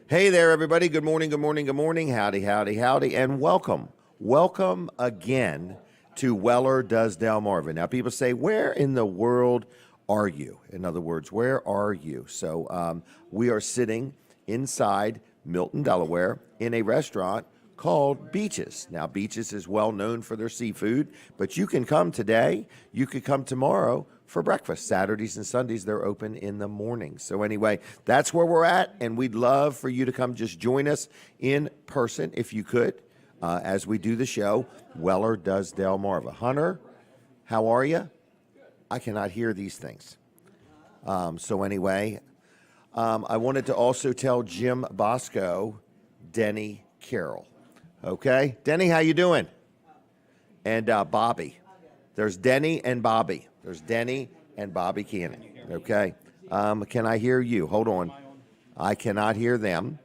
Hey there, everybody. Good morning, good morning, good morning. Howdy, howdy, howdy, and welcome. Welcome again to Weller Does Delmarva. Now, people say, where in the world are you? In other words, where are you? So we are sitting inside Milton, Delaware, in a restaurant called Beaches. Now, Beaches is well known for their seafood, but you can come today, you could come tomorrow for breakfast. Saturdays and Sundays, they're open in the morning. So anyway, that's where we're at, and we'd love for you to come just join us in person if you could as we do the show, Weller Does Delmarva. Hunter, how are you? I cannot hear these things. So anyway, I wanted to also tell Jim Bosco, Denny Carroll. Okay? Denny, how you doing? And Bobby. There's Denny and Bobby. There's Denny and Bobby Cannon. Okay? Can I hear you? Hold on. I cannot hear them.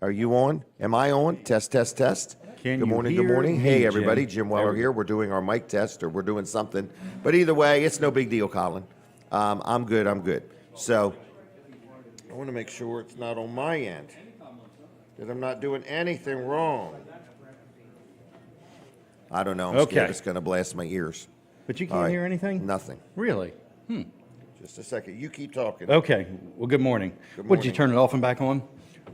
Are you on? Am I on? Test, test, test. Good morning, good morning. Hey, everybody. Jim Weller here. We're doing our mic test, or we're doing something. But either way, it's no big deal, Colin. I'm good. I'm good. So I want to make sure it's not on my end, that I'm not doing anything wrong. I don't know. I'm scared it's going to blast my ears. But you can't hear anything? Nothing. Really? Just a second. You keep talking. Okay. Well, good morning. Good What, did you morning. turn it off and back on?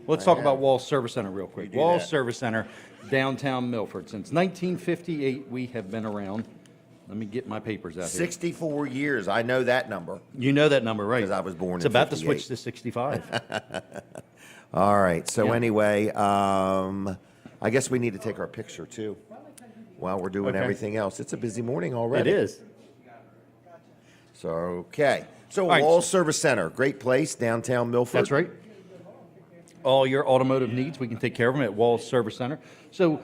Let's talk about Wall Service Center real quick. do Wall that. Service Center, downtown Milford. Since 1958, we have been around. Let me get my papers out here. 64 years. I know that number. You know that number, right? Because I was born It's in about 58. to switch to 65. All right. So Yeah. anyway, I guess we need to take our picture, too, while we're doing Okay. everything else. It's a busy morning already. It is. So, okay. So, All right. Wall Service Center, great place, downtown Milford. That's right. All your automotive needs, we can take care of them at Wall Service Center. So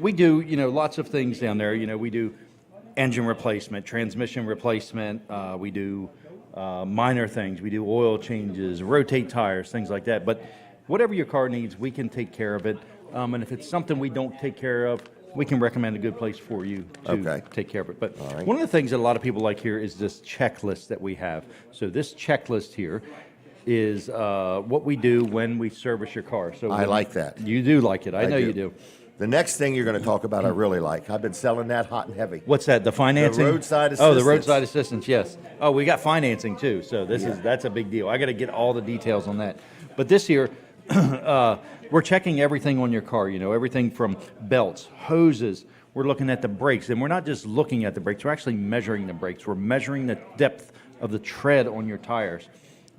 we do, lots of things down there. We do engine replacement, transmission replacement. We do minor things. We do oil changes, rotate tires, things like that. But whatever your car needs, we can take care of it. And if it's something we don't take care of, we can recommend a good place for you to take care of it. But right. one of the things that a lot of people like here is this checklist that we have. So this checklist here is what we do when we service your car. So I like that. You do like it. I know you do. The next thing you're going to talk about, I really like. I've been selling that hot and heavy. What's that? The financing? The roadside Oh, assistance. the roadside assistance. Yes. Oh, we got financing too. So that's a big deal. I got to get all the details on that. But this year, we're checking everything on your car. Everything from belts, hoses. We're looking at the brakes, and we're not just looking at the brakes. We're actually measuring the brakes. We're measuring the depth of the tread on your tires.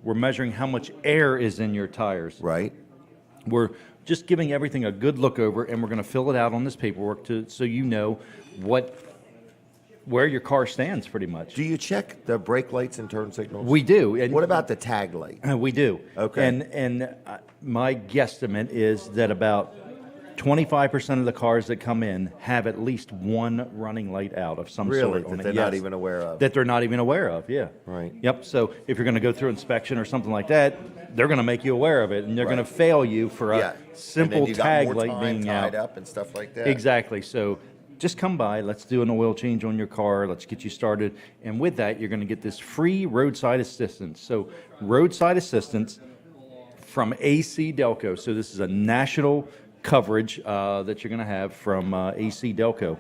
We're measuring how much air is in your tires. Right. We're just giving everything a good look over, and we're going to fill it out on this paperwork so you know where your car stands, pretty much. Do you check the brake lights and turn signals? We do. And What about the tag light? we do. Okay. And my guesstimate is that about 25% of the cars that come in have at least one running light out of some Really? sort. That they're not even aware of? That they're not even aware of, yeah. Right. Yep, so if you're going to go through inspection or something like that, they're going to make you aware of it, and they're going to fail you for a simple and then you tag got more light time being tied out. up and stuff like that. Exactly, so just come by, let's do an oil change on your car, let's get you started, and with that, you're going to get this free roadside assistance. So roadside assistance from AC Delco, so this is a national coverage that you're going to have from AC Delco.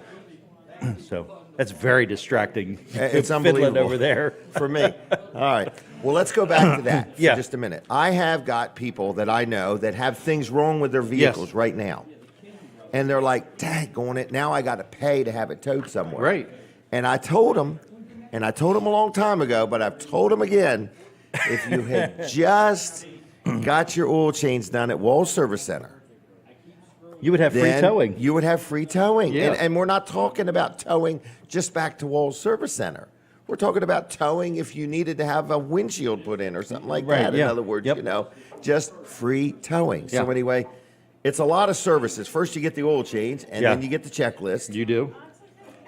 So that's very distracting. It's Fiddling unbelievable over there. for me. All right. Well, let's go back to that for Yeah. just a minute. I have got people that I know that have things wrong with their vehicles right now. And they're like, daggone it, now I got to pay to have it towed somewhere. Right. And I told them a long time ago, but I've told them again, if you had just got your oil change done at Wall Service Center, You would have free then towing. you would have free towing. Yeah. And we're not talking about towing just back to Wall Service Center. We're talking about towing if you needed to have a windshield put in or something like Right, that. In yeah. other words, Yep. just free towing. Yeah. So anyway, it's a lot of services. First you get the oil change, and Yeah. then you get the checklist. You do?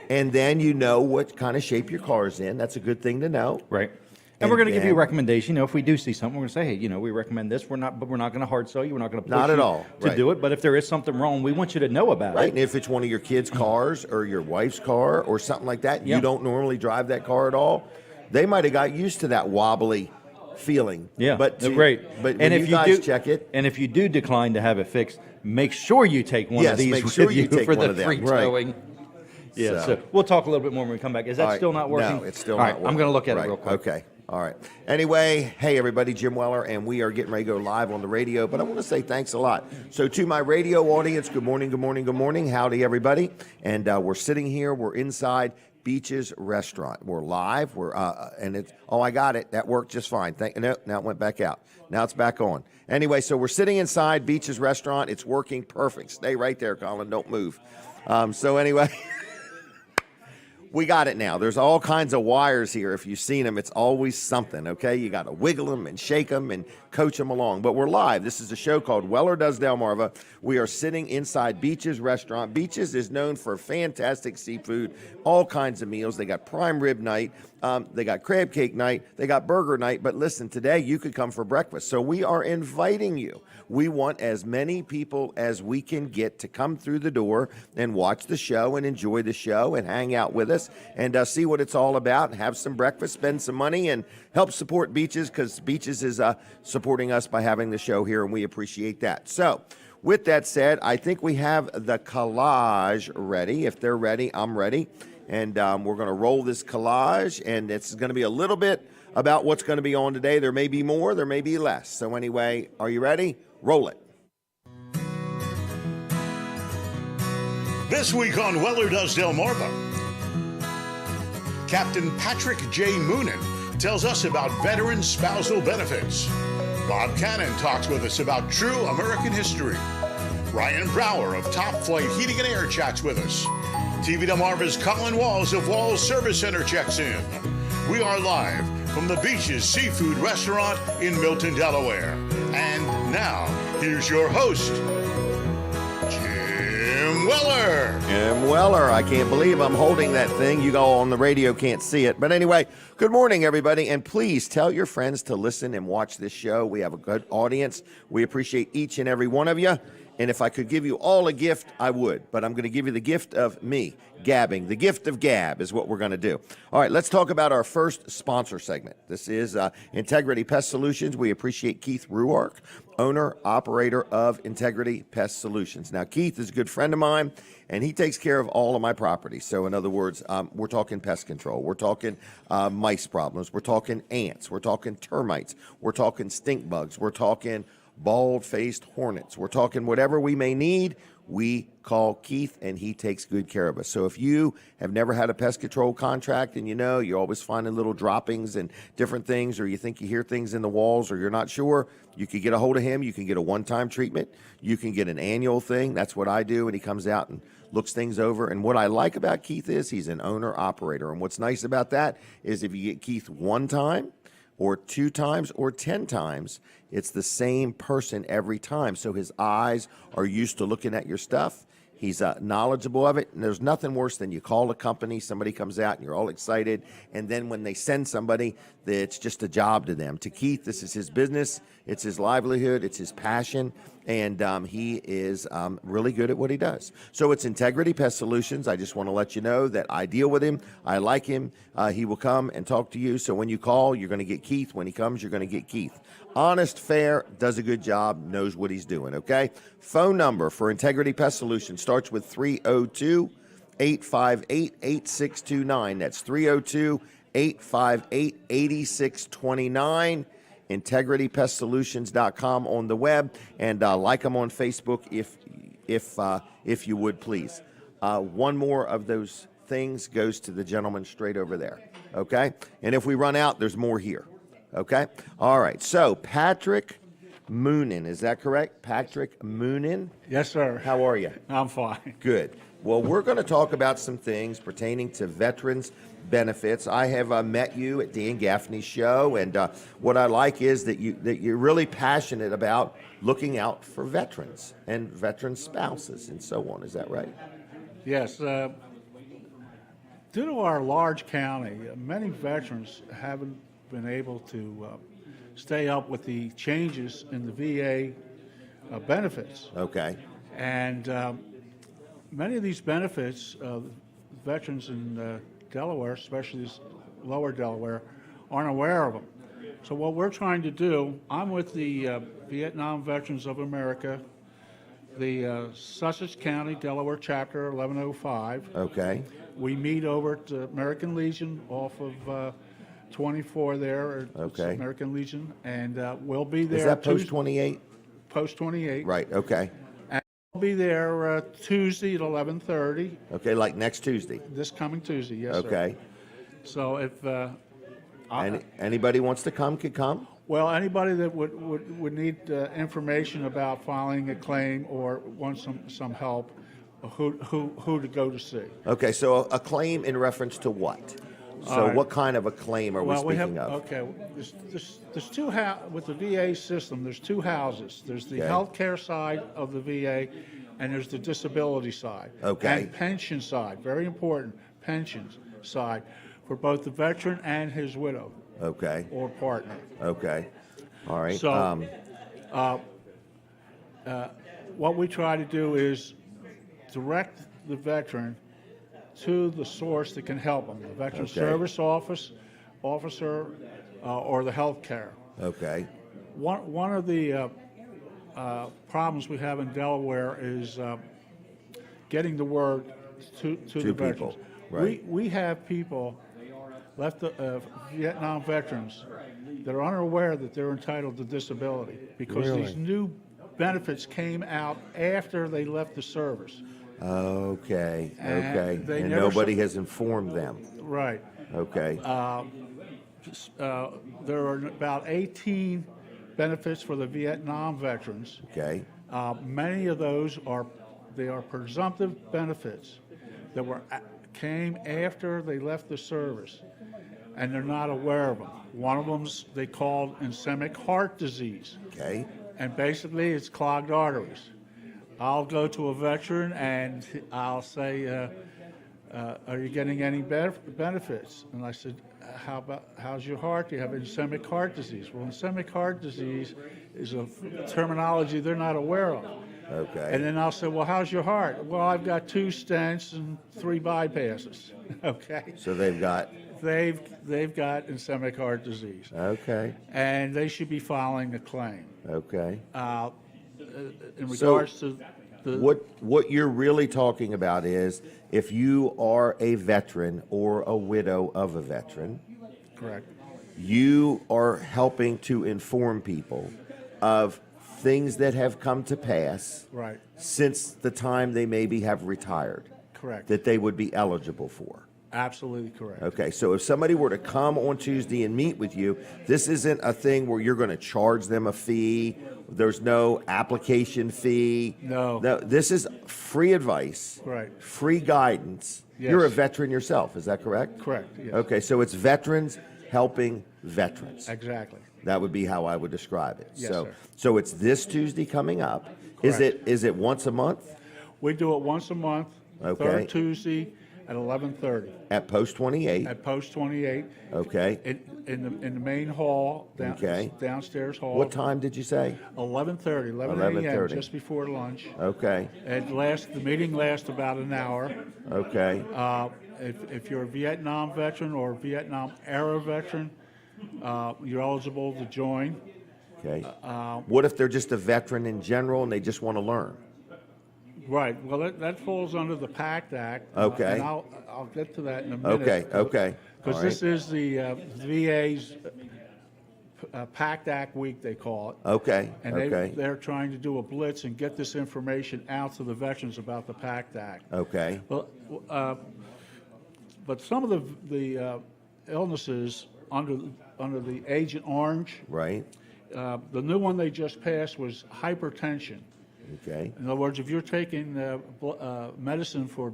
And then you know what kind of shape your car's in. That's a good thing to know. Right. And And we're going to give you a then- recommendation. If we do see something, we're going to say, hey, we recommend this. We're not going to hard sell you. We're not going to push Not at you all. to Right. do it. But if there is something wrong, we want you to know about Right, it. and if it's one of your kids' cars or your wife's car or something like that, Yeah. you don't normally drive that car at all, they might have got used to that wobbly feeling. Yeah, but they're great. But and when if you guys do, check it, and if you do decline to have it fixed, make sure you take one Yes, of these make with sure you you take for one the of them, free right. towing. Yeah, So- so we'll talk a little bit more when we come back. Is that All right, still not working? No, it's still All not right, working. I'm going to look at Right, it real quick. Okay. All right. Anyway, hey everybody, Jim Weller, and we are getting ready to go live on the radio. But I want to say thanks a lot. So to my radio audience, good morning, good morning, good morning. Howdy, everybody. And we're sitting here. We're inside Beach's Restaurant. We're live. We're and it's I got it. That worked just fine. No, now it went back out. Now it's back on. Anyway, so we're sitting inside Beach's Restaurant. It's working perfect. Stay right there, Colin. Don't move. So anyway. We got it now. There's all kinds of wires here. If you've seen them, it's always something, okay? You got to wiggle them and shake them and coach them along. But we're live. This is a show called Weller Does Delmarva. We are sitting inside Beach's Restaurant. Beach's is known for fantastic seafood, all kinds of meals. They got prime rib night. They got crab cake night. They got burger night. But listen, today you could come for breakfast. So we are inviting you. We want as many people as we can get to come through the door and watch the show and enjoy the show and hang out with us and see what it's all about and have some breakfast, spend some money, and help support Beaches because Beaches is supporting us by having the show here, and we appreciate that. So with that said, I think we have the collage ready. If they're ready, I'm ready. And we're going to roll this collage, and it's going to be a little bit about what's going to be on today. There may be more, there may be less. So anyway, are you ready? Roll it. This week on Weller Does Delmarva, Captain Patrick J Moonan tells us about veteran spousal benefits. Bob Cannon talks with us about true American history. Ryan Brower of Top Flight Heating and Air chats with us. TV Delmarva's Colin Walls of Walls Service Center checks in. We are live from the Beach's Seafood Restaurant in Milton, Delaware. And now, here's your host, Jim Weller. Jim Weller, I can't believe I'm holding that thing. You all on the radio can't see it. But anyway, good morning, everybody. And please tell your friends to listen and watch this show. We have a good audience. We appreciate each and every one of you. And if I could give you all a gift, I would. But I'm going to give you the gift of me, gabbing. The gift of gab is what we're going to do. All right, let's talk about our first sponsor segment. This is Integrity Pest Solutions. We appreciate Keith Ruark, owner, operator of Integrity Pest Solutions. Now, Keith is a good friend of mine, and he takes care of all of my properties. So, in other words, we're talking pest control. We're talking mice problems. We're talking ants. We're talking termites. We're talking stink bugs. We're talking bald-faced hornets. We're talking whatever we may need, we call Keith, and he takes good care of us. So if you have never had a pest control contract and you're always finding little droppings and different things, or you think you hear things in the walls or you're not sure, you can get a hold of him. You can get a one-time treatment. You can get an annual thing. That's what I do, and he comes out and looks things over. And what I like about Keith is he's an owner-operator. And what's nice about that is if you get Keith one time, or 2 times or 10 times, it's the same person every time. So his eyes are used to looking at your stuff. He's knowledgeable of it, and there's nothing worse than you call a company, somebody comes out, and you're all excited, and then when they send somebody, it's just a job to them. To Keith, this is his business, it's his livelihood, it's his passion, and he is really good at what he does. So it's Integrity Pest Solutions. I just want to let you know that I deal with him. I like him. He will come and talk to you. So when you call, you're going to get Keith. When he comes, you're going to get Keith. Honest, fair, does a good job, knows what he's doing, okay? Phone number for Integrity Pest Solutions starts with 302-858-8629. That's 302-858-8629. IntegrityPestSolutions.com on the web, and like them on Facebook if you would, please. One more of those things goes to the gentleman straight over there, okay? And if we run out, there's more here, okay? All right, so Patrick Moonan, is that correct? Patrick Moonan? Yes, sir. How are you? I'm fine. Good. Well, we're going to talk about some things pertaining to veterans benefits. I have met you at Dan Gaffney's show, and what I like is that you're really passionate about looking out for veterans and veteran spouses and so on. Is that right? Yes. Due to our large county, many veterans haven't been able to stay up with the changes in the VA benefits. Okay. And many of these benefits, veterans in Delaware, especially lower Delaware, aren't aware of them. So what we're trying to do, I'm with the Vietnam Veterans of America, the Sussex County, Delaware Chapter 1105. Okay. We meet over at the American Legion off of 24 there, or it's Okay. American Legion, and we'll be there. Is that post Tues- 28? Post 28. Right. Okay. And we'll be there Tuesday at 11:30, Okay. Like next Tuesday. this coming Tuesday, yes, sir. Okay. So if, Anybody wants to come could come. well, anybody that would need information about filing a claim or wants some help, who to go to see. Okay. So a claim in reference to what? So right. what kind of a claim are we Well, we have, speaking of? okay, there's two, with the VA system, there's two houses. There's the Okay. healthcare side of the VA, and there's the disability side. Okay. And pension side, very important, pensions side, for both the veteran and his widow Okay. or partner. Okay. All right. So, what we try to do is direct the veteran to the source that can help them, the Veteran Okay. Service Officer, or the health care. Okay. One of the problems we have in Delaware is getting the word to the To veterans. people, right. We have people Vietnam veterans that are unaware that they're entitled to disability because Really? these new benefits came out after they left the service. Okay. And Okay. they And never nobody saw- has informed them. Right. Okay. There are about 18 benefits for the Vietnam veterans. Okay. Many of those are presumptive benefits that came after they left the service, and they're not aware of them. One of them's they called ischemic heart disease, Okay. and basically it's clogged arteries. I'll go to a veteran and I'll say, "Are you getting any benefits?" And I said, how's your heart? Do you have ischemic heart disease? Well, ischemic heart disease is a terminology they're not aware of. Okay. And then I'll say, well, how's your heart? Well, I've got 2 stents and 3 bypasses. Okay. So they've got. They've got ischemic heart disease, Okay. and they should be filing a claim. Okay. In regards to the What you're really talking about is if you are a veteran or a widow of a veteran, correct. you are helping to inform people of things that have come to pass Right. since the time they maybe have retired Correct. that they would be eligible for. Absolutely correct. Okay, so if somebody were to come on Tuesday and meet with you, this isn't a thing where you're going to charge them a fee. There's no application fee. No. This is free advice. Right. Free guidance. Yes. You're a veteran yourself, is that correct? Correct. Yes. Okay, so it's veterans helping veterans. Exactly. That would be how I would describe it. Yes, so, sir. so it's this Tuesday coming up. Correct. Is it once a month We do it once a month, Okay. third Tuesday at 11:30 at Post 28? at Post 28 Okay. in the main hall, Okay. downstairs hall. What time did you say? 11:30, 11 a.m. 11:30. just before lunch. Okay. The meeting lasts about an hour. Okay. If you're a Vietnam veteran or a Vietnam era veteran, you're eligible to join. Okay. What if they're just a veteran in general and they just want to learn? Right. Well, that falls under the PACT Act. Okay. And I'll get to that in a minute. Okay. Okay. Because All this right. is the VA's PACT Act week, they call it. Okay. And Okay. they're trying to do a blitz and get this information out to the veterans about the PACT Act. Okay. Well, but some of the illnesses under the Agent Orange, Right. the new one they just passed was hypertension. Okay. In other words, if you're taking medicine for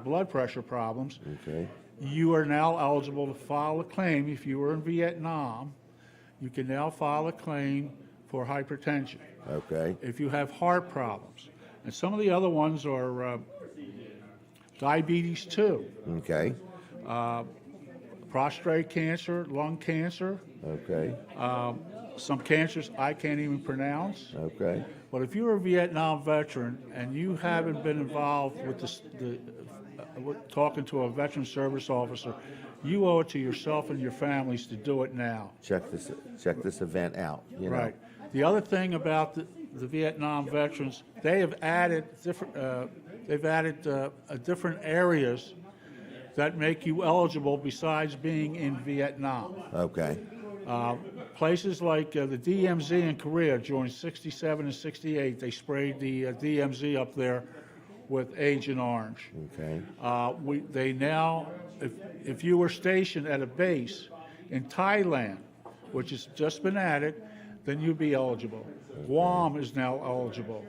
blood pressure problems, Okay. you are now eligible to file a claim. If you were in Vietnam, you can now file a claim for hypertension. Okay. If you have heart problems, and some of the other ones are diabetes too, Okay. prostate cancer, lung cancer, Okay. some cancers I can't even pronounce. Okay. But if you're a Vietnam veteran and you haven't been involved with with talking to a veteran service officer, you owe it to yourself and your families to do it now. Check this event out. You know? Right. The other thing about the Vietnam veterans, they have added different areas that make you eligible besides being in Vietnam. Okay. Places like the DMZ in Korea during 67 and 68, they sprayed the DMZ up there with Agent Orange. Okay. They now, if you were stationed at a base in Thailand, which has just been added, then you'd be eligible. Guam is now eligible.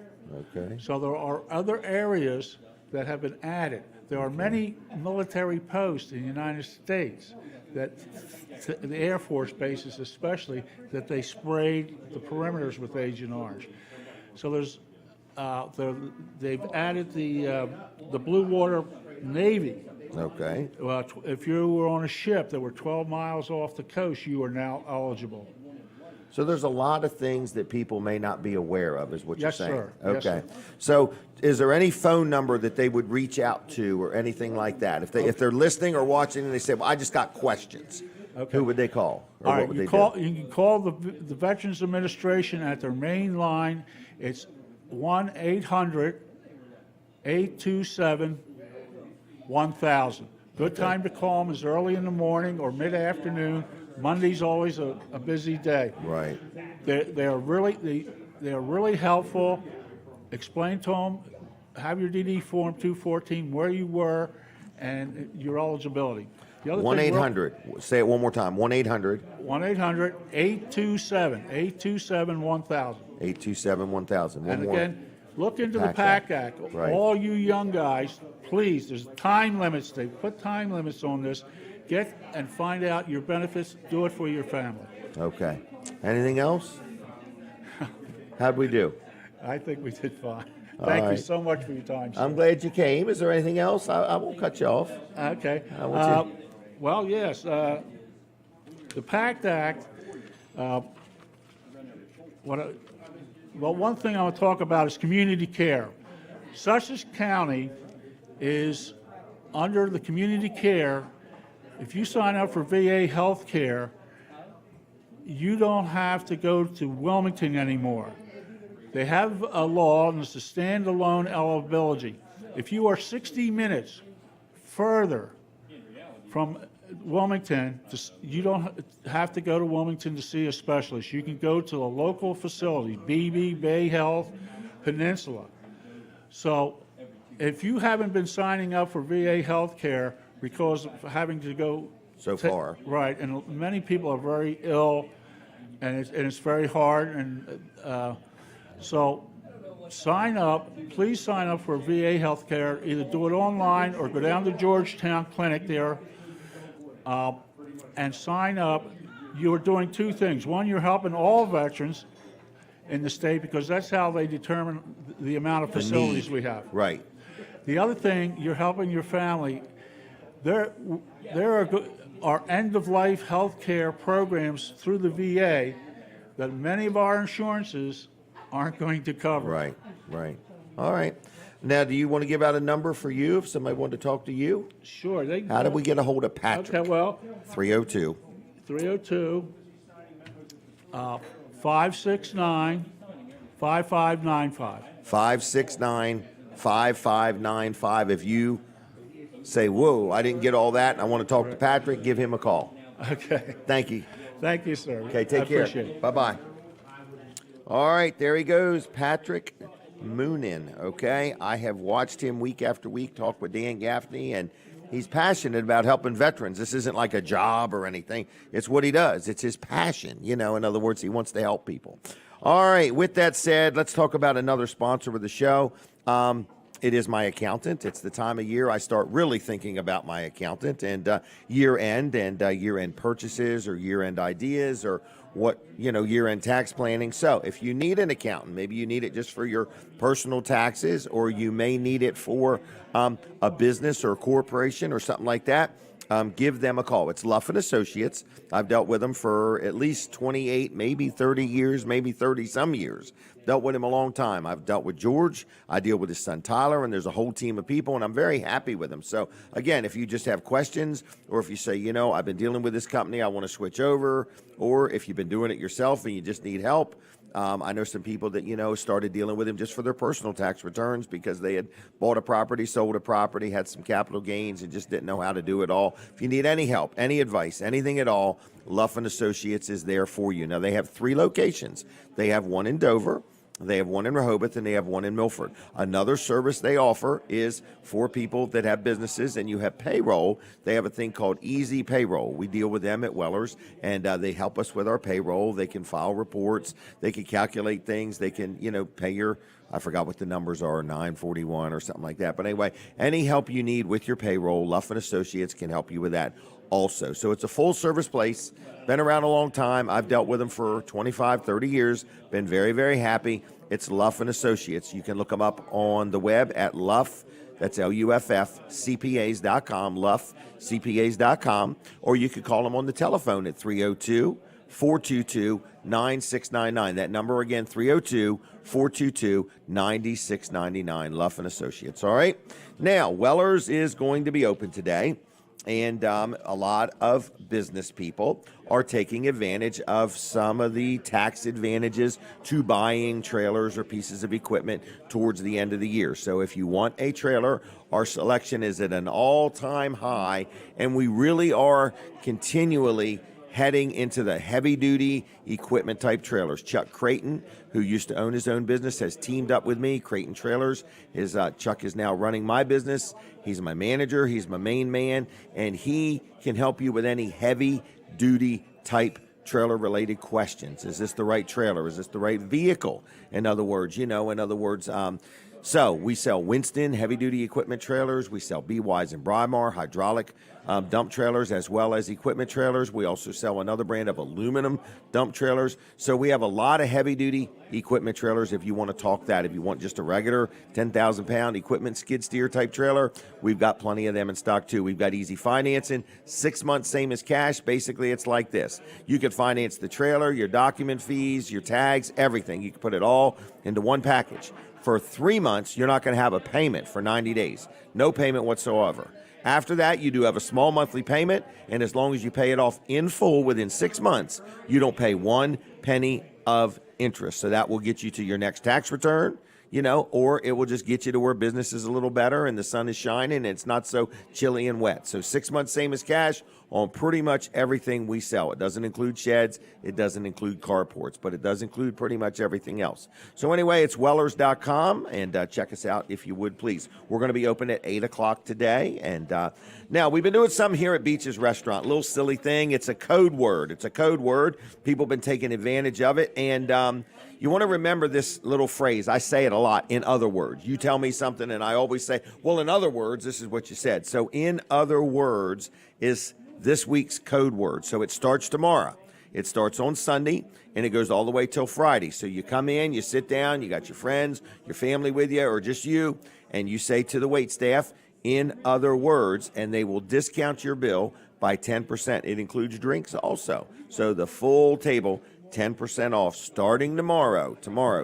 Okay. So there are other areas that have been added. There are many military posts in the United States that, the Air Force bases especially, that they sprayed the perimeters with Agent Orange. So they've added the Blue Water Navy. Okay. If you were on a ship that were 12 miles off the coast, you are now eligible. So there's a lot of things that people may not be aware of, is what Yes, you're saying. sir. Yes, Okay. sir. So is there any phone number that they would reach out to or anything like that? If they're listening or watching and they say, well, I just got questions, Okay. who would they call? Or All what right, would you they call. do? You can call the Veterans Administration at their main line. It's 1-800-827-1000. Good time to call them is early in the morning or mid-afternoon. Monday's always a busy day. Right. They are really helpful. Explain to them, have your DD form 214, where you were, and your eligibility. The other thing, 1-800, say it one more time, 1-800. 1-800-827-1000. 827-1000. One And more. again, look into the PAC PAC Act. Right. All you young guys, please, there's time limits. They put time limits on this. Get and find out your benefits. Do it for your family. Okay. Anything else? How'd we do? I think we did fine. All Thank you right. so much for your time, sir. I'm glad you came. Is there anything else? I won't cut you off. Okay. How would you- Well, yes, the PACT Act, one thing I want to talk about is community care. Sussex County is under the community care. If you sign up for VA health care, you don't have to go to Wilmington anymore. They have a law, and it's a standalone eligibility. If you are 60 minutes further from Wilmington, you don't have to go to Wilmington to see a specialist. You can go to a local facility, BB, Bay Health, Peninsula. So if you haven't been signing up for VA health care because of having to go So far. right, and many people are very ill, and it's very hard, and so sign up. Please sign up for VA health care. Either do it online or go down to Georgetown Clinic there and sign up. You are doing two things. One, you're helping all veterans in the state because that's how they determine the amount of facilities we have. Right. The other thing, you're helping your family. There are end-of-life health care programs through the VA that many of our insurances aren't going to cover. Right. Right. All right. Now, do you want to give out a number for you if somebody wanted to talk to you? Sure. How do we get a hold of Patrick? Okay, well, 302. 302 569 5595. 569-5595. If you say, whoa, I didn't get all that, and I want to talk to Patrick, give him a call. Okay. Thank you. Thank you, sir. Okay, take I care. appreciate it. Bye-bye. All right, there he goes, Patrick Moonan, okay? I have watched him week after week talk with Dan Gaffney, and he's passionate about helping veterans. This isn't like a job or anything. It's what he does. It's his passion, in other words, he wants to help people. All right, with that said, let's talk about another sponsor of the show. It is my accountant. It's the time of year I start really thinking about my accountant and year-end and year-end purchases or year-end ideas or what, year-end tax planning. So if you need an accountant, maybe you need it just for your personal taxes, or you may need it for a business or a corporation or something like that, give them a call. It's Luff & Associates. I've dealt with them for at least 28, maybe 30 years, maybe 30 some years. Dealt with him a long time. I've dealt with George. I deal with his son Tyler, and there's a whole team of people, and I'm very happy with them. So, again, if you just have questions, or if you say, I've been dealing with this company, I want to switch over, or if you've been doing it yourself and you just need help, I know some people that, started dealing with him just for their personal tax returns because they had bought a property, sold a property, had some capital gains, and just didn't know how to do it all. If you need any help, any advice, anything at all, Luff and Associates is there for you. Now, they have 3 locations. They have one in Dover, they have one in Rehoboth, and they have one in Milford. Another service they offer is for people that have businesses and you have payroll. They have a thing called Easy Payroll. We deal with them at Weller's, and they help us with our payroll. They can file reports. They can calculate things. They can, pay your, I forgot what the numbers are, 941 or something like that. But anyway, any help you need with your payroll, Luff and Associates can help you with that also. So it's a full-service place. Been around a long time. I've dealt with them for 25, 30 years. Been very, very happy. It's Luff and Associates. You can look them up on the web at Luff, that's Luff, CPAs.com, LuffCPAs.com, or you could call them on the telephone at 302-422-9699. That number again, 302-422-9699, Luff and Associates. All right? Now, Weller's is going to be open today. And a lot of business people are taking advantage of some of the tax advantages to buying trailers or pieces of equipment towards the end of the year. So if you want a trailer, our selection is at an all-time high, and we really are continually heading into the heavy-duty equipment type trailers. Chuck Creighton, who used to own his own business, has teamed up with me, Creighton Trailers. Chuck is now running my business. He's my manager. He's my main man, and he can help you with any heavy-duty type trailer-related questions. Is this the right trailer? Is this the right vehicle? In other words, so we sell Winston heavy-duty equipment trailers. We sell B-Wise and Brymar hydraulic dump trailers as well as equipment trailers. We also sell another brand of aluminum dump trailers. So we have a lot of heavy-duty equipment trailers if you want to talk that. If you want just a regular 10,000-pound equipment skid steer type trailer, we've got plenty of them in stock too. We've got easy financing, 6 months, same as cash. Basically, it's like this. You could finance the trailer, your document fees, your tags, everything. You can put it all into one package. For 3 months, you're not going to have a payment for 90 days. No payment whatsoever. After that, you do have a small monthly payment, and as long as you pay it off in full within 6 months, you don't pay 1 penny of interest. So that will get you to your next tax return, or it will just get you to where business is a little better and the sun is shining and it's not so chilly and wet. So 6 months, same as cash on pretty much everything we sell. It doesn't include sheds. It doesn't include carports, but it does include pretty much everything else. So anyway, it's Wellers.com, and check us out if you would, please. We're going to be open at 8 o'clock today. And now we've been doing something here at Beach's Restaurant. A little silly thing. It's a code word. People have been taking advantage of it. And you want to remember this little phrase. I say it a lot, in other words. You tell me something, and I always say, well, in other words, this is what you said. So in other words is this week's code word. So it starts tomorrow. It starts on Sunday, and it goes all the way till Friday. So you come in, you sit down, you got your friends, your family with you, or just you, and you say to the wait staff, in other words, and they will discount your bill by 10%. It includes drinks also. So the full table, 10% off starting tomorrow,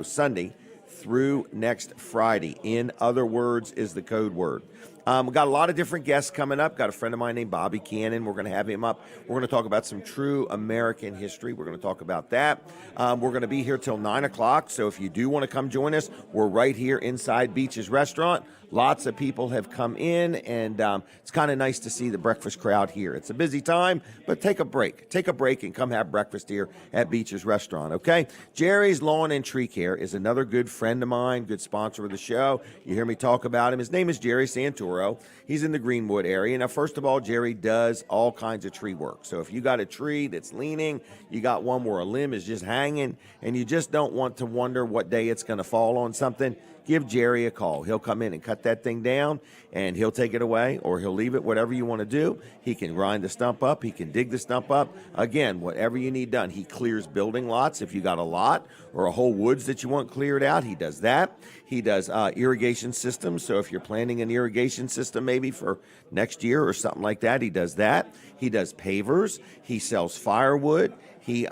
Sunday, through next Friday. In other words is the code word. We've got a lot of different guests coming up. Got a friend of mine named Bobby Cannon. We're going to have him up. We're going to talk about some true American history. We're going to talk about that. We're going to be here till 9 o'clock. So if you do want to come join us, we're right here inside Beach's Restaurant. Lots of people have come in, and it's kind of nice to see the breakfast crowd here. It's a busy time, but take a break. Take a break and come have breakfast here at Beach's Restaurant, okay? Jerry's Lawn and Tree Care is another good friend of mine, good sponsor of the show. You hear me talk about him. His name is Jerry Santoro. He's in the Greenwood area. Now, first of all, Jerry does all kinds of tree work. So if you got a tree that's leaning, you got one where a limb is just hanging, and you just don't want to wonder what day it's going to fall on something, give Jerry a call. He'll come in and cut that thing down, and he'll take it away, or he'll leave it, whatever you want to do. He can grind the stump up. He can dig the stump up. Again, whatever you need done. He clears building lots. If you got a lot or a whole woods that you want cleared out, he does that. He does irrigation systems. So if you're planning an irrigation system maybe for next year or something like that, he does that. He does pavers. He sells firewood. He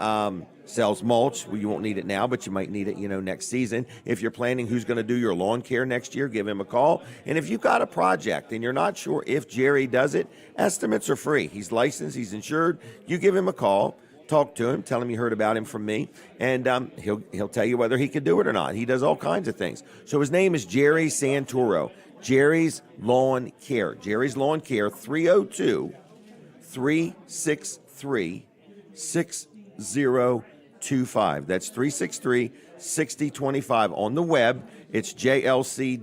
sells mulch. Well, you won't need it now, but you might need it, next season. If you're planning who's going to do your lawn care next year, give him a call. And if you've got a project and you're not sure if Jerry does it, estimates are free. He's licensed, he's insured. You give him a call, talk to him, tell him you heard about him from me, and he'll tell you whether he could do it or not. He does all kinds of things. So his name is Jerry Santoro. Jerry's Lawn Care. Jerry's Lawn Care, 302-363-6025. That's 363-6025. On the web, it's jlc-llc.com.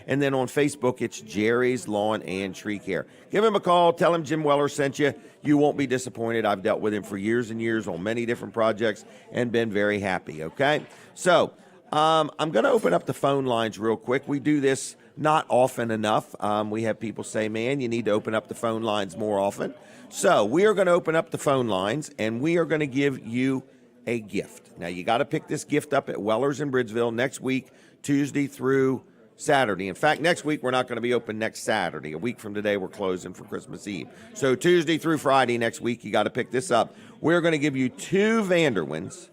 And then on Facebook, it's Jerry's Lawn and Tree Care. Give him a call. Tell him Jim Weller sent you. You won't be disappointed. I've dealt with him for years and years on many different projects and been very happy, okay? So I'm going to open up the phone lines real quick. We do this not often enough. We have people say, man, you need to open up the phone lines more often. So we are going to open up the phone lines, and we are going to give you a gift. Now, you got to pick this gift up at Weller's in Bridgeville next week, Tuesday through Saturday. In fact, next week, we're not going to be open next Saturday. A week from today, we're closing for Christmas Eve. So Tuesday through Friday next week, you got to pick this up. We're going to give you 2 Vanderwins,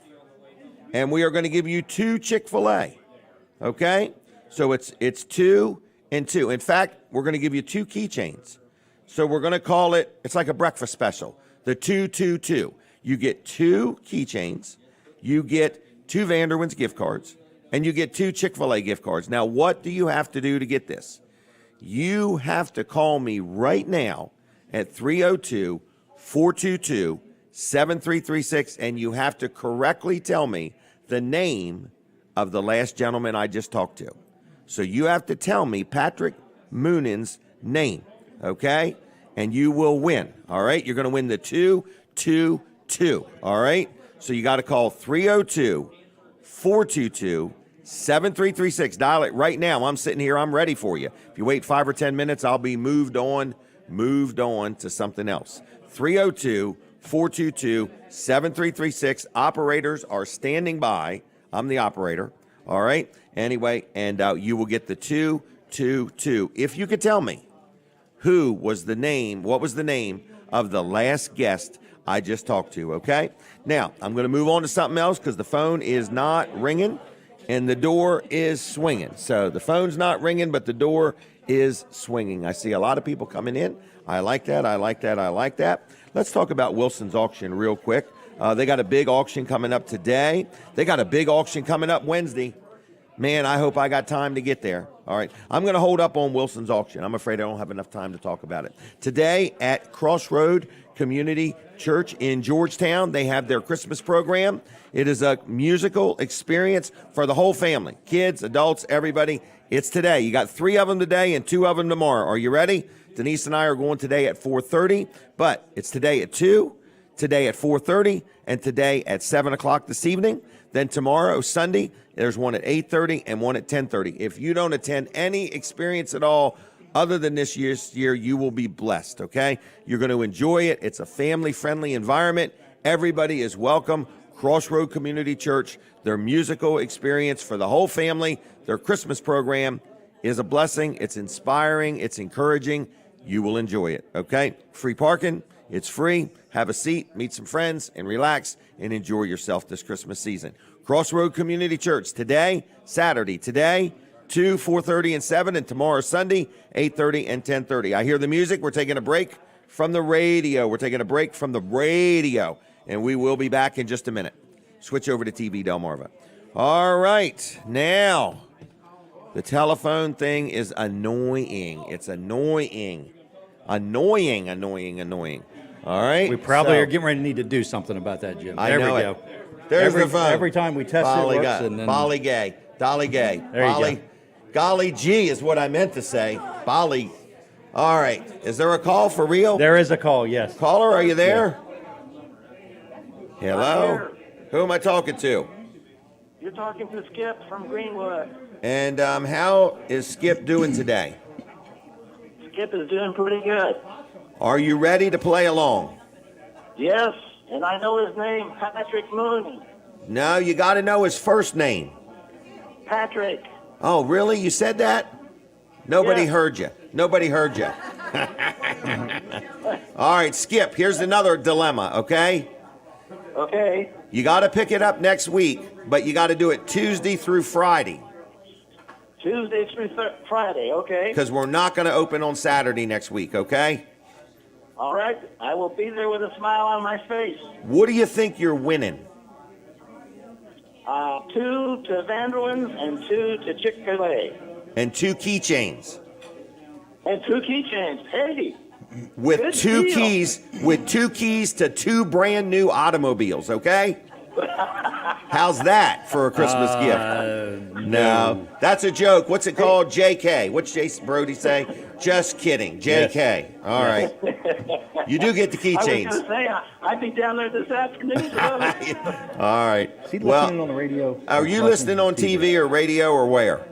and we are going to give you 2 Chick-fil-A, okay? So it's 2 and 2. In fact, we're going to give you 2 keychains. So we're going to call it, it's like a breakfast special, the 222. You get 2 keychains, you get 2 Vanderwins gift cards, and you get 2 Chick-fil-A gift cards. Now, what do you have to do to get this? You have to call me right now at 302-422-7336, and you have to correctly tell me the name of the last gentleman I just talked to. So you have to tell me Patrick Moonan's name, okay? And you will win, all right? You're going to win the 222, all right? So you got to call 302-422-7336. Dial it right now. I'm sitting here. I'm ready for you. If you wait 5 or 10 minutes, I'll be moved on to something else. 302-422-7336. Operators are standing by. I'm the operator. All right. Anyway, and you will get the 222. If you could tell me what was the name of the last guest I just talked to, okay? Now, I'm going to move on to something else because the phone is not ringing and the door is swinging. So the phone's not ringing, but the door is swinging. I see a lot of people coming in. I like that. I like that. I like that. Let's talk about Wilson's auction real quick. They got a big auction coming up today. They got a big auction coming up Wednesday. Man, I hope I got time to get there. All right. I'm going to hold up on Wilson's auction. I'm afraid I don't have enough time to talk about it. Today at Crossroad Community Church in Georgetown, they have their Christmas program. It is a musical experience for the whole family, kids, adults, everybody. It's today. You got 3 of them today and 2 of them tomorrow. Are you ready? Denise and I are going today at 4:30, but it's today at 2, today at 4:30, and today at 7 o'clock this evening. Then tomorrow, Sunday, there's one at 8:30 and one at 10:30. If you don't attend any experience at all other than this year, you will be blessed, okay? You're going to enjoy it. It's a family-friendly environment. Everybody is welcome. Crossroad Community Church, their musical experience for the whole family, their Christmas program is a blessing. It's inspiring. It's encouraging. You will enjoy it, okay? Free parking. It's free. Have a seat, meet some friends, and relax and enjoy yourself this Christmas season. Crossroad Community Church today, Saturday, 2, 4:30, and 7, and tomorrow, Sunday, 8:30 and 10:30. I hear the music. We're taking a break from the radio. And we will be back in just a minute. Switch over to TV Delmarva. All right, now, the telephone thing is annoying. It's annoying. All right? We probably are getting ready to need to do something about that, Jim. I there know we it. go. There's the phone. Every time we test it, it works. And then, Dolly gay. There you go. Golly gee is what I meant to say. Bolly. All right. Is there a call for real? There is a call, yes. Caller, are you there? Hello? Who am I talking to? You're talking to Skip from Greenwood. And how is Skip doing today? Skip is doing pretty good. Are you ready to play along? Yes, and I know his name, Patrick Moonan. No, you got to know his first name. Patrick. Oh, really? You said that? Nobody Yeah. heard you. Nobody heard you. All right, Skip, here's another dilemma, okay? Okay. You got to pick it up next week, but you got to do it Tuesday through Friday Tuesday through Friday. Okay. because we're not going to open on Saturday next week, okay? All right. I will be there with a smile on my face. What do you think you're winning? 2 to Vanderwin's and 2 to Chick-fil-A. And 2 keychains. And 2 keychains. Hey. With Good 2 deal. keys, with 2 keys to 2 brand new automobiles, okay? How's that for a Christmas gift? No, that's a joke. What's it called? JK. What's Jason Brody say? Just kidding. JK. All right. You do get the I was keychains. going to say, I'd be down there this afternoon. All right. Is he Well, listening on the radio? are you listening on TV or radio or where?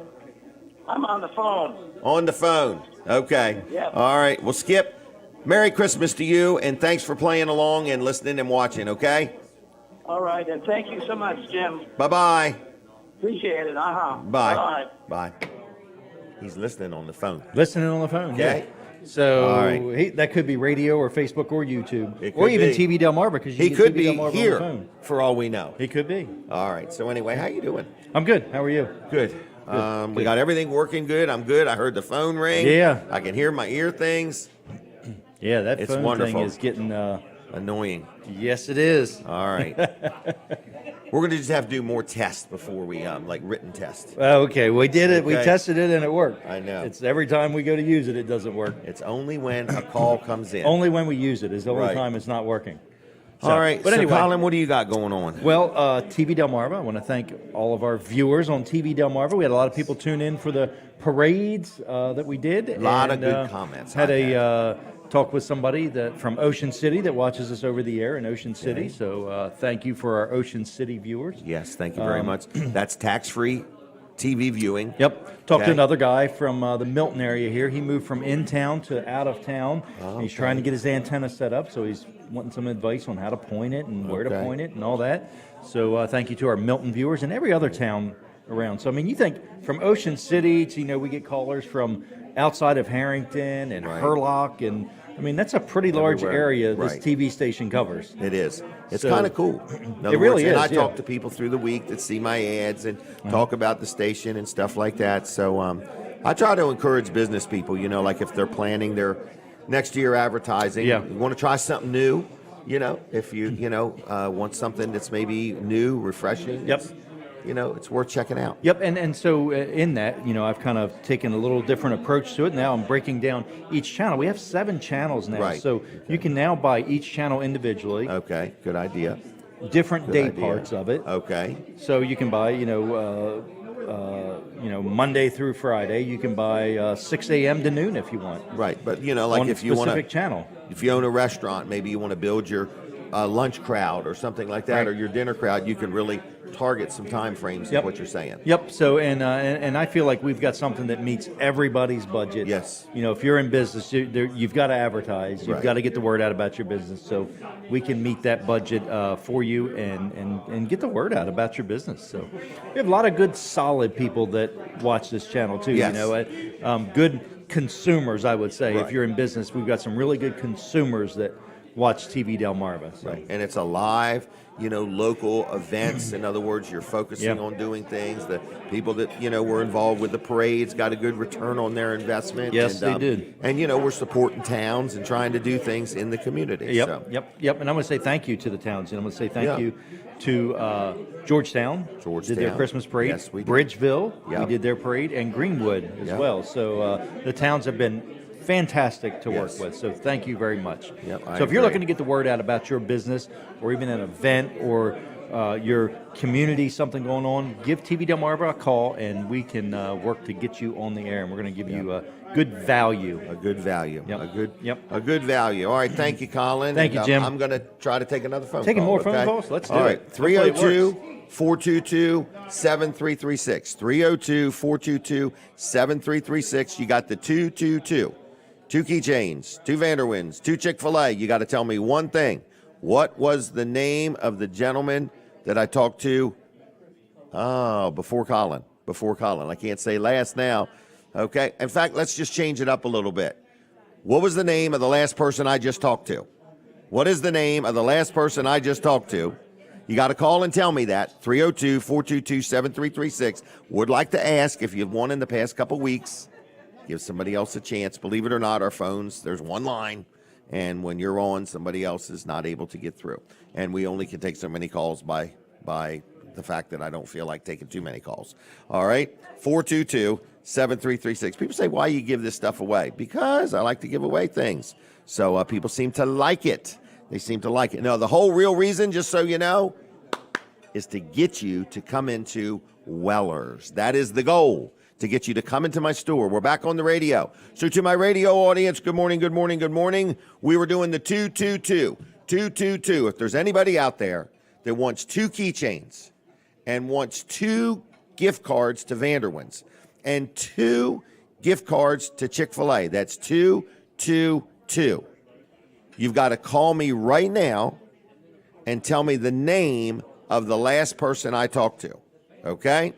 I'm on the phone. On the phone. Okay. Yeah. All right. Well, Skip, Merry Christmas to you, and thanks for playing along and listening and watching, okay? All right, and thank you so much, Jim. Bye-bye. Appreciate it. Bye. Bye. Bye. He's listening on the phone. Listening on the phone. Okay. Yeah. So All right. that could be radio or Facebook or YouTube It or could even be. TV Delmarva because you He can could TV be Delmarva on the here phone. for all we know. He could be. All right. So anyway, how you doing? I'm good. How are you? Good. We got everything working good. I'm good. I heard the phone ring. Yeah. I can hear my ear things. Yeah, that It's phone wonderful. thing is getting. Annoying. Yes, it is. All right. We're going to just have to do more tests before we, like written tests. Okay, we did it. We Okay. tested it and it worked. I know. It's every time we go to use it, it doesn't work. It's only when a call comes in. Only when we use it is the only Right. time it's not working. So, All right. But so anyway, Colin, what do you got going on? well, TV Delmarva, I want to thank all of our viewers on TV Delmarva. We had a lot of people tune in for the parades that we did. A lot of and, good comments Had on a talk with somebody that from Ocean City that watches us over the air in Ocean City. So thank you for our Ocean City viewers. Yes, thank you very much. That's tax-free TV viewing. Yep. Talked Okay. to another guy from the Milton area here. He moved from in town to out of town. He's trying to get his antenna set up, so he's wanting some advice on how to point it and where to Okay. point it and all that. So thank you to our Milton viewers and every other town around. So I mean, you think from Ocean City to we get callers from outside of Harrington and Right. Hurlock, and I mean that's a pretty large Everywhere. area this Right. TV station covers. It is. It's So- kind of cool. In other It really words, and is, I yeah. talk to people through the week that see my ads and talk about the station and stuff like that. So I try to encourage business people, like if they're planning their next year advertising, Yeah. you want to try something new, if you, want something that's maybe new, refreshing. Yep. It's worth checking out. Yep, and so in that, I've kind of taken a little different approach to it. Now I'm breaking down each channel. We have 7 channels now, Right. so you can now buy each channel individually, Okay, good idea. different Good day idea. parts of it. Okay. So you can buy, Monday through Friday. You can buy 6 a.m. to noon if you want. Right, but like on if you want specific to, channel. if you own a restaurant, maybe you want to build your lunch crowd or something like that, Right. or your dinner crowd. You can really target some time frames. Yep. Is what you're saying. Yep. So and I feel like we've got something that meets everybody's budget. Yes. If you're in business, you've got to advertise. You've Right. got to get the word out about your business. So we can meet that budget for you and get the word out about your business. So we have a lot of good, solid people that watch this channel too. Yes. Good consumers, I would say. Right. If you're in business, we've got some really good consumers that watch TV Delmarva. So. Right. And it's a live, local events. In other words, you're focusing Yep. on doing things. The people that, were involved with the parades got a good return on their investment. Yes, they did. And, we're supporting towns and trying to do things in the community. Yep, So. yep. And I'm going to say thank you to the towns. And I'm going to say thank Yeah. you to Georgetown. Did their Georgetown. Christmas parade. Yes, we did. Bridgeville. Yep. We did their parade. And Greenwood as Yep. well. So the towns have been fantastic to Yes. work with. So thank you very much. Yep, I so if you're agree. looking to get the word out about your business or even an event or your community, something going on, give TV Delmarva a call and we can work to get you on the air. And we're going to give you a good value. A good value. Yep. A good value. All right. Thank you, Colin. Thank you, And, Jim. I'm going to try to take another phone Taking call. more phone okay? calls? Let's do All it. right. Hopefully it works. 302-422-7336. 302-422-7336. You got the 222. 2 keychains, 2 Vanderwinds, 2 Chick-fil-A. You got to tell me one thing. What was the name of the gentleman that I talked to? Oh, before Colin. I can't say last now. Okay. In fact, let's just change it up a little bit. What was the name of the last person I just talked to? What is the name of the last person I just talked to? You got to call and tell me that. 302-422-7336. Would like to ask if you've won in the past couple weeks. Give somebody else a chance. Believe it or not, our phones, there's one line. And when you're on, somebody else is not able to get through. And we only can take so many calls by the fact that I don't feel like taking too many calls. All right? 422-7336. People say, why you give this stuff away? Because I like to give away things. So people seem to like it. They seem to like it. No, the whole real reason, just so you know, is to get you to come into Weller's. That is the goal, to get you to come into my store. We're back on the radio. So to my radio audience, good morning, good morning, good morning. We were doing the 222. 222. If there's anybody out there that wants 2 keychains and wants 2 gift cards to Vanderwin's and 2 gift cards to Chick-fil-A, that's 222. You've got to call me right now and tell me the name of the last person I talked to, okay?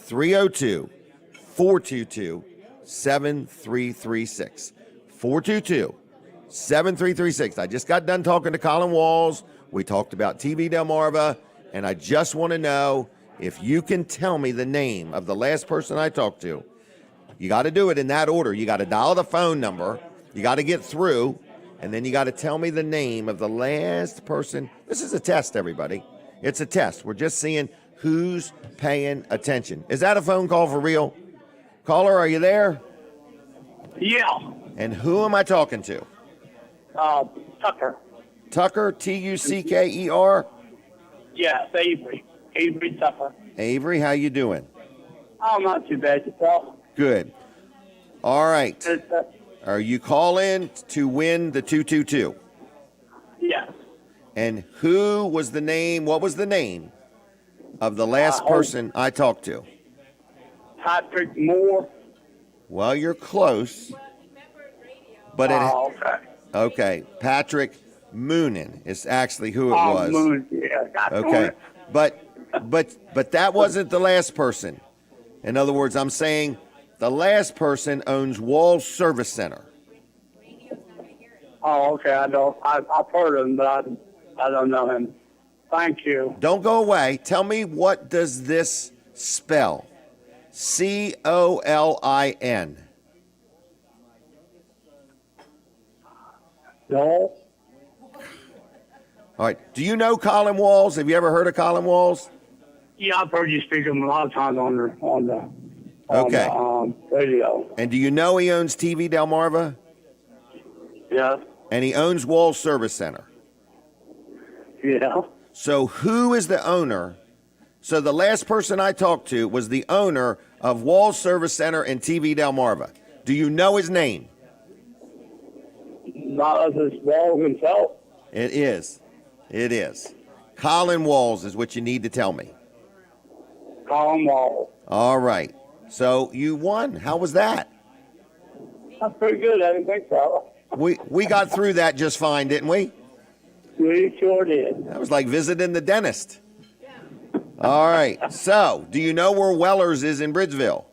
302-422-7336. 422-7336. I just got done talking to Colin Walls. We talked about TV Delmarva, and I just want to know if you can tell me the name of the last person I talked to. You got to do it in that order. You got to dial the phone number. You got to get through. And then you got to tell me the name of the last person. This is a test, everybody. It's a test. We're just seeing who's paying attention. Is that a phone call for real? Caller, are you there? Yeah. And who am I talking to? Tucker. Tucker, Tucker? Yes, Avery. Avery Tucker. Avery, how you doing? Oh, not too bad yourself. Good. All right. Are you calling to win the 222? Yes. And who was the name, what was the name of the last person I talked to? Patrick Moore. Well, you're close. But Okay. okay, Patrick Moonan is actually who it was. Moon. Yeah. Okay. But that wasn't the last person. In other words, I'm saying the last person owns Walls Service Center. Oh, okay. I know. I've heard of him, but I don't know him. Thank you. Don't go away. Tell me, what does this spell? Colin. No. All right. Do you know Colin Walls? Have you ever heard of Colin Walls? Yeah, I've heard you speak of him a lot of times on the Okay. radio. And do you know he owns TV Delmarva? Yeah. And he owns Walls Service Center. Yeah. So who is the owner? So the last person I talked to was the owner of Walls Service Center and TV Delmarva. Do you know his name? Not as Walls himself. It is. It is. Colin Walls is what you need to tell me. Colin Walls. All right. So you won. How was that? That's pretty good. I didn't think so. We got through that just fine, didn't we? We sure did. That was like visiting the dentist. All right. So, do you know where Weller's is in Bridgeville?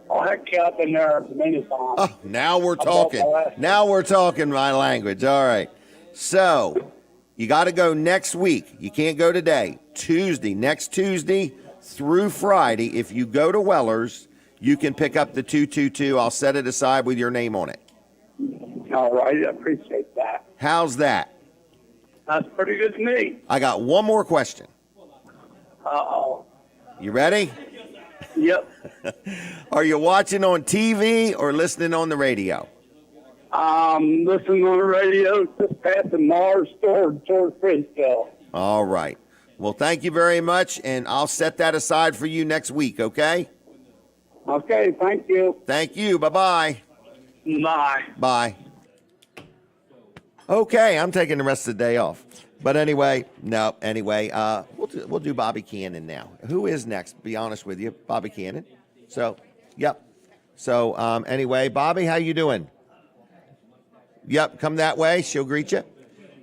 Oh, heck yeah, I've been there many times. Oh, now we're talking. Now we're talking my language. All right. So, you got to go next week. You can't go today. Next Tuesday through Friday. If you go to Weller's, you can pick up the 222. I'll set it aside with your name on it. All right, I appreciate that. How's that? That's pretty good to me. I got one more question. Uh-oh. You ready? Yep. Are you watching on TV or listening on the radio? Listening on the radio, just passing Mars store towards Bridgeville. All right. Well, thank you very much, and I'll set that aside for you next week, okay? Okay, thank you. Thank you. Bye-bye. Bye. Bye. Okay, I'm taking the rest of the day off. But anyway, we'll do Bobby Cannon now. Who is next? Be honest with you, Bobby Cannon. So, yep. So, anyway, Bobby, how you doing? Yep, come that way. She'll greet you.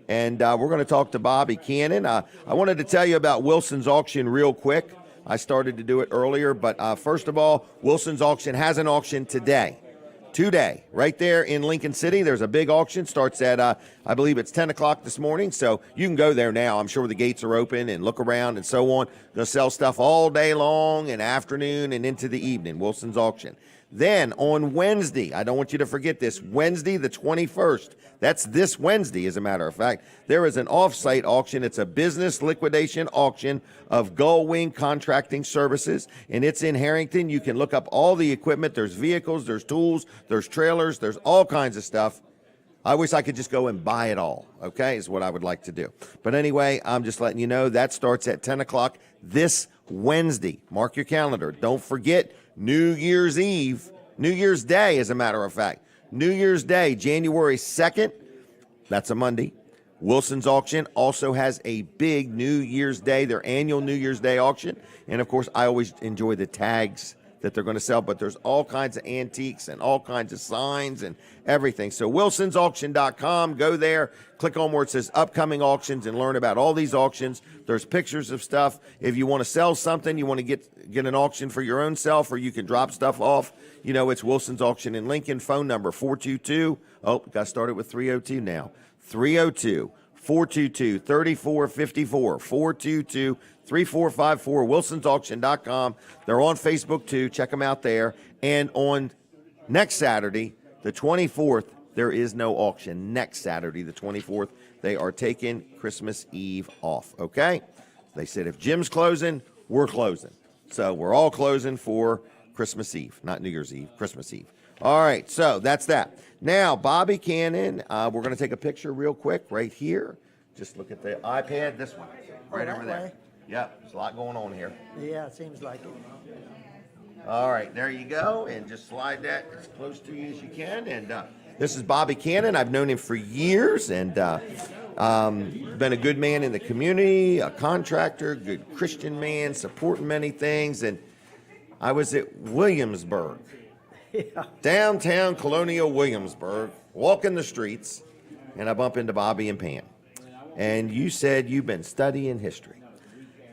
And we're going to talk to Bobby Cannon. I wanted to tell you about Wilson's Auction real quick. I started to do it earlier, but first of all, Wilson's Auction has an auction today. today, right there in Lincoln City. There's a big auction. Starts at, I believe it's 10 o'clock this morning. So you can go there now. I'm sure the gates are open and look around and so on. Going to sell stuff all day long and afternoon and into the evening. Wilson's auction. Then on Wednesday, I don't want you to forget this, Wednesday the 21st, that's this Wednesday, as a matter of fact, there is an off-site auction. It's a business liquidation auction of Gullwing Contracting Services, and it's in Harrington. You can look up all the equipment. There's vehicles, there's tools, there's trailers, there's all kinds of stuff. I wish I could just go and buy it all, okay, is what I would like to do. But anyway, I'm just letting you know that starts at 10 o'clock this Wednesday. Mark your calendar. Don't forget New Year's Eve, New Year's Day, as a matter of fact. New Year's Day, January 2nd, that's a Monday. Wilson's auction also has a big New Year's Day, their annual New Year's Day auction. And of course, I always enjoy the tags that they're going to sell, but there's all kinds of antiques and all kinds of signs and everything. So wilsonsauction.com, go there, click on where it says upcoming auctions and learn about all these auctions. There's pictures of stuff. If you want to sell something, you want to get an auction for your own self, or you can drop stuff off, you know, it's Wilson's Auction in Lincoln. Phone number 422, got started with 302 now, 302-422-3454, 422-3454, wilsonsauction.com. They're on Facebook too. Check them out there. And on next Saturday, the 24th, there is no auction. Next Saturday, the 24th, they are taking Christmas Eve off, okay? They said if Jim's closing, we're closing. So we're all closing for Christmas Eve, not New Year's Eve, Christmas Eve. All right, so that's that. Now, Bobby Cannon, we're going to take a picture real quick right here. Just look at the iPad, this one, right over there. way? Yep, there's a lot going on here. Yeah, it seems like it. All right, there you go, and just slide that as close to you as you can. And this is Bobby Cannon. I've known him for years, and been a good man in the community, a contractor, good Christian man, supporting many things. And I was at Williamsburg, downtown Colonial Williamsburg, walking the streets, and I bump into Bobby and Pam. And you said you've been studying history.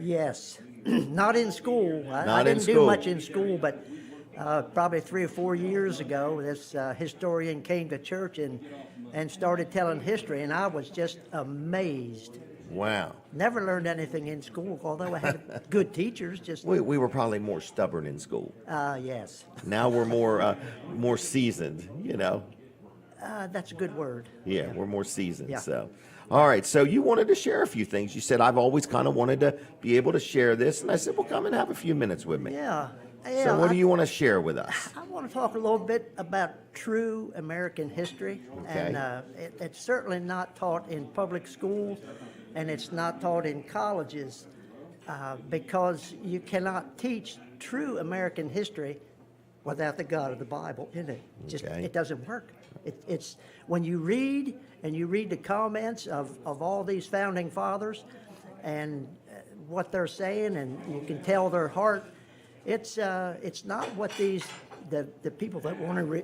Yes, not in school. I Not in didn't do school. much in school, but probably 3 or 4 years ago, this historian came to church and started telling history, and I was just amazed. Wow. Never learned anything in school, although I had good teachers. Just We were probably more stubborn in school. yes, Now we're more seasoned, you know. that's a good word. Yeah, we're more seasoned. Yeah. So, all right. So you wanted to share a few things. You said I've always kind of wanted to be able to share this, and I said, well, come and have a few minutes with me. Yeah. So what do you want to share with us? I want to talk a little bit about true American history, Okay. and it's certainly not taught in public schools, and it's not taught in colleges, because you cannot teach true American history without the God of the Bible in it. Just Okay. it doesn't work. It's when you read the comments of all these founding fathers, and what they're saying, and you can tell their heart. It's not what the people that want to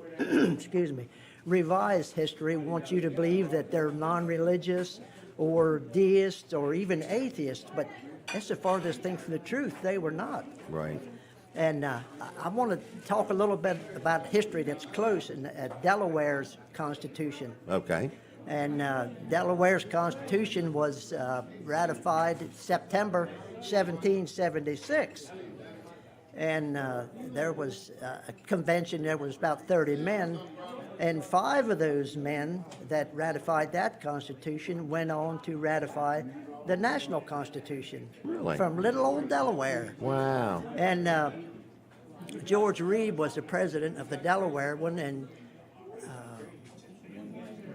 excuse me, revise history want you to believe, that they're non-religious or deists or even atheists, but that's the farthest thing from the truth. They were not. Right. And I want to talk a little bit about history that's close in Delaware's Constitution. Okay. And Delaware's Constitution was ratified in September 1776. And there was a convention. There was about 30 men, and 5 of those men that ratified that Constitution went on to ratify the national Constitution. Really? From little old Delaware. Wow. And George Reed was the president of the Delaware one, and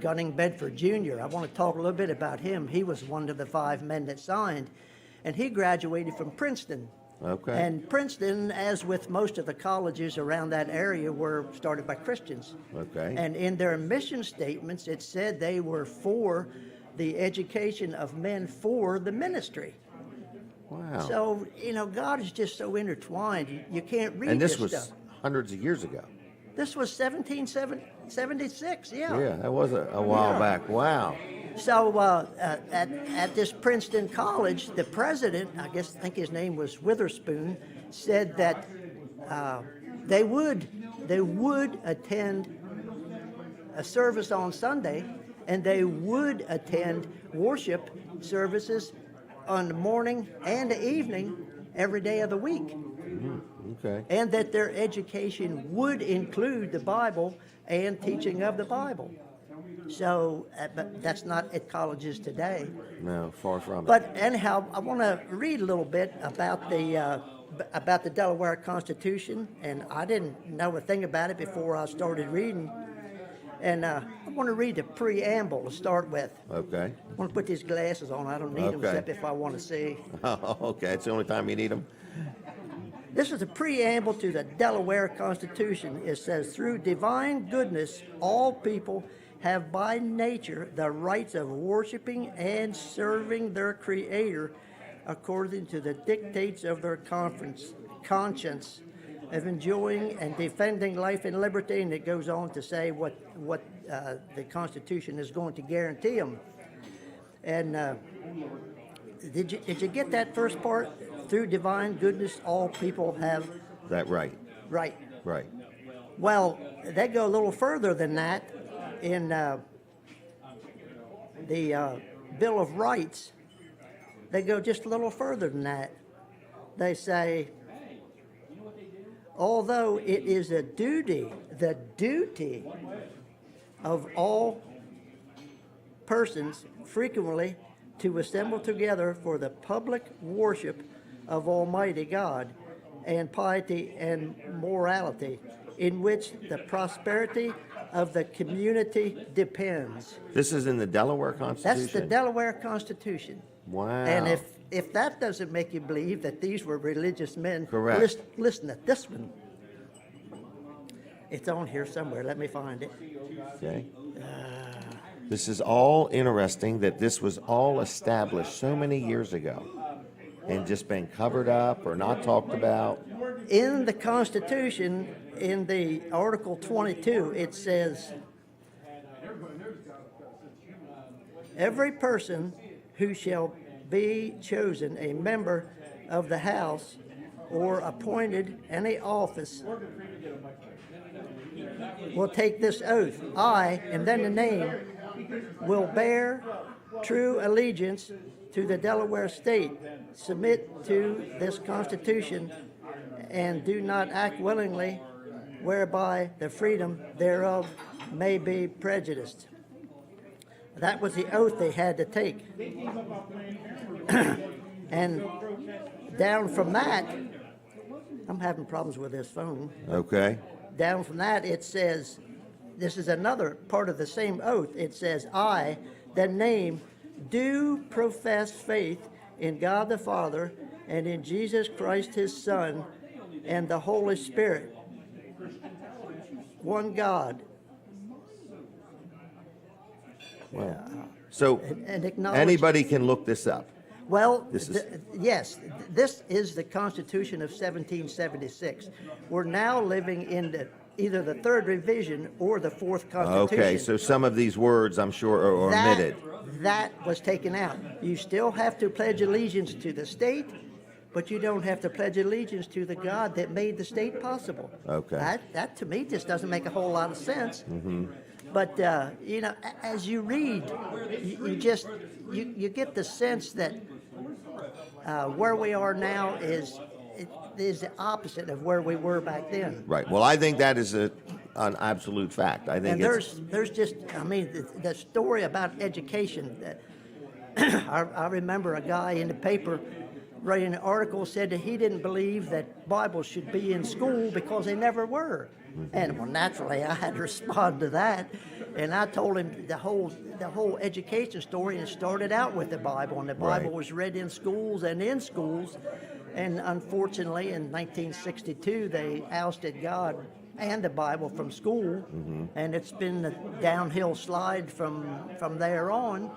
Gunning Bedford Jr. I want to talk a little bit about him. He was one of the 5 men that signed, and he graduated from Princeton. Okay. And Princeton, as with most of the colleges around that area, were started by Christians. Okay. And in their mission statements, it said they were for the education of men for the ministry. Wow. So, God is just so intertwined. You can't read And this was stuff. hundreds of years ago. This was 1776, yeah. Yeah, that was a while Yeah. back. Wow. So at this Princeton college, the president, I think his name was Witherspoon, said that they would attend a service on Sunday, and they would attend worship services on the morning and the evening every day of the week. Okay. And that their education would include the Bible and teaching of the Bible. So, but that's not at colleges today. No, far from it. But anyhow, I want to read a little bit about the Delaware Constitution, and I didn't know a thing about it before I started reading. And I want to read the preamble to start with. Okay. I want to put these glasses on. I don't need them Okay. except if I want to see. Oh, okay. It's the only time you need them. This is the preamble to the Delaware Constitution. It says, through divine goodness, all people have by nature the rights of worshiping and serving their Creator according to the dictates of their conscience, of enjoying and defending life and liberty. And it goes on to say what the Constitution is going to guarantee them. And did you get that first part? Through divine goodness, all people have That right. right. Right. Well, they go a little further than that in the Bill of Rights. They go just a little further than that. They say, although it is the duty of all persons frequently to assemble together for the public worship of Almighty God and piety and morality, in which the prosperity of the community depends. This is in the Delaware Constitution? That's the Delaware Constitution. Wow. And if that doesn't make you believe that these were religious men, Correct. listen to this one. It's on here somewhere. Let me find it. Okay. This is all interesting that this was all established so many years ago and just been covered up or not talked about. In the Constitution, in the Article 22, it says, every person who shall be chosen a member of the House or appointed any office will take this oath. I, and then the name, will bear true allegiance to the Delaware state, submit to this Constitution, and do not act willingly whereby the freedom thereof may be prejudiced. That was the oath they had to take. And down from that, I'm having problems with this phone. Okay. Down from that, it says, this is another part of the same oath. It says, I, the name, do profess faith in God the Father and in Jesus Christ his Son and the Holy Spirit, one God. Wow. So And acknowledge. anybody can look this up. Well, This is- yes, this is the Constitution of 1776. We're now living in either the third revision or the fourth Constitution. Okay, so some of these words, I'm sure, are omitted. That was taken out. You still have to pledge allegiance to the state, but you don't have to pledge allegiance to the God that made the state possible. Okay. That to me just doesn't make a whole lot of sense. Mm-hmm. But as you read, you get the sense that where we are now is the opposite of where we were back then. Right. Well, I think that is an absolute fact. I think And it's there's just, I mean, the story about education. I remember a guy in the paper writing an article said that he didn't believe that Bibles should be in school because they never were. And well, naturally, I had to respond to that, and I told him the whole education story. And started out with the Bible, and the Bible Right. was read in schools and in schools. And unfortunately, in 1962, they ousted God and the Bible from school, and it's been a downhill slide from there on.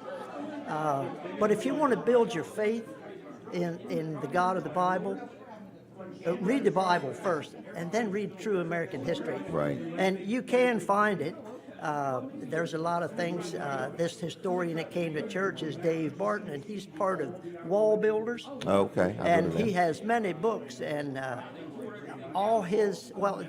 But if you want to build your faith in the God of the Bible, read the Bible first, and then read true American history. Right. And you can find it. There's a lot of things. This historian that came to church is Dave Barton, and he's part of Wall Builders. okay. I'll And go to he that. has many books, and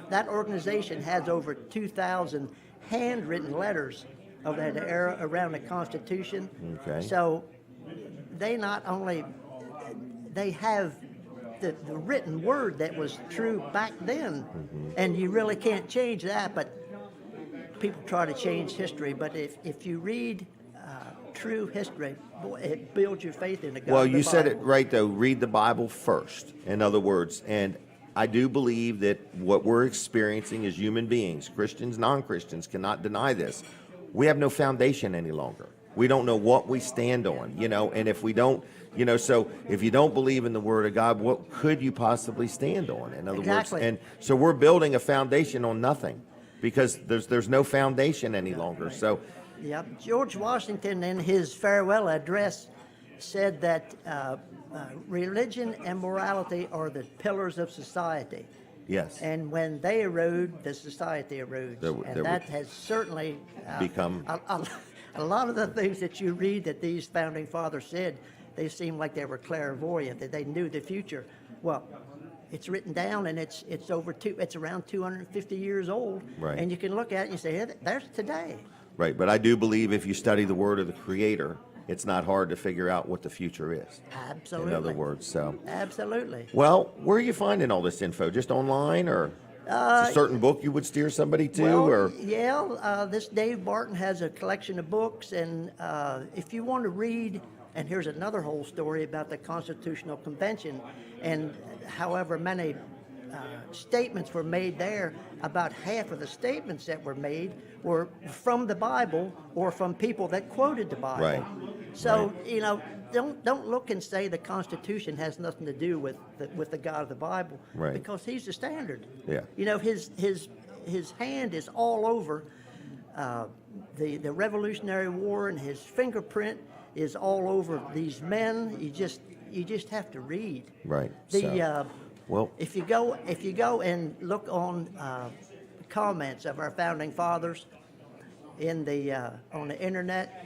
that organization has over 2,000 handwritten letters of that era around the Constitution. Okay. So they not only, they have the written word that was true back then, and you really can't change that, but people try to change history. But if you read true history, boy, it builds your faith in the God. Well, you said it right, though. Read the Bible first, in other words. And I do believe that what we're experiencing as human beings, Christians, non-Christians, cannot deny this. We have no foundation any longer. We don't know what we stand on, and if we don't, so if you don't believe in the Word of God, what could you possibly stand on? In other Exactly. words, and so we're building a foundation on nothing because there's no foundation any longer. So, Yep. George Washington, in his farewell address, said that religion and morality are the pillars of society. yes, And when they erode, the society erodes. And that has certainly become a lot of the things that you read that these founding fathers said, they seem like they were clairvoyant, that they knew the future. Well, it's written down, and it's around 250 years old. Right. And you can look at it and you say, hey, there's today. right. But I do believe if you study the Word of the Creator, it's not hard to figure out what the future is. Absolutely. In other words, so. Absolutely. Well, where are you finding all this info? Just online, or a certain book you would steer somebody to, or? Yeah, this Dave Barton has a collection of books, and if you want to read, and here's another whole story about the Constitutional Convention, and however many statements were made there, about half of the statements that were made were from the Bible or from people that quoted the Bible. Right. So, don't look and say the Constitution has nothing to do with the God of the Bible, Right. because He's the standard. Yeah. His hand is all over the Revolutionary War, and his fingerprint is all over these men. You just have to read. Right. Well, If you go and look on comments of our founding fathers on the internet,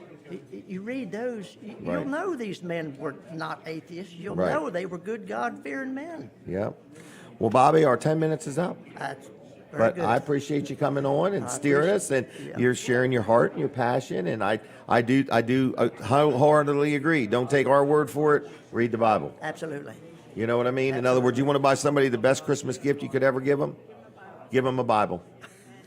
you read those, you'll Right. know these men were not atheists. You'll Right. know they were good, God-fearing men. yeah. Well, Bobby, our 10 minutes is up. That's very But good. I appreciate you coming on and I steering us, and appreciate- yeah. you're sharing your heart and your passion. And I do wholeheartedly agree. Don't take our word for it. Read the Bible. Absolutely. You know what I mean? In other words, you want to buy somebody the best Christmas gift you could ever give them? Give them a Bible.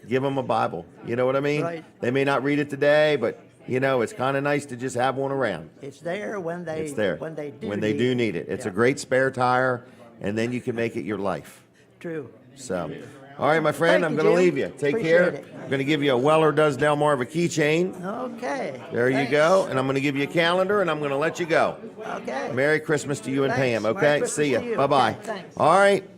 Give them a Bible. You know what I mean? Right. They may not read it today, but it's kind of nice to just have one around. It's there when they It's there when they do when they do need it. It's a Yeah. great spare tire, and then you can make it your life. True. So, all right, my friend, Thank I'm you, going to Jim. leave you. Take Appreciate care. it. I'm going to give you a Weller Does Delmarva keychain. Okay. There you Thanks. go. And I'm going to give you a calendar, and I'm going to let you go. Okay. Merry Christmas to you and Thanks. Pam, Merry okay? Christmas See to you. you. Bye-bye. Okay, thanks. All right.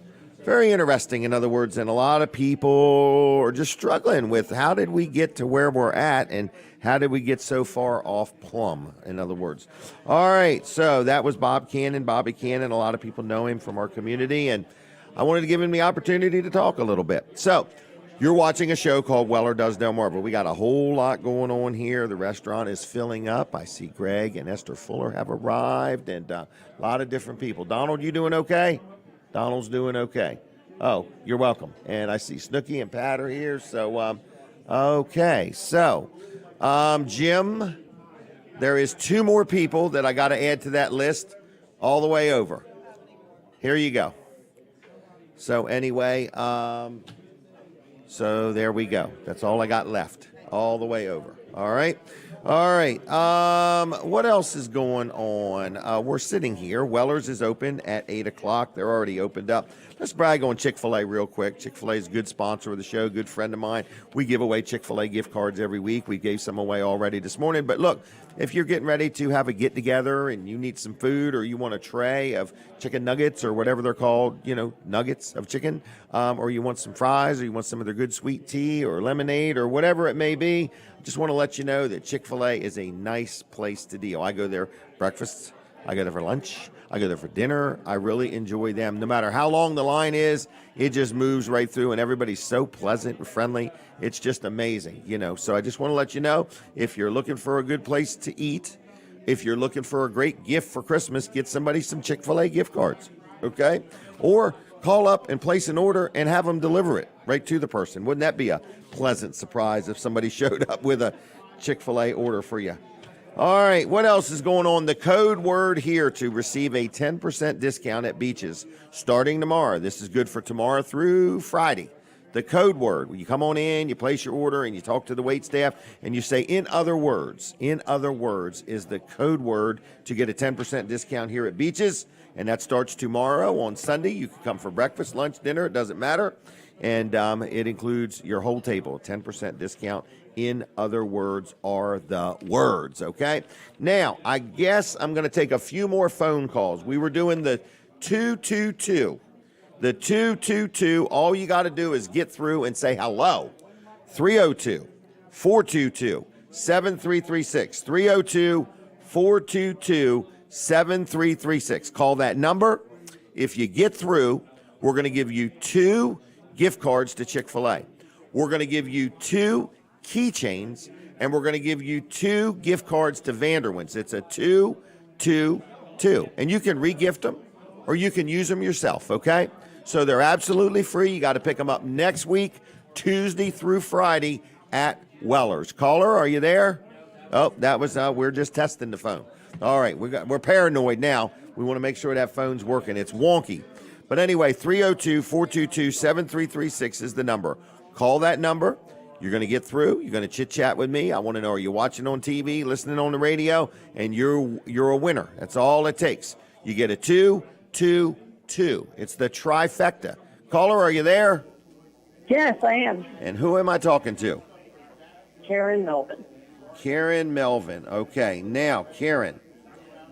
Very interesting, in other words, and a lot of people are just struggling with how did we get to where we're at, and how did we get so far off plumb, in other words. All right, so that was Bobby Cannon. A lot of people know him from our community, and I wanted to give him the opportunity to talk a little bit. So, you're watching a show called Weller Does Delmarva. We got a whole lot going on here. The restaurant is filling up. I see Greg and Esther Fuller have arrived, and a lot of different people. Donald, you doing okay? Donald's doing okay. Oh, you're welcome. And I see Snooky and Pat are here. So, okay. So, Jim, there is 2 more people that I got to add to that list all the way over. Here you go. So anyway, so there we go. That's all I got left, all the way over. All right. What else is going on? We're sitting here. Weller's is open at 8 o'clock. They're already opened up. Let's brag on Chick-fil-A real quick. Chick-fil-A is a good sponsor of the show, good friend of mine. We give away Chick-fil-A gift cards every week. We gave some away already this morning. But look, if you're getting ready to have a get-together and you need some food, or you want a tray of chicken nuggets or whatever they're called, nuggets of chicken, or you want some fries, or you want some of their good sweet tea or lemonade or whatever it may be, just want to let you know that Chick-fil-A is a nice place to deal. I go there breakfast, I go there for lunch, I go there for dinner. I really enjoy them. No matter how long the line is, it just moves right through, and everybody's so pleasant and friendly. It's just amazing, So I just want to let you know, if you're looking for a good place to eat, if you're looking for a great gift for Christmas, get somebody some Chick-fil-A gift cards, okay? Or Call up and place an order and have them deliver it right to the person. Wouldn't that be a pleasant surprise if somebody showed up with a Chick-fil-A order for you? All right, what else is going on? The code word here to receive a 10% discount at Beaches starting tomorrow. This is good for tomorrow through Friday. The code word, when you come on in, you place your order, and you talk to the wait staff, and you say, in other words is the code word to get a 10% discount here at Beaches, and that starts tomorrow on Sunday. You can come for breakfast, lunch, dinner, it doesn't matter, and it includes your whole table, 10% discount. In other words are the words, okay? Now, I guess I'm going to take a few more phone calls. We were doing the 222. The 222, all you got to do is get through and say hello. 302-422-7336. 302-422-7336. Call that number. If you get through, we're going to give you 2 gift cards to Chick-fil-A. We're going to give you 2 keychains, and we're going to give you 2 gift cards to Vanderwin's. It's a 2, 2, 2. And you can re-gift them, or you can use them yourself, okay? So they're absolutely free. You got to pick them up next week, Tuesday through Friday at Weller's. Caller, are you there? Oh, that was, we're just testing the phone. All right, we're paranoid now. We want to make sure that phone's working. It's wonky. But anyway, 302-422-7336 is the number. Call that number. You're going to get through. You're going to chit-chat with me. I want to know, are you watching on TV, listening on the radio? And you're a winner. That's all it takes. You get a 2, 2, 2. It's the trifecta. Caller, are you there? Yes, I am. And who am I talking to? Karen Melvin. Karen Melvin. Okay. Now, Karen,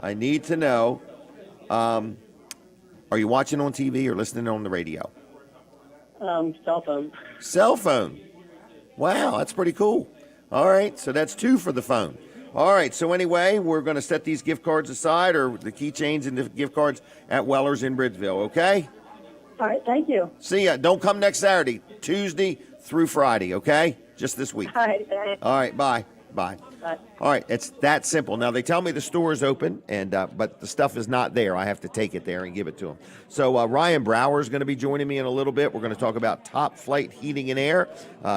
I need to know, are you watching on TV or listening on the radio? Cell phone. Cell phone. Wow, that's pretty cool. All right, so that's 2 for the phone. All right, so anyway, we're going to set these gift cards aside, or the keychains and the gift cards at Weller's in Bridgeville, okay? All right, thank you. See ya. Don't come next Saturday, Tuesday through Friday, okay? Just this week. All right, thanks. All right, bye. Bye. Bye. All right, it's that simple. Now, they tell me the store is open, and but the stuff is not there. I have to take it there and give it to them. So Ryan Brower is going to be joining me in a little bit. We're going to talk about Top Flight Heating and Air.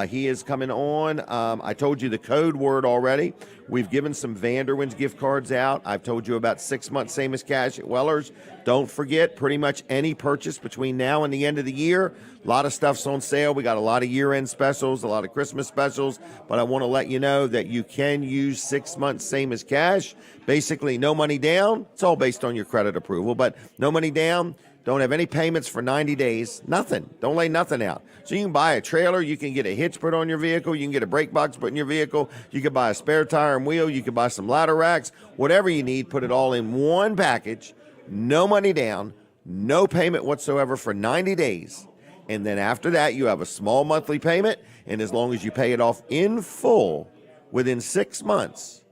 He is coming on. I told you the code word already. We've given some Vanderwin's gift cards out. I've told you about 6 months same as cash at Weller's. Don't forget, pretty much any purchase between now and the end of the year, a lot of stuff's on sale. We got a lot of year-end specials, a lot of Christmas specials, but I want to let you know that you can use 6 months same as cash. Basically, no money down. It's all based on your credit approval, but no money down. Don't have any payments for 90 days. Nothing. Don't lay nothing out. So you can buy a trailer. You can get a hitch put on your vehicle. You can get a brake box put in your vehicle. You can buy a spare tire and wheel. You can buy some ladder racks. Whatever you need, put it all in one package. No money down. No payment whatsoever for 90 days. And then after that, you have a small monthly payment. And as long as you pay it off in full within 6 months,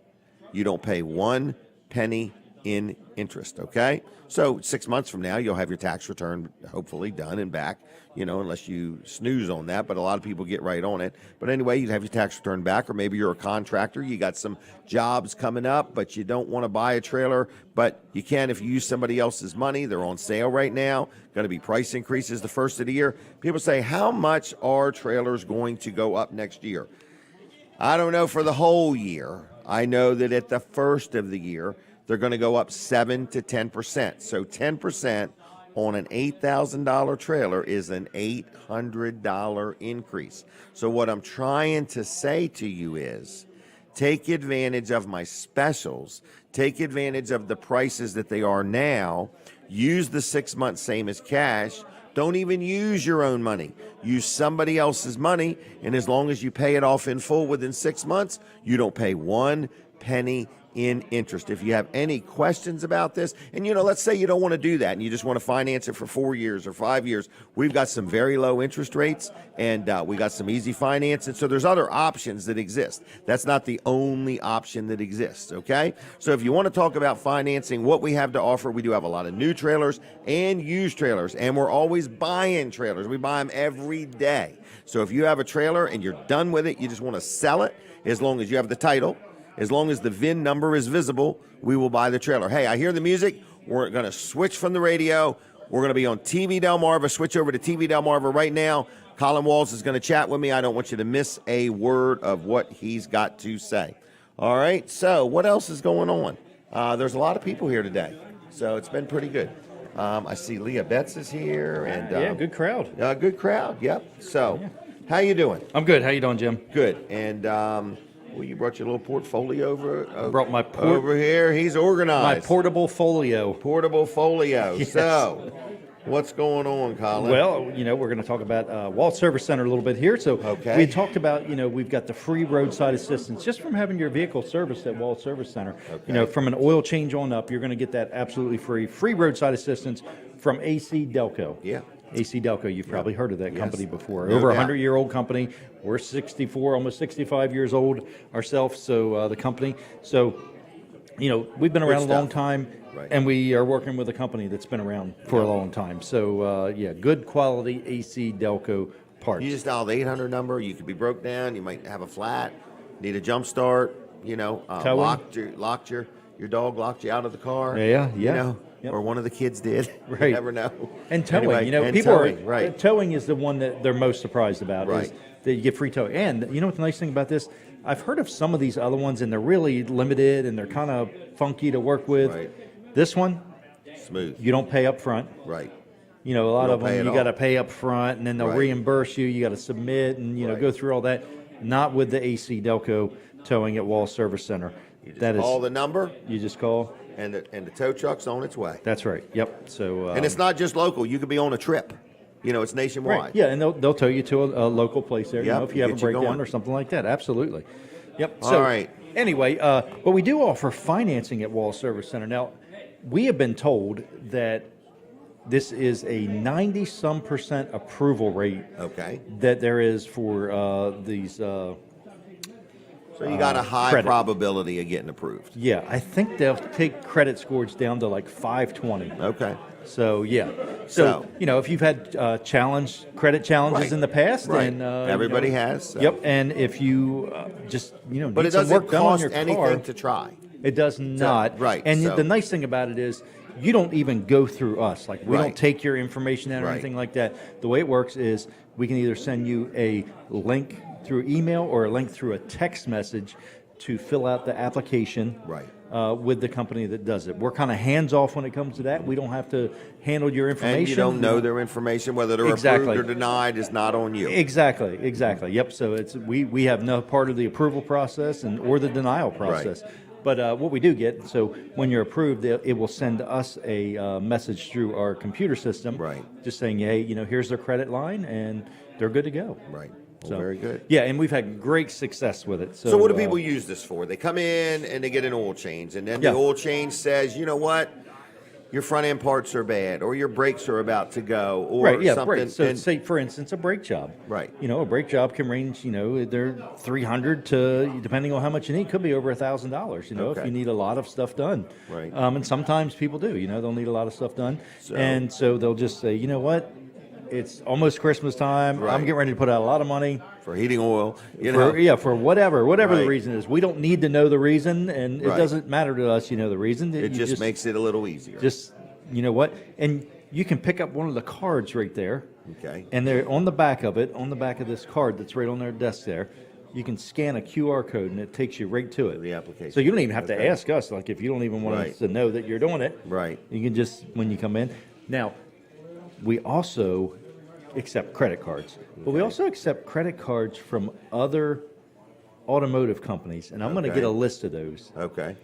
you don't pay 1 penny in interest, okay? So 6 months from now, you'll have your tax return hopefully done and back, unless you snooze on that, but a lot of people get right on it. But anyway, you'd have your tax return back, or maybe you're a contractor, you got some jobs coming up, but you don't want to buy a trailer, but you can if you use somebody else's money. They're on sale right now. Going to be price increases the first of the year. People say, how much are trailers going to go up next year? I don't know for the whole year. I know that at the first of the year, they're going to go up 7 to 10%. So 10% on an $8,000 trailer is an $800 increase. So what I'm trying to say to you is, take advantage of my specials. Take advantage of the prices that they are now. Use the 6 months same as cash. Don't even use your own money. Use somebody else's money, and as long as you pay it off in full within 6 months, you don't pay 1 penny in interest. If you have any questions about this, and let's say you don't want to do that and you just want to finance it for 4 years or 5 years, we've got some very low interest rates, and we got some easy financing. So there's other options that exist. That's not the only option that exists, okay? So if you want to talk about financing, what we have to offer, we do have a lot of new trailers and used trailers, and we're always buying trailers. We buy them every day. So if you have a trailer and you're done with it, you just want to sell it, as long as you have the title, as long as the VIN number is visible, we will buy the trailer. Hey, I hear the music. We're going to switch from the radio. We're going to be on TV Delmarva. Switch over to TV Delmarva right now. Colin Walls is going to chat with me. I don't want you to miss a word of what he's got to say. All right, so what else is going on? There's a lot of people here today, so it's been pretty good. I see Leah Betts is here. And Yeah, good crowd. Good crowd, yep. So, how you doing? I'm good. How you doing, Jim? Good. And well, you brought your little portfolio over. Brought my over here. He's my organized. portable folio. Portable folio. Yes. So, what's going on, Colin? Well, we're going to talk about Walt Service Center a little bit here. So Okay. we talked about, we've got the free roadside assistance just from having your vehicle serviced at Walt Service Center. Okay. From an oil change on up, you're going to get that absolutely free roadside assistance from AC Delco. Yeah. AC Delco, you've probably heard of that company before. No Over a doubt. 100-year-old company. We're 64, almost 65 years old ourselves, so the company. So, we've been around a long stuff. time. Right. And we are working with a company that's been around for a long time. So, good quality AC Delco parts. You just dial the 800 number. You could be broke down. You might have a flat, need a jump start. Towing. Locked your dog locked you out of the car. Yeah. Yep. Or one of the kids did. You Right. never know. And towing, Anyway, and people towing, are right. Towing is the one that they're most surprised about. Is Right. that you get free towing. And you know what the nice thing about this? I've heard of some of these other ones, and they're really limited, and they're kind of funky to work with. Right. This one, Smooth. you don't pay up front. Right. A lot don't of pay them at you got to all. pay up front, and then they'll Right. reimburse you. You got to submit and Right. go through all that. Not with the AC Delco towing at Wall Service Center. You just That is, call the number, you just call. and the tow truck's on its way. That's right. Yep. So And it's not just local. You could be on a trip. It's nationwide. right. Yeah, and they'll tow you to a local place there. Yep, If you have a get you breakdown going. or something like that. Absolutely. Yep. All So, right. Anyway, but we do offer financing at Wall Service Center. Now, we have been told that this is a 90-some% approval rate Okay. that there is for these. So you got a high credit. probability of getting approved. Yeah, I think they'll take credit scores down to like 520. Okay. So yeah. So- if you've had credit challenges Right. in the past, Right. then Everybody has. So. Yep, and if you just But need it some doesn't work done on cost your anything car, to try. it does not. right, And so- the nice thing about it is you don't even go through us. Like we Right. don't take your information out or Right. anything like that. The way it works is we can either send you a link through email or a link through a text message to fill out the application. Right. With the company that does it. We're kind of hands off when it comes to that. We don't have to handle your information. And you don't know their information, whether they're Exactly. approved or denied is not on you. Exactly. Yep. So we have no part of the approval process or the denial process. But what we do get, so when you're approved, it will send us a message through our computer system, Right. just saying, hey, here's their credit line, and they're good to go. Right. Well, So very good. Yeah, and we've had great success with it. So what do people use this for? They come in and they get an oil change, and then Yeah. the oil change says, you know what, your front end parts are bad, or your brakes are about to go, or Right, yeah, something. brakes. So and- say, for instance, a brake job. Right. A brake job can range, they're 300 to, depending on how much you need, could be over $1,000, if Okay. you need a lot of stuff done. Right. And sometimes people do, they'll need a lot of stuff done. So- And so they'll just say, you know what, it's almost Christmas time. Right. I'm getting ready to put out a lot of money. for heating oil, you know. For whatever Right. the reason is. We don't need to know the reason, and it Right. doesn't matter to us, the reason. It You just makes it a little easier. Just, you know what? And you can pick up one of the cards right there. Okay. And they're on the back of it, on the back of this card that's right on their desk there, you can scan a QR code and it takes you right to it. The application. So you don't even have Okay. to ask us, like if you don't even want Right. us to know that you're doing it. Right. You can just, when you come in. Now, we also accept credit cards, but we also accept credit cards from other automotive companies. And I'm going to Okay. get a list of those Okay.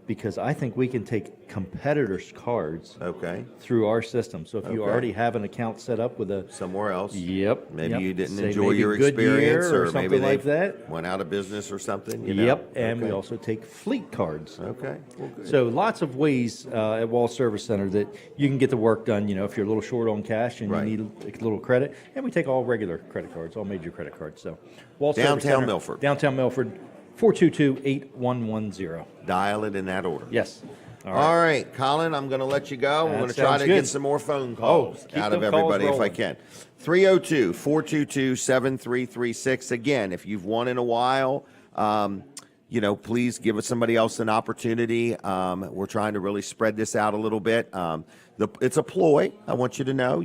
because I think we can take competitors' cards Okay. through our system. So if you Okay. already have an account set up with a Somewhere else. Yep. Maybe yep. you didn't Say enjoy maybe your Goodyear experience, or something maybe they like that. went out of business or something. You know? Yep. And we Okay. also take fleet cards. Okay. Well, good. So lots of ways at Wall Service Center that you can get the work done. If you're a little short on cash and Right. you need a little credit, and we take all regular credit cards, all major credit cards. So Wall Service Downtown Center, Milford. Downtown Milford, 422-8110. Dial it in that order. Yes. All right, Colin, I'm going to let you go. We're That going to try sounds to good. get some more phone calls keep out of them calls everybody if I rolling. can. 302-422-7336. Again, if you've won in a while, please give us somebody else an opportunity. We're trying to really spread this out a little bit. It's a ploy. I want you to know.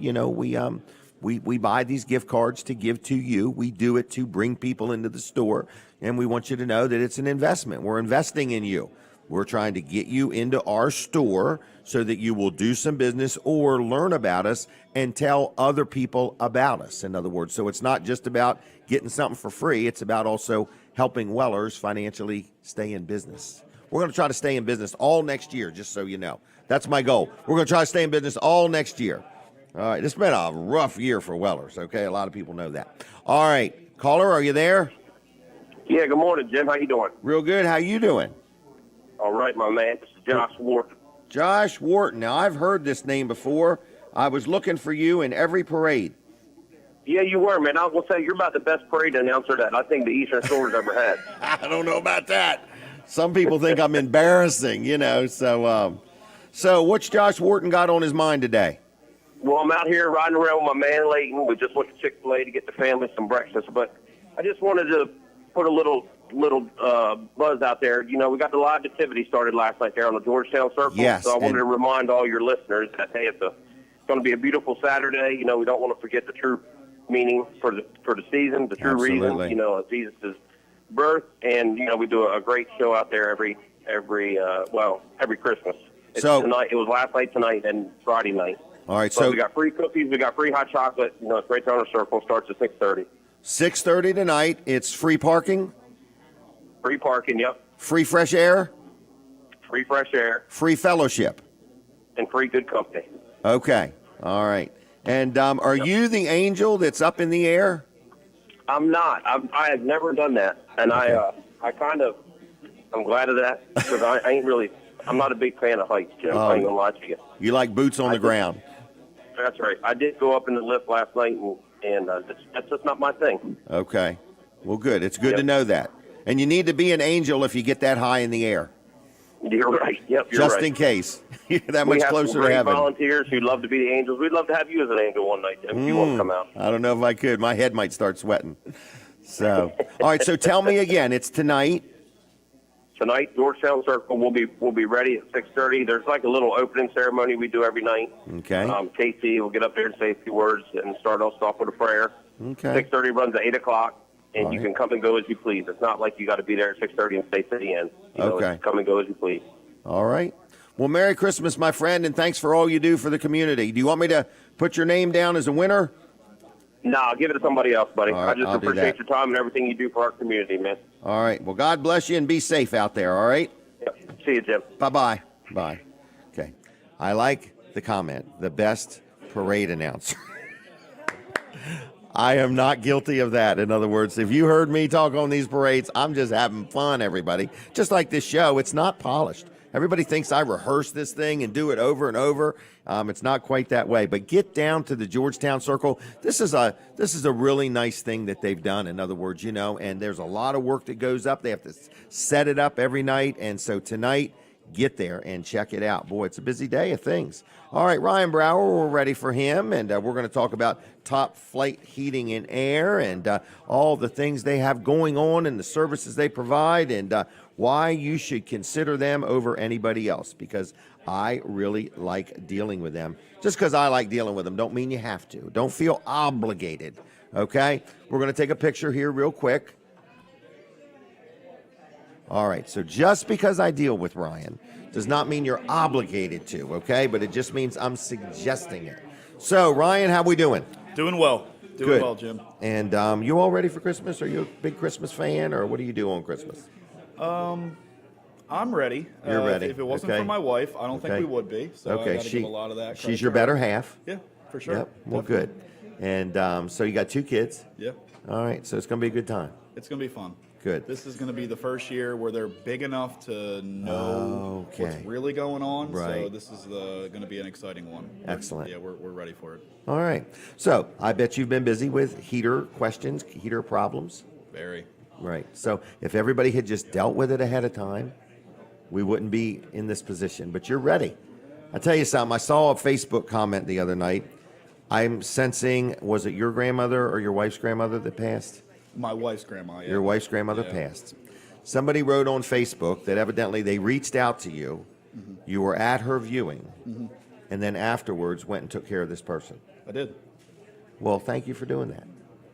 We buy these gift cards to give to you. We do it to bring people into the store, and we want you to know that it's an investment. We're investing in you. We're trying to get you into our store so that you will do some business or learn about us and tell other people about us, in other words. So it's not just about getting something for free. It's about also helping Wellers financially stay in business. We're going to try to stay in business all next year, just so you know. That's my goal. We're going to try to stay in business all next year. All right, it's been a rough year for Wellers, okay? A lot of people know that. All right, caller, are you there? Yeah, good morning, Jim. How you doing? Real good. How you doing? All right, my man. This is Josh Wharton. Josh Wharton. Now, I've heard this name before. I was looking for you in every parade. Yeah, you were, man. I was going to say, you're about the best parade announcer that I think the Eastern Store's ever had. I don't know about that. Some people think I'm embarrassing, So what's Josh Wharton got on his mind today? Well, I'm out here riding around with my man, Layton. We just went to Chick-fil-A to get the family some breakfast. But I just wanted to put a little buzz out there. We got the live nativity started last night there on the Georgetown Circle. Yes. So I wanted to remind all your listeners that, hey, it's going to be a beautiful Saturday. We don't want to forget the true meaning for the season, the true Absolutely. reason, of Jesus' birth. And, we do a great show out there every Christmas. It's tonight. It was last night, tonight, and Friday night. All right, so we got free cookies, we got free hot chocolate. It's right there on the circle. Starts at 6:30. 6:30 tonight. It's free parking. Free parking, yep. Free fresh air. Free fresh air. Free fellowship. And free good company. Okay. All right. And are you the angel that's up in the air? I'm not. I have never done that, and okay. I'm glad of that because I'm not a big fan of heights, Jim. I ain't gonna lie to you. You like boots on the ground. That's right. I did go up in the lift last night, and that's just not my thing. Okay. Well, good. It's good to know that. And you need to be an angel if you get that high in the air. You're right. Yep, you're Just right. in case. You're that much closer to heaven. We have some great volunteers who'd love to be the angels. We'd love to have you as an angel one night, Jim, if you want to come out. I don't know if I could. My head might start sweating. So, all right. So tell me again. It's tonight. Tonight, Georgetown Circle will be ready at 6:30. There's like a little opening ceremony we do every night. Okay. Casey will get up there and say a few words and start us off with a prayer. Okay. 6:30 runs at 8 o'clock, and all you right. can come and go as you please. It's not like you got to be there at 6:30 and stay to the end. Okay. Come and go as you please. All right. Well, Merry Christmas, my friend, and thanks for all you do for the community. Do you want me to put your name down as a winner? No, I'll give it to somebody else, buddy. All right, I just I'll do appreciate that. your time and everything you do for our community, man. All right. Well, God bless you and be safe out there, all right? Yep. See you, Jim. Bye-bye. Bye. Okay. I like the comment, the best parade announcer. I am not guilty of that. In other words, if you heard me talk on these parades, I'm just having fun, everybody. Just like this show, it's not polished. Everybody thinks I rehearse this thing and do it over and over. It's not quite that way. But get down to the Georgetown Circle. This is a really nice thing that they've done. In other words, and there's a lot of work that goes up. They have to set it up every night. And so tonight, get there and check it out. Boy, it's a busy day of things. All right, Ryan Brower, we're ready for him. And we're going to talk about Top Flight Heating and Air and all the things they have going on and the services they provide and why you should consider them over anybody else, because I really like dealing with them. Just because I like dealing with them don't mean you have to. Don't feel obligated, okay? We're going to take a picture here real quick. All right, so just because I deal with Ryan does not mean you're obligated to, okay? But it just means I'm suggesting it. So, Ryan, how we doing? Doing well. Doing Good. well, Jim. And you all ready for Christmas? Are you a big Christmas fan, or what do you do on Christmas? I'm ready. You're ready. If it wasn't Okay. for my wife, I don't think Okay. we would be. So I Okay, gotta give a lot of that credit she's your to her. better half. Yeah, for sure. Yep. Well, Definitely. good. And so you got 2 kids. Yeah, All right, so it's going to be a good time. it's gonna be fun. Good. This is gonna be the first year where they're big enough to know what's Okay. really going on. So Right. this is gonna be an exciting one. Excellent. Yeah, we're ready for it. All right. So I bet you've been busy with heater questions, heater problems. Very. Right. So if everybody had just dealt with it ahead of time, we wouldn't be in this position. But you're ready. I tell you something. I saw a Facebook comment the other night. I'm sensing, was it your grandmother or your wife's grandmother that passed? My wife's grandma. Yeah. Your wife's grandmother Yeah. passed. Somebody wrote on Facebook that evidently they reached out to you. You were at her viewing, and then afterwards went and took care of this person. I did. Well, thank you for doing that.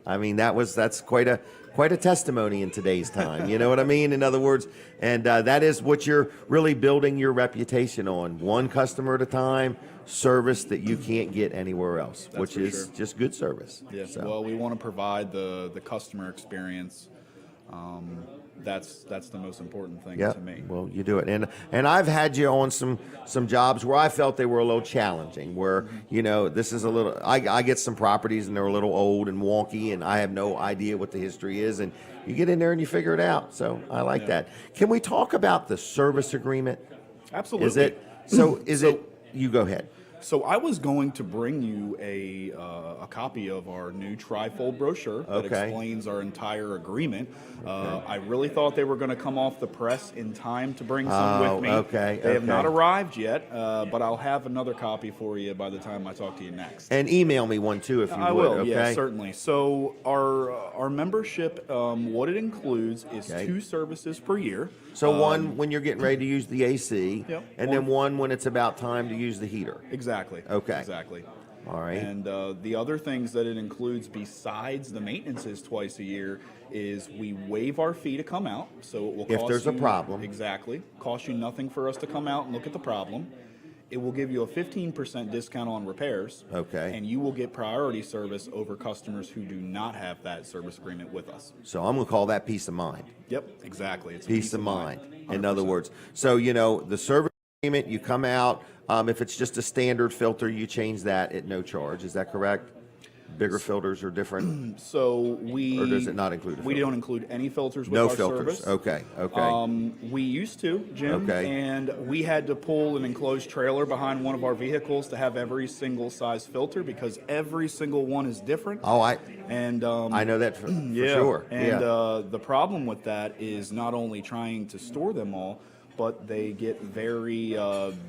I mean, that's quite a testimony in today's time. You know what I mean? In other words, and that is what you're really building your reputation on: one customer at a time, service that you can't get anywhere else, That's which for is sure. just good service. Yeah. So, Well, we want to provide the customer experience. That's the most important thing yeah. to me. Well, you do it, and I've had you on some jobs where I felt they were a little challenging. Where this is a little. I get some properties and they're a little old and wonky, and I have no idea what the history is, and you get in there and you figure it out. So I like that. Can we talk about the service agreement? Absolutely. Is it so? Is it? You go ahead. So I was going to bring you a copy of our new trifold brochure that Okay. explains our entire agreement. I really thought they were going to come off the press in time to bring some with me. Okay, They have not okay. arrived yet, but I'll have another copy for you by the time I talk to you next. And email me one too if you I would. will, Okay. yeah, certainly. So our membership, what it includes is Okay. 2 services per year. So one when you're getting ready to use the AC, Yep. and then one when it's about time to use the heater. Exactly. Okay. Exactly. All right. And the other things that it includes besides the maintenances twice a year is we waive our fee to come out. So it will If cost there's a you- problem. Exactly. Cost you nothing for us to come out and look at the problem. It will give you a 15% discount on repairs. Okay. And you will get priority service over customers who do not have that service agreement with us. So I'm going to call that peace of mind. Yep, exactly. It's a Peace of mind. In other 100%. words, so the service agreement, you come out. If it's just a standard filter, you change that at no charge. Is that correct? Bigger filters are different. So we Or does it not include a We filter? don't include any filters with No our filters. service. Okay. Okay. We used to, Jim, Okay. and we had to pull an enclosed trailer behind one of our vehicles to have every single size filter because every single one is different. Oh, I And know that for yeah, sure. And yeah. the problem with that is not only trying to store them all, but they get very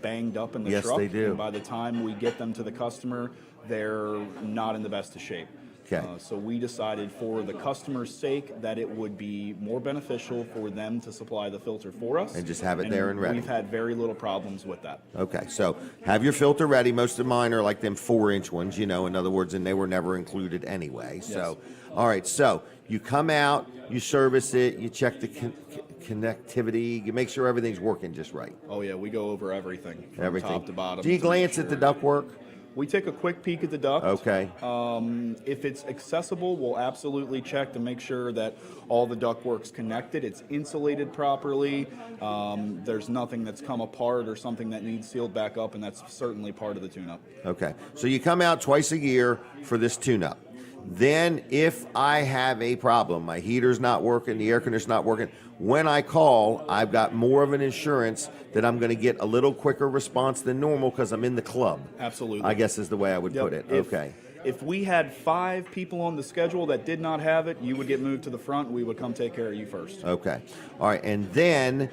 banged up in the Yes, truck. they do. And by the time we get them to the customer, they're not in the best of shape. Okay. So we decided for the customer's sake that it would be more beneficial for them to supply the filter for us. And just have it there and ready. We've had very little problems with that. Okay, so have your filter ready. Most of mine are like them 4-inch ones, in other words, and they were never included anyway. So, all right, so you come out, you service it, you check the connectivity, you make sure everything's working just right. Oh yeah, we go over everything from Everything. top to bottom. Do you to make glance at the sure. ductwork? We take a quick peek at the duct. Okay. If it's accessible, we'll absolutely check to make sure that all the ductwork's connected. It's insulated properly. There's nothing that's come apart or something that needs sealed back up, and that's certainly part of the tune-up. Okay, so you come out twice a year for this tune-up. Then if I have a problem, my heater's not working, the air conditioner's not working, when I call, I've got more of an insurance that I'm going to get a little quicker response than normal because I'm in the club. Absolutely. I guess is the way I would put it. If- Okay. If we had 5 people on the schedule that did not have it, you would get moved to the front. We would come take care of you first. Okay. All right. And then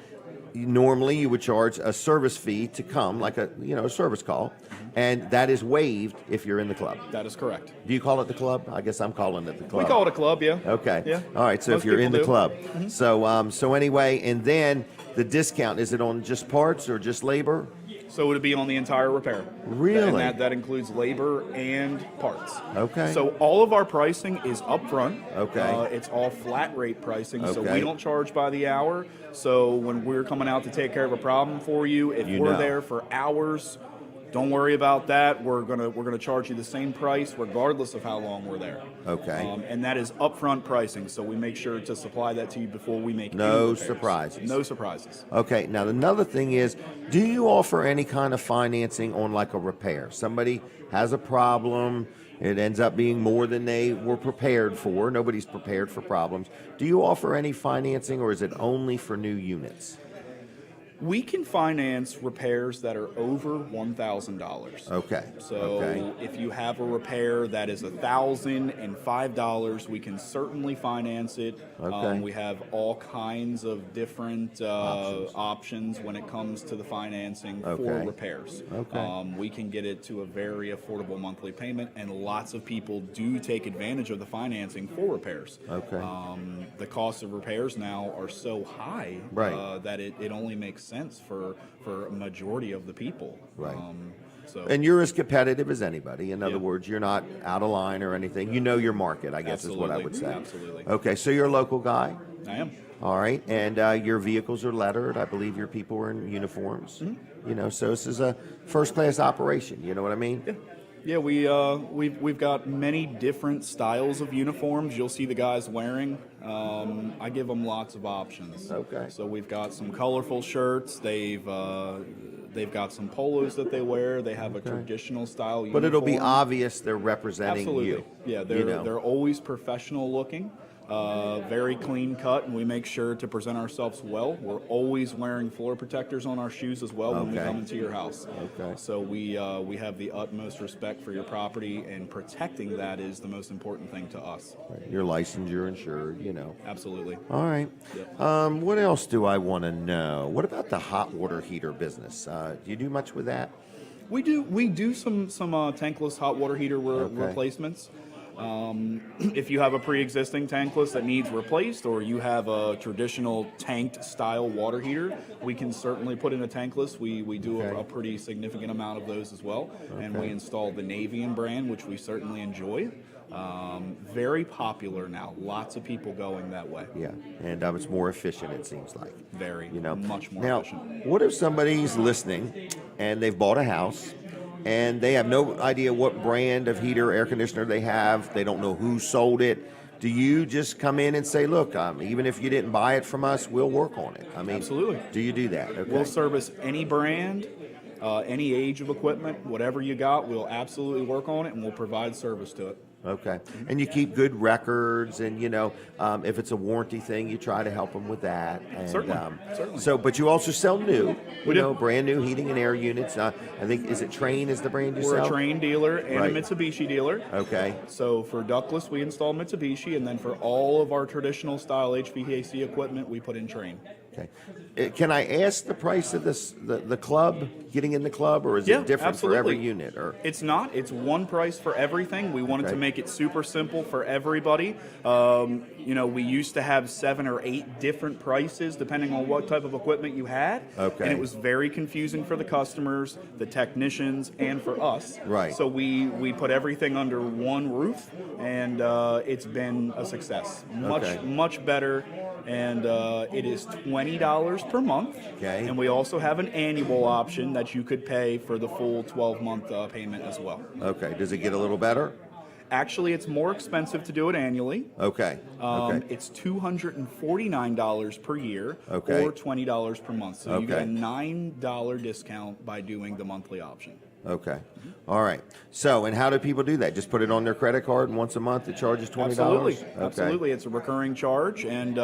normally you would charge a service fee to come, like a service call, and that is waived if you're in the club. That is correct. Do you call it the club? I guess I'm calling it the club. We call it a club, yeah. Okay. Yeah. All right. So Most if you're in the people do. club, so anyway, and then the discount, is it on just parts or just labor? So it would be on the entire repair. Really? And that includes labor and parts. Okay. So all of our pricing is upfront. Okay. It's all flat rate pricing, so Okay. we don't charge by the hour. So when we're coming out to take care of a problem for you, if You we're know. there for hours, don't worry about that. We're gonna charge you the same price regardless of how long we're there. Okay. And that is upfront pricing, so we make sure to supply that to you before we make No any repairs. surprises. No surprises. Okay, now another thing is, do you offer any kind of financing on like a repair? Somebody has a problem, it ends up being more than they were prepared for. Nobody's prepared for problems. Do you offer any financing or is it only for new units? We can finance repairs that are over $1,000. Okay. So Okay. if you have a repair that is $1,005, we can certainly finance it. Okay. We have all kinds of different options when it comes to the financing for Okay. repairs. Okay. We can get it to a very affordable monthly payment, and lots of people do take advantage of the financing for repairs. Okay. The cost of repairs now are so high Right. that it only makes sense for a majority of the people. Right. So And you're as competitive as anybody. In other Yeah. words, you're not out of line or anything. You know your market, I guess is what I would say. Absolutely. Okay, so you're a local guy? I am. All right, and your vehicles are lettered. I believe your people are in uniforms. Mm-hmm. You know, so this is a first-class operation. You know what I mean? Yeah, we've got many different styles of uniforms you'll see the guys wearing. I give them lots of options. Okay. So we've got some colorful shirts. They've got some polos that they wear. They have a traditional style uniform. But it'll be obvious they're representing Absolutely. you. Yeah, you know. they're always professional looking. Very clean cut, and we make sure to present ourselves well. We're always wearing floor protectors on our shoes as well when we Okay. come into your house. Okay. So we have the utmost respect for your property, and protecting that is the most important thing to us. You're licensed, you're insured, you know. Absolutely. All right. Yep. What else do I want to know? What about the hot water heater business? Do you do much with that? We do some tankless hot water heater replacements. If you have a pre-existing tankless that needs replaced, or you have a traditional tanked style water heater, we can certainly put in a tankless. We do a pretty significant amount of those as well, and we install the Navian brand, which we certainly enjoy. Very popular now. Lots of people going that way. Yeah, and it's more efficient, it seems like. Very, You know, much more now, efficient. what if somebody's listening and they've bought a house and they have no idea what brand of heater, air conditioner they have? They don't know who sold it. Do you just come in and say, look, even if you didn't buy it from us, we'll work on it? I mean, Absolutely. Do you do that? Okay. We'll service any brand, any age of equipment, whatever you got, we'll absolutely work on it, and we'll provide service to it. Okay. And you keep good records, and, you know, if it's a warranty thing, you try to help them with that. And, Certainly. So, but you also sell new, We do. know, brand new heating and air units. I think, is it Trane is the brand you We're sell? a Trane dealer and Right. a Mitsubishi dealer. Okay. So for ductless, we install Mitsubishi, and then for all of our traditional style HVAC equipment, we put in Trane. Okay. Can I ask the price of this, the club, getting in the club, or is Yeah, it different for every absolutely. unit? Or It's not. It's one price for everything. We wanted Okay. to make it super simple for everybody. You know, we used to have 7 or 8 different prices depending on what type of equipment you had. Okay. And it was very confusing for the customers, the technicians, and for us. Right. So we put everything under one roof, and it's been a success. Okay. Much better. And it is $20 per month. Okay. And we also have an annual option that you could pay for the full 12-month payment as well. Okay. Does it get a little better? Actually, it's more expensive to do it annually. Okay. Okay. It's $249 per year, Okay. or $20 per month. So you get a Okay. $9 discount by doing the monthly option. Okay. All right. So, and how do people do that? Just put it on their credit card, and once a month it charges $20? Absolutely, Okay. absolutely. It's a recurring charge, and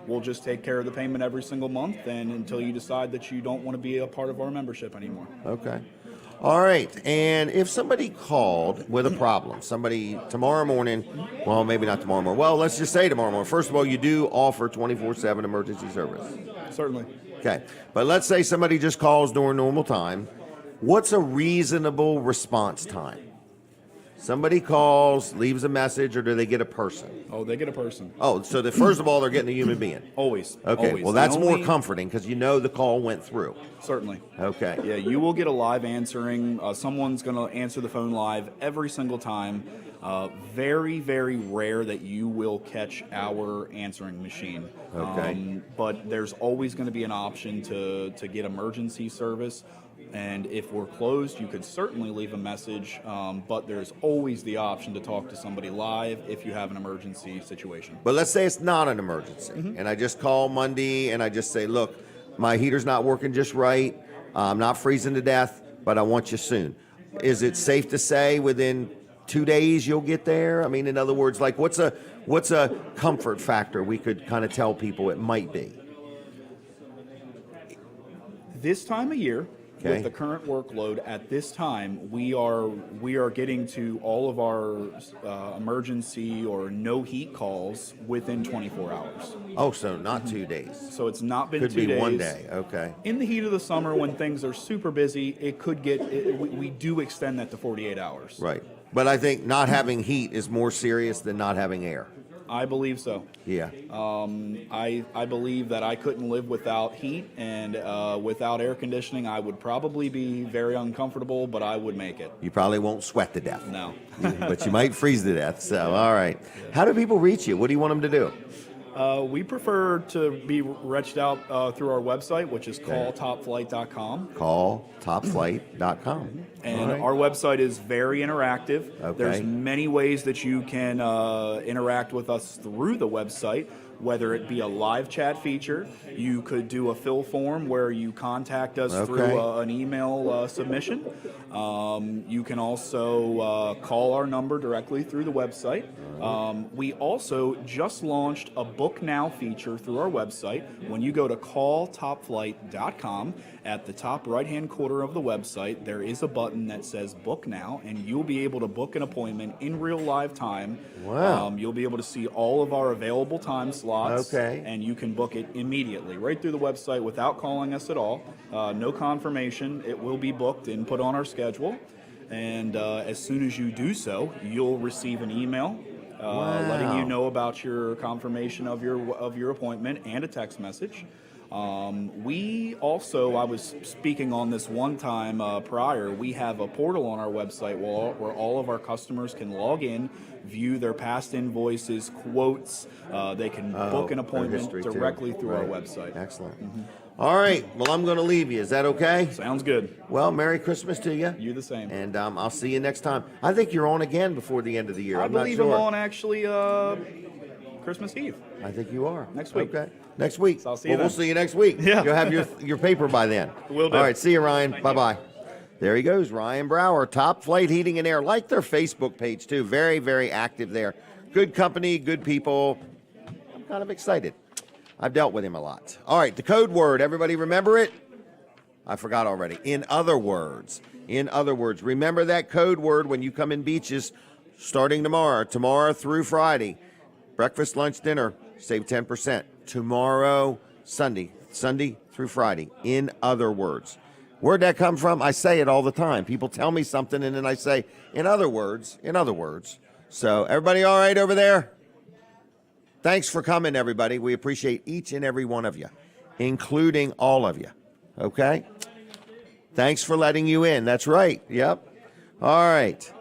we'll just take care of the payment every single month, and until you decide that you don't want to be a part of our membership anymore. Okay. All right. And if somebody called with a problem, somebody tomorrow morning, well, maybe not tomorrow morning. Well, let's just say tomorrow morning. First of all, you do offer 24/7 emergency service. Certainly. Okay. But let's say somebody just calls during normal time. What's a reasonable response time? Somebody calls, leaves a message, or do they get a person? Oh, they get a person. Oh, so first of all, they're getting a human being. Always. Okay. Always. Well, The that's more only- comforting because you know the call went through. Certainly. Okay. Yeah, you will get a live answering. Someone's going to answer the phone live every single time. Very, very rare that you will catch our answering machine. Okay. But there's always going to be an option to get emergency service. And if we're closed, you could certainly leave a message, but there's always the option to talk to somebody live if you have an emergency situation. But let's say it's not an emergency, and I just call Monday and I just say, look, my heater's not working just right. I'm not freezing to death, but I want you soon. Is it safe to say within 2 days you'll get there? I mean, in other words, like what's a comfort factor we could kind of tell people it might be? this time of year, Okay. with the current workload at this time, we are getting to all of our emergency or no heat calls within 24 hours. Oh, so not 2 days. So it's not been Could 2 be days. 1 day. Okay. In the heat of the summer, when things are super busy, it could get. We do extend that to 48 hours. Right. But I think not having heat is more serious than not having air. I believe so. Yeah. I believe that I couldn't live without heat and without air conditioning. I would probably be very uncomfortable, but I would make it. You probably won't sweat to death. No. But you might freeze to death. So, all right. How do people reach you? What do you want them to do? We prefer to be reached out through our website, which is calltopflight.com. Calltopflight.com. And All right. our website is very interactive. Okay. There's many ways that you can interact with us through the website, whether it be a live chat feature. You could do a fill form where you contact us through an email submission. You can also call our number directly through the website. We also just launched a Book Now feature through our website. When you go to calltopflight.com, at the top right-hand corner of the website, there is a button that says Book Now, and you'll be able to book an appointment in real live time. Wow. You'll be able to see all of our available time slots, Okay. and you can book it immediately right through the website without calling us at all. No confirmation. It will be booked and put on our schedule. And as soon as you do so, you'll receive an email letting you know about your confirmation of your appointment and a text message. We also, I was speaking on this one time prior, we have a portal on our website where all of our customers can log in, view their past invoices, quotes. They can book an appointment history, too. directly through our Right. website. Excellent. All right. Well, I'm going to leave you. Is that okay? Sounds good. Well, Merry Christmas to you. You the same. And I'll see you next time. I think you're on again before the end of the year. I I'm not believe sure. I'm on actually Christmas Eve. I think you are. Next week. Okay. Next week. So I'll see you We'll then. see you next week. Yeah. You'll have your paper by then. Will do. All right. See you, Ryan. Thank you. Bye-bye. There he goes, Ryan Brower, Top Flight Heating and Air. Like their Facebook page, too. Very, very active there. Good company, good people. I'm kind of excited. I've dealt with him a lot. All right, the code word. Everybody remember it? I forgot already. In other words. In other words. Remember that code word when you come in beaches starting tomorrow through Friday. Breakfast, lunch, dinner, save 10%. Tomorrow, Sunday through Friday. In other words. Where'd that come from? I say it all the time. People tell me something, and then I say, in other words. So, everybody all right over there? Thanks for coming, everybody. We appreciate each and every one of you, including all of you. Okay? Thanks for letting you in. That's right. Yep. All right.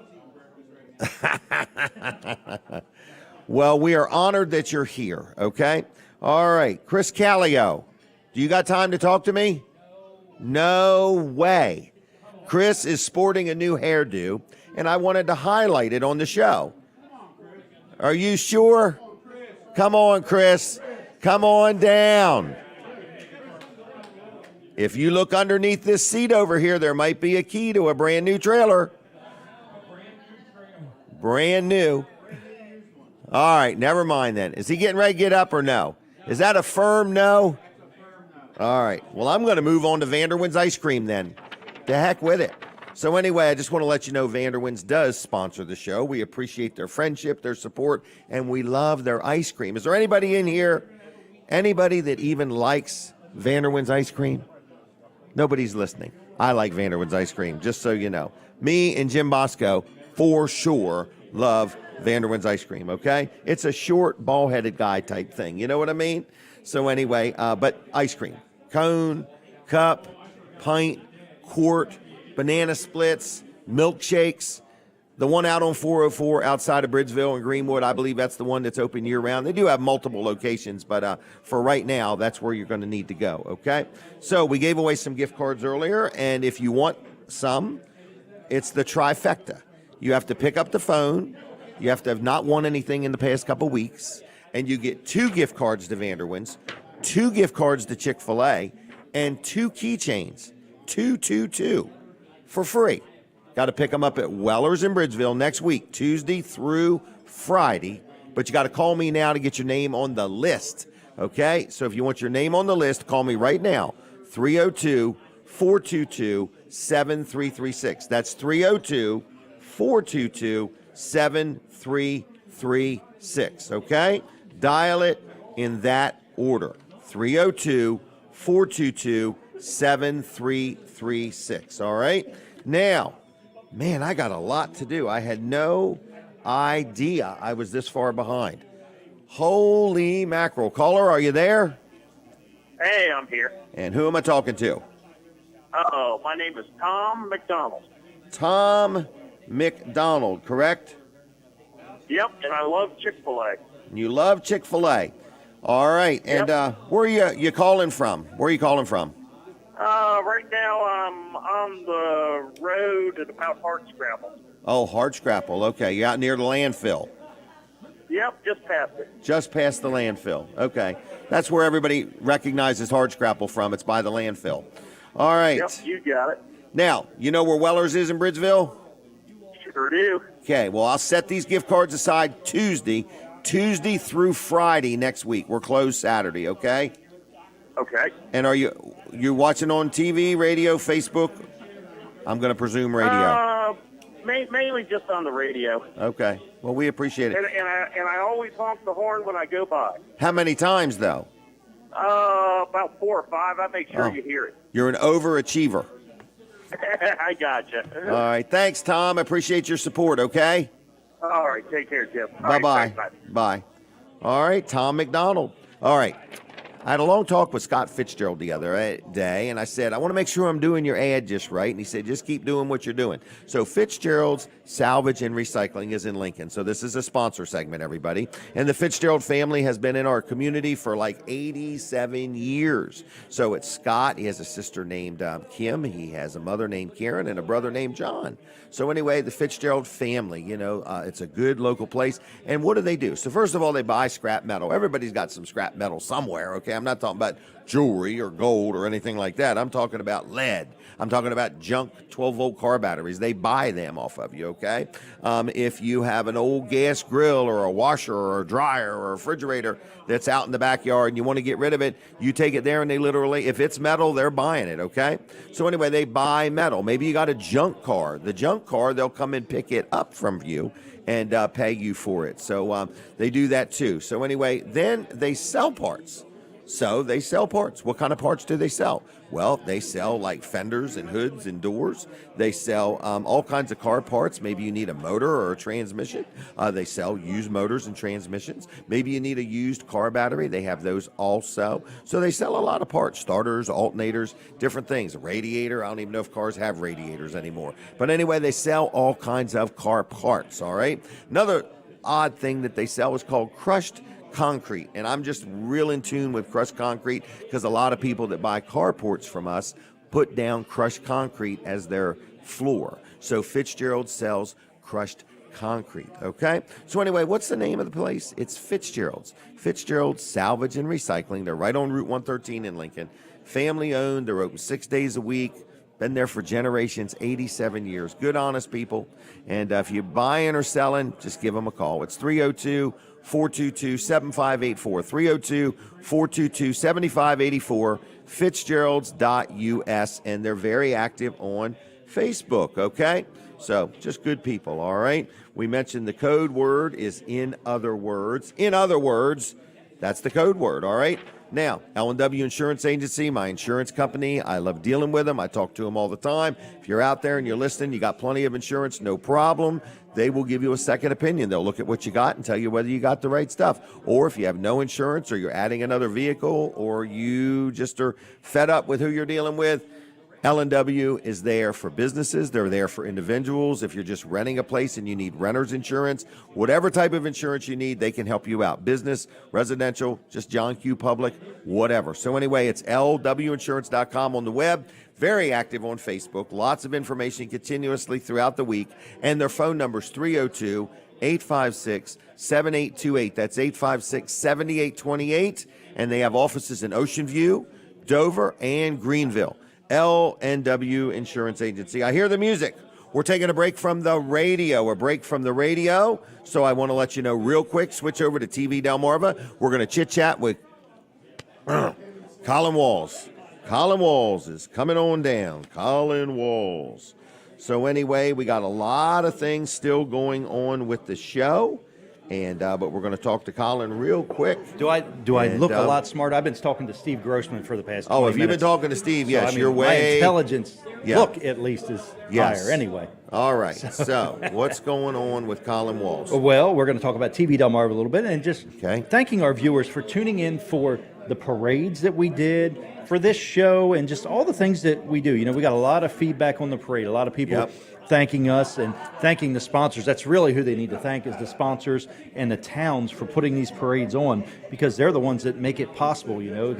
Well, we are honored that you're here. Okay? All right. Chris Callio, do you got time to talk to me? No way. Chris is sporting a new hairdo, and I wanted to highlight it on the show. Are you sure? Come on, Chris. Come on down. If you look underneath this seat over here, there might be a key to a brand new trailer. Brand new. All right, never mind then. Is he getting ready to get up or no? Is that a firm no? All right. Well, I'm going to move on to Vanderwin's Ice Cream then. The heck with it. So anyway, I just want to let you know Vanderwin's does sponsor the show. We appreciate their friendship, their support, and we love their ice cream. Is there anybody in here, anybody that even likes Vanderwin's Ice Cream? Nobody's listening. I like Vanderwin's Ice Cream, just so you know. Me and Jim Bosco, for sure, love Vanderwin's Ice Cream, okay? It's a short, ball-headed guy type thing. You know what I mean? So anyway, but ice cream. Cone, cup, pint, quart, banana splits, milkshakes. The one out on 404 outside of Bridgeville and Greenwood, I believe that's the one that's open year-round. They do have multiple locations, but for right now, that's where you're going to need to go, okay? So we gave away some gift cards earlier, and if you want some, it's the trifecta. You have to pick up the phone. You have to have not won anything in the past couple weeks, and you get 2 gift cards to Vanderwin's, 2 gift cards to Chick-fil-A, and 2 keychains, 2 for free. Got to pick them up at Weller's in Bridgeville next week, Tuesday through Friday. But you got to call me now to get your name on the list, okay? So if you want your name on the list, call me right now, 302-422-7336. That's 302-422-7336, okay? Dial it in that order, 302-422-7336, all right? Now, man, I got a lot to do. I had no idea I was this far behind. Holy mackerel. Caller, are you there? Hey, I'm here. And who am I talking to? Oh, my name is Tom McDonald. Tom McDonald, correct? Yep, and I love Chick-fil-A. You love Chick-fil-A. All right. And where are you calling from? Where are you calling from? Right now I'm on the road at about Hardscrabble. Oh, Hardscrabble. Okay. You're out near the landfill. Yep, just past it. Just past the landfill. Okay. That's where everybody recognizes Hardscrabble from. It's by the landfill. All right. Yep, you got it. Now, you know where Weller's is in Bridgeville? Sure do. Okay. Well, I'll set these gift cards aside Tuesday through Friday next week. We're closed Saturday, okay? Okay. And are you watching on TV, radio, Facebook? I'm going to presume radio. Mainly just on the radio. Okay. Well, we appreciate it. And I always honk the horn when I go by. How many times, though? About 4 or 5. I make sure you hear it. You're an overachiever. I gotcha. All right. Thanks, Tom. I appreciate your support, okay? All right. Take care, Jim. All Bye-bye. right, bye. Bye. All right. Tom McDonald. All right. I had a long talk with Scott Fitzgerald the other day, and I said, I want to make sure I'm doing your ad just right. And he said, just keep doing what you're doing. So Fitzgerald's Salvage and Recycling is in Lincoln. So this is a sponsor segment, everybody. And the Fitzgerald family has been in our community for like 87 years. So it's Scott. He has a sister named Kim. He has a mother named Karen and a brother named John. So anyway, the Fitzgerald family, it's a good local place. And what do? So first of all, they buy scrap metal. Everybody's got some scrap metal somewhere, okay? I'm not talking about jewelry or gold or anything like that. I'm talking about lead. I'm talking about junk 12-volt car batteries. They buy them off of you, okay? If you have an old gas grill or a washer or a dryer or a refrigerator that's out in the backyard and you want to get rid of it, you take it there and they literally, if it's metal, they're buying it, okay? So anyway, they buy metal. Maybe you got a junk car. The junk car, they'll come and pick it up from you and pay you for it. So they do that too. So anyway, then they sell parts. So they sell parts. What kind of parts do they sell? Well, they sell like fenders and hoods and doors. They sell all kinds of car parts. Maybe you need a motor or a transmission. They sell used motors and transmissions. Maybe you need a used car battery. They have those also. So they sell a lot of parts, starters, alternators, different things. A radiator. I don't even know if cars have radiators anymore. But anyway, they sell all kinds of car parts, all right? Another odd thing that they sell is called crushed concrete, and I'm just real in tune with crushed concrete because a lot of people that buy carports from us put down crushed concrete as their floor. So Fitzgerald sells crushed concrete, okay? So anyway, what's the name of the place? It's Fitzgerald's. Fitzgerald's Salvage and Recycling. They're right on Route 113 in Lincoln. Family owned. They're open 6 days a week. Been there for generations, 87 years. Good, honest people. And if you're buying or selling, just give them a call. It's 302-422-7584. 302-422-7584. Fitzgeralds.us. And they're very active on Facebook, okay? So just good people, all right? We mentioned the code word is in other words. In other words, that's the code word, all right? Now, L&W Insurance Agency, my insurance company, I love dealing with them. I talk to them all the time. If you're out there and you're listening, you got plenty of insurance, no problem. They will give you a second opinion. They'll look at what you got and tell you whether you got the right stuff. Or if you have no insurance or you're adding another vehicle or you just are fed up with who you're dealing with, L&W is there for businesses. They're there for individuals. If you're just renting a place and you need renter's insurance, whatever type of insurance you need, they can help you out. Business, residential, just John Q. Public, whatever. So anyway, it's lwinsurance.com on the web. Very active on Facebook. Lots of information continuously throughout the week. And their phone number is 302-856-7828. That's 856-7828. And they have offices in Ocean View, Dover, and Greenville. L&W Insurance Agency. I hear the music. We're taking a break from the radio. So I want to let you know real quick, switch over to TV Delmarva. We're going to chit-chat with Colin Walls. Colin Walls is coming on down. Colin Walls. So anyway, we got a lot of things still going on with the show, and but we're going to talk to Colin real quick. Do I look a lot smart? I've been talking to Steve Grossman for the past 20 if you've been minutes. talking to Steve, So, yes, I mean, you're my way intelligence Yeah. look at least is Yes. higher anyway. All right. So what's going on with Colin Walls? Well, we're going to talk about TV Delmarva a little bit and just Okay. thanking our viewers for tuning in for the parades that we did, for this show, and just all the things that we do. You know, we got a lot of feedback on the parade, a lot of people Yep. thanking us and thanking the sponsors. That's really who they need to thank, is the sponsors and the towns for putting these parades on, because they're the ones that make it possible. You know,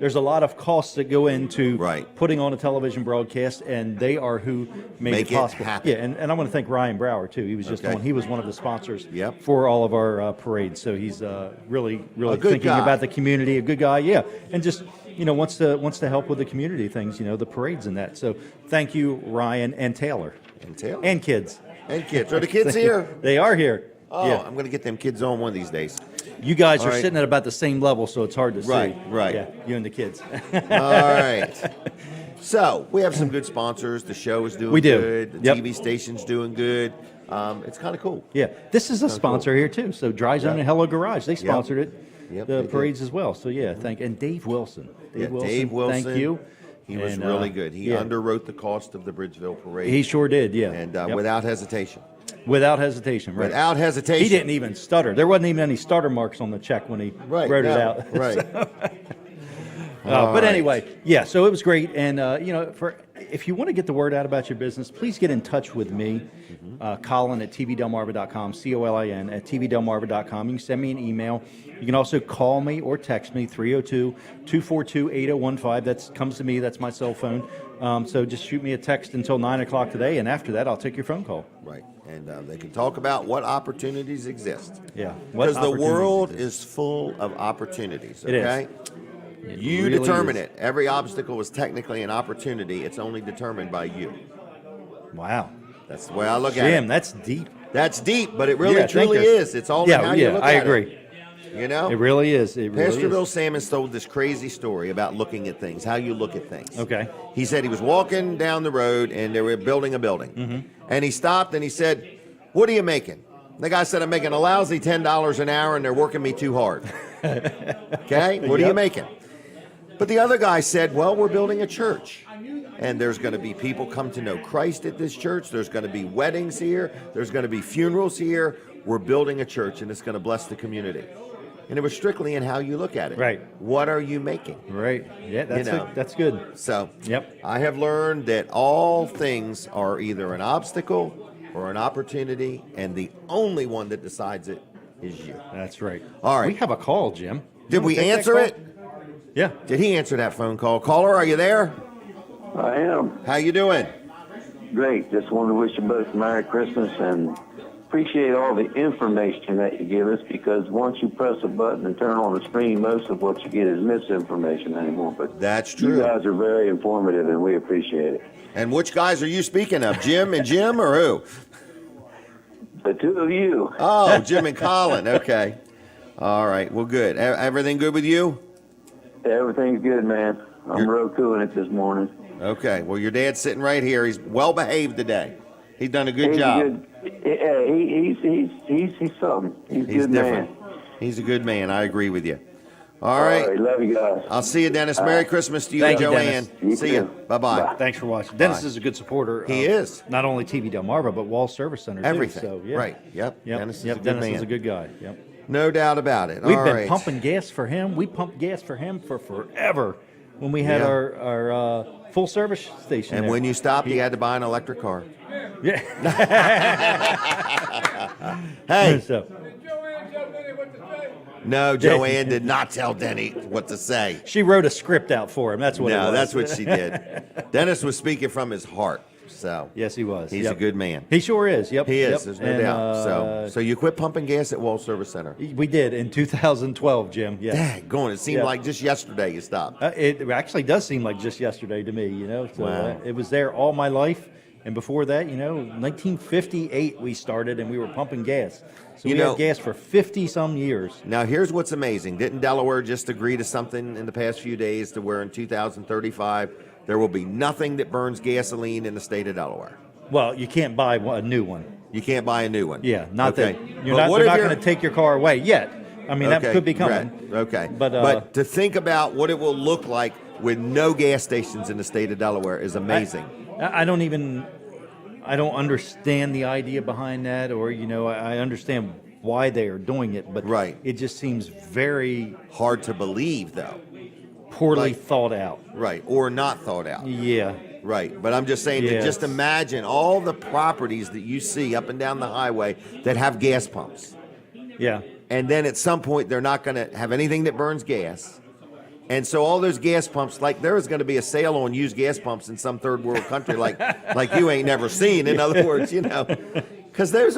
there's a lot of costs that go into Right. putting on a television broadcast, and they are who Make make it it possible. happen. Yeah, and I want to thank Ryan Brower too. He was just Okay. on. He was one of the sponsors Yep. for all of our parades. So he's really good thinking guy. about the community. A good guy, yeah, and just wants to help with the community things. The parades and that. So thank you, Ryan and Taylor. And Taylor. And kids. And kids. Are the kids here? They are here. Oh, Yeah. I'm going to get them kids on one of these days. You guys All are right. sitting at about the same level, so it's hard to see. Right. Yeah, you and the kids. All right. So we have some good sponsors. The show is doing We do. good. The Yep. TV station's doing good. It's kind of cool. Yeah, this is a sponsor here too. So Dry Zone Yep. and Hello Garage, they sponsored it, Yep, the they did. parades as well. So yeah, and Dave Wilson. Dave Wilson. Thank you. He was And, really good. He yeah. underwrote the cost of the Bridgeville parade. He sure did. Yeah, and Yep. without hesitation. Without hesitation, right? Without hesitation. He didn't even stutter. There wasn't even any stutter marks on the check when he wrote it no, out. Right. But right. anyway, yeah. So it was great, and if you want to get the word out about your business, please get in touch with me, Colin at tvdelmarva.com, Colin at tvdelmarva.com. You can send me an email. You can also call me or text me 302-242-8015. That comes to me. That's my cell phone. So just shoot me a text until 9 o'clock today, and after that, I'll take your phone call. Right. And they can talk about what opportunities exist. Yeah. What Because the opportunities world exist. is full of opportunities. It is. Okay? It You really determine is. it. Every obstacle is technically an opportunity. It's only determined by you. Wow. That's the way I look at Jim, it. that's deep. That's deep, but it really Yeah, truly thinker. is. It's all in how you look I at agree. it. You know? It really is. It really Pastor is. Bill Sammons told this crazy story about looking at things, how you look at things. Okay. He said he was walking down the road and they were building a building. Mm-hmm. And he stopped and he said, "What are you making?" The guy said, "I'm making a lousy $10 an hour and they're working me too hard." Okay? What are you Yep. making? But the other guy said, "Well, we're building a church. And there's going to be people come to know Christ at this church. There's going to be weddings here. There's going to be funerals here. We're building a church and it's going to bless the community." And it was strictly in how you look at it. Right. What are you making? Right. Yeah, that's know. that's good. So Yep. I have learned that all things are either an obstacle or an opportunity, and the only one that decides it is you. That's right. All right. We have a call, Jim. Did You wanna we take that answer call? it? Yeah. Did he answer that phone call? Caller, are you there? I am. How you doing? Great. Just wanted to wish you both Merry Christmas and appreciate all the information that you give us, because once you press a button and turn on the screen, most of what you get is misinformation anymore. But That's you true. guys are very informative and we appreciate it. And which guys are you speaking of, Jim and Jim, or who? The two of you. Oh, Jim and Colin. Okay. All right. Well, good. Everything good with you? Everything's good, man. I'm Rokuing it this morning. Okay. Well, your dad's sitting right here. He's well behaved today. He's done a good He's job. Good. Yeah, he's something. He's a He's good different. man. He's a good man. I agree with you. All right. Love you guys. I'll see you, Dennis. Merry Christmas to you, Thank you, Joanne. Dennis. You See too. you. Bye-bye. Bye. Thanks for watching. Dennis Bye. is a good supporter. He of is. Not only TV Delmarva, but Wall Service Center, too. Everything. So, yeah. Right. Yep. Yep. Dennis is Yep. a good Dennis man. is a good guy. Yep. No doubt about it. We've All been right. pumping gas for him. We pumped gas for him for forever when we had Yeah. our full service station. And there. when you stopped, he had to buy an electric car. Yeah. Hey. So, No, Joanne did not tell Denny what to say. she wrote a script out for him. That's what it No, was. that's what she did. Dennis was speaking from his heart. So Yes, he was. he's Yep. a good man. He sure is. Yep. He is. Yep. There's no And, doubt. So you quit pumping gas at Wall Service Center. we did in 2012, Jim. Yeah. Daggone, it seemed Yeah. like just yesterday you stopped. It actually does seem like just yesterday to me, you know. So Wow. it was there all my life, And before that, 1958 we started and we were pumping gas. So You we know- had gas for 50-some years. Now, here's what's amazing. Didn't Delaware just agree to something in the past few days to where in 2035 there will be nothing that burns gasoline in the state of Delaware? Well, you can't buy a new one. You can't buy a new one. Yeah, not Okay. that But they're what not if going to you're- take your car away yet. I mean, that Okay, could be coming. right, okay. But, to think about what it will look like with no gas stations in the state of Delaware is amazing. I don't understand the idea behind that, or I understand why they are doing it, but Right. it just seems very Hard to believe, though. poorly Like- thought out. Right, or not thought out. Yeah. Right, but I'm just saying that Yes. just imagine all the properties that you see up and down the highway that have gas pumps. Yeah. And then at some point they're not going to have anything that burns gas. And so all those gas pumps, like there is going to be a sale on used gas pumps in some third world country like you ain't never seen. In other words, because there's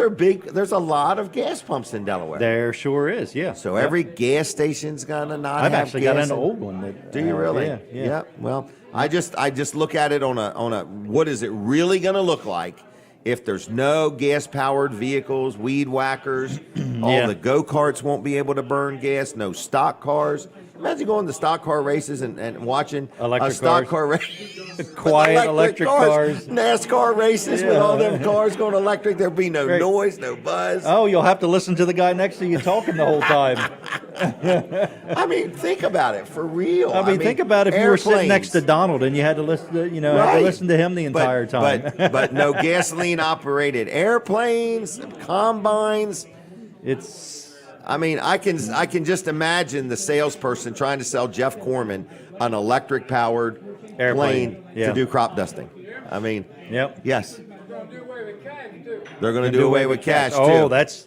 a lot of gas pumps in Delaware. There sure is, yeah. So every gas station's gonna not I've have actually gas got an in- old one. That, Do you really? Yeah. Well, I just look at it on a what is it really gonna look like if there's no gas powered vehicles, weed whackers, all Yeah. the go karts won't be able to burn gas, no stock cars. Imagine going to stock car races and watching Electric a stock cars. car race. Quiet electric cars. NASCAR races with all them cars going electric. There'll be no Great. noise, no buzz. Oh, you'll have to listen to the guy next to you talking the whole time. I mean, think about it for real. I mean, think about if you were sitting next to airplanes. Donald and you had to listen to, had to Right. listen to him the entire time. But no gasoline operated airplanes, combines. It's I mean, I can just imagine the salesperson trying to sell Jeff Corman an electric powered Airplane, plane yeah. to do crop dusting. I mean, Yep. yes. They're going to do away with cash too. Oh, that is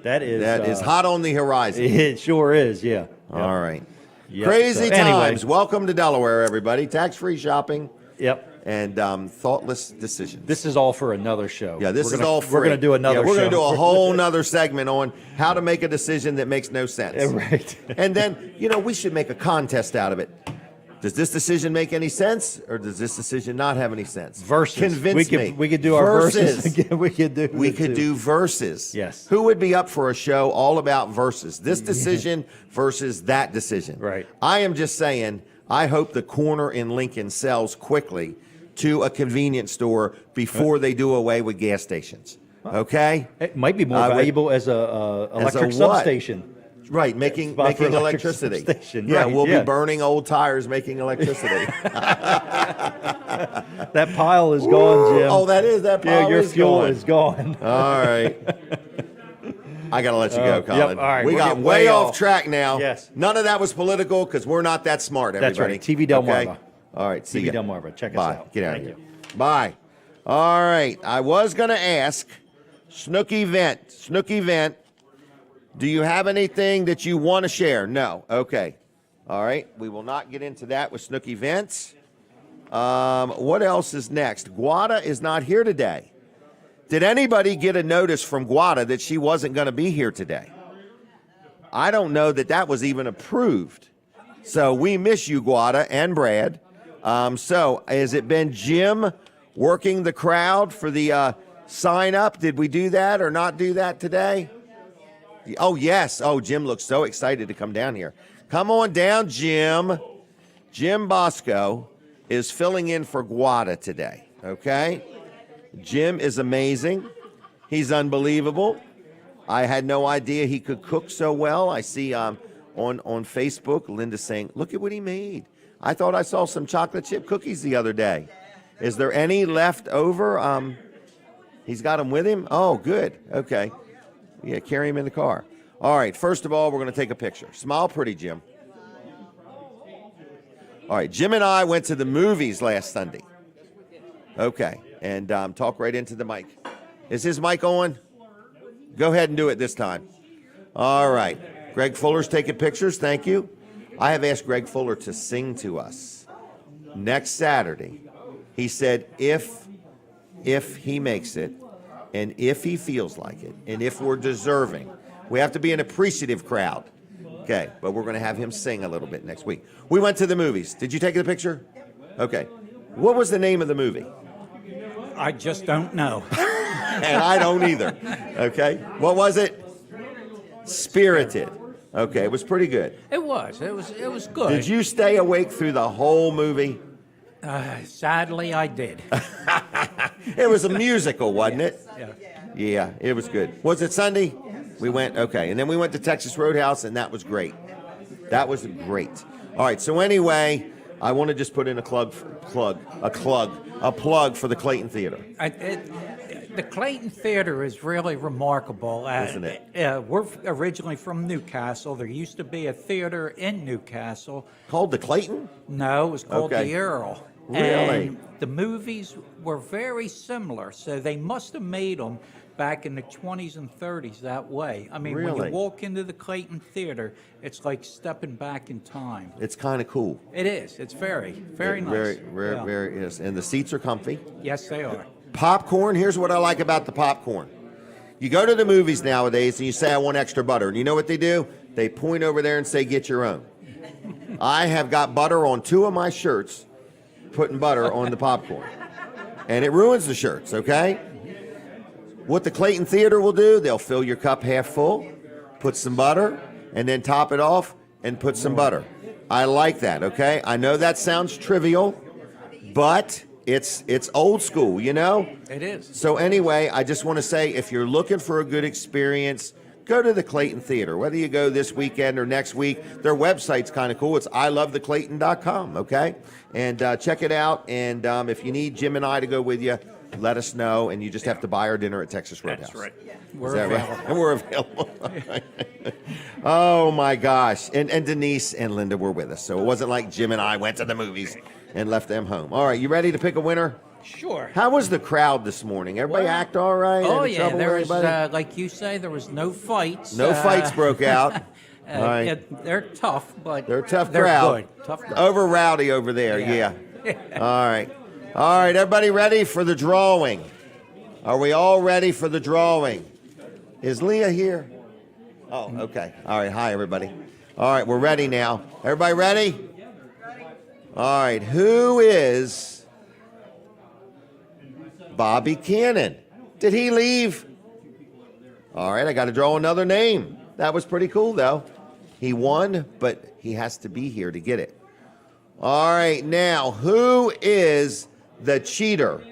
that is hot on the horizon. It sure is, yeah. All right. Yep. Crazy So, anyway. times. Welcome to Delaware, everybody. Tax-free shopping Yep. and thoughtless decisions. This is all for another show. Yeah, this We're is gonna- all free. We're going to do another Yeah, we're show. going to do a whole nother segment on how to make a decision that makes no sense. Right. And then, we should make a contest out of it. Does this decision make any sense, or does this decision not have any sense? Versus. Convince me. We could do our verses again. We could do verses. Yes. Who would be up for a show all about verses? This decision versus that decision. Right. I am just saying, I hope the corner in Lincoln sells quickly to a convenience store before they do away with gas stations. Okay? It might be more I would- valuable as a electric what? substation. Right, making Spot for electric electricity. substation. Yeah, Right, we'll yeah. be burning old tires making electricity. That pile is gone, Jim. Oh, that pile Yeah, your is fuel gone. is gone. All right. I got to let you go, Yep, Colin. all right, We we're got getting way way off off. track now. Yes. None of that was political because we're not that smart, That's everybody. right. TV Delmarva. Okay? All right, see TV ya. Delmarva. Check us Bye. out. Get out Thank of here. Bye. All right. I was going to ask Snooky Vent, do you have anything that you want to share? No. Okay. All right. We will not get into that with Snooky Vents. What else is next? Guada is not here today. Did anybody get a notice from Guada that she wasn't going to be here today? I don't know that was even approved. So we miss you, Guada and Brad. So has it been Jim working the crowd for the sign up? Did we do that or not do that today? Oh, yes. Oh, Jim looks so excited to come down here. Come on down, Jim. Jim Bosco is filling in for Guada today, okay? Jim is amazing. He's unbelievable. I had no idea he could cook so well. I see on Facebook, Linda saying, look at what he made. I thought I saw some chocolate chip cookies the other day. Is there any left over? He's got them with him? Oh, good. Okay. Yeah, carry him in the car. All right, first of all, we're going to take a picture. Smile pretty, Jim. All right, Jim and I went to the movies last Sunday. Okay, and talk right into the mic. Is his mic on? Go ahead and do it this time. All right. Greg Fuller's taking pictures. Thank you. I have asked Greg Fuller to sing to us next Saturday. He said if he makes it, and if he feels like it, and if we're deserving, we have to be an appreciative crowd. Okay, but we're going to have him sing a little bit next week. We went to the movies. Did you take the picture? Okay. What was the name of the movie? I just don't know. And I don't either. Okay. What was it? Spirited. Okay, it was pretty good. It was good. Did you stay awake through the whole movie? Sadly, I did. It was a musical, wasn't it? Yeah. Yeah, it was good. Was it Sunday? We went, okay. And then we went to Texas Roadhouse, and that was great. That was great. All right, so anyway, I want to just put in a plug for the Clayton Theater. The Clayton Theater is really remarkable. Isn't it? We're originally from Newcastle. There used to be a theater in Newcastle. Called the Clayton? No, it was called Okay. the Earl. Really? And the movies were very similar, so they must have made them back in the 20s and 30s that way. I mean, when Really? you walk into the Clayton Theater, it's like stepping back in time. It's kind of cool. It is. It's very, very nice. Very is. And the seats are comfy. Yes, they are. Popcorn, here's what I like about the popcorn. You go to the movies nowadays and you say, I want extra butter. And you know what they do? They point over there and say, get your own. I have got butter on 2 of my shirts, putting butter on the popcorn. And it ruins the shirts, okay? What the Clayton Theater will do, they'll fill your cup half full, put some butter, and then top it off and put some butter. I like that, okay? I know that sounds trivial, but it's old school, you know? It is. So anyway, I just want to say, if you're looking for a good experience, go to the Clayton Theater. Whether you go this weekend or next week, their website's kind of cool. It's ilovetheclayton.com, okay? And check it out. And if you need Jim and I to go with you, let us know. And you just have to buy our dinner at Texas Roadhouse. That's right. Is We're that available. right? And we're available. Oh, my gosh. And Denise and Linda were with us. So it wasn't like Jim and I went to the movies and left them home. All right, you ready to pick a winner? Sure. How was the crowd this morning? Everybody act all right? Oh, Any yeah, trouble there with was, anybody? like you say, there was no fights. No fights broke out. All right. Yeah, they're tough, but They're a tough they're crowd. good. Tough crowd. Over rowdy over there, yeah. All right. All right, everybody ready for the drawing? Are we all ready for the drawing? Is Leah here? Oh, okay. All right, hi, everybody. All right, we're ready now. Everybody ready? All right, who is Bobby Cannon? Did he leave? All right, I got to draw another name. That was pretty cool, though. He won, but he has to be here to get it. All right, now, who is the cheater?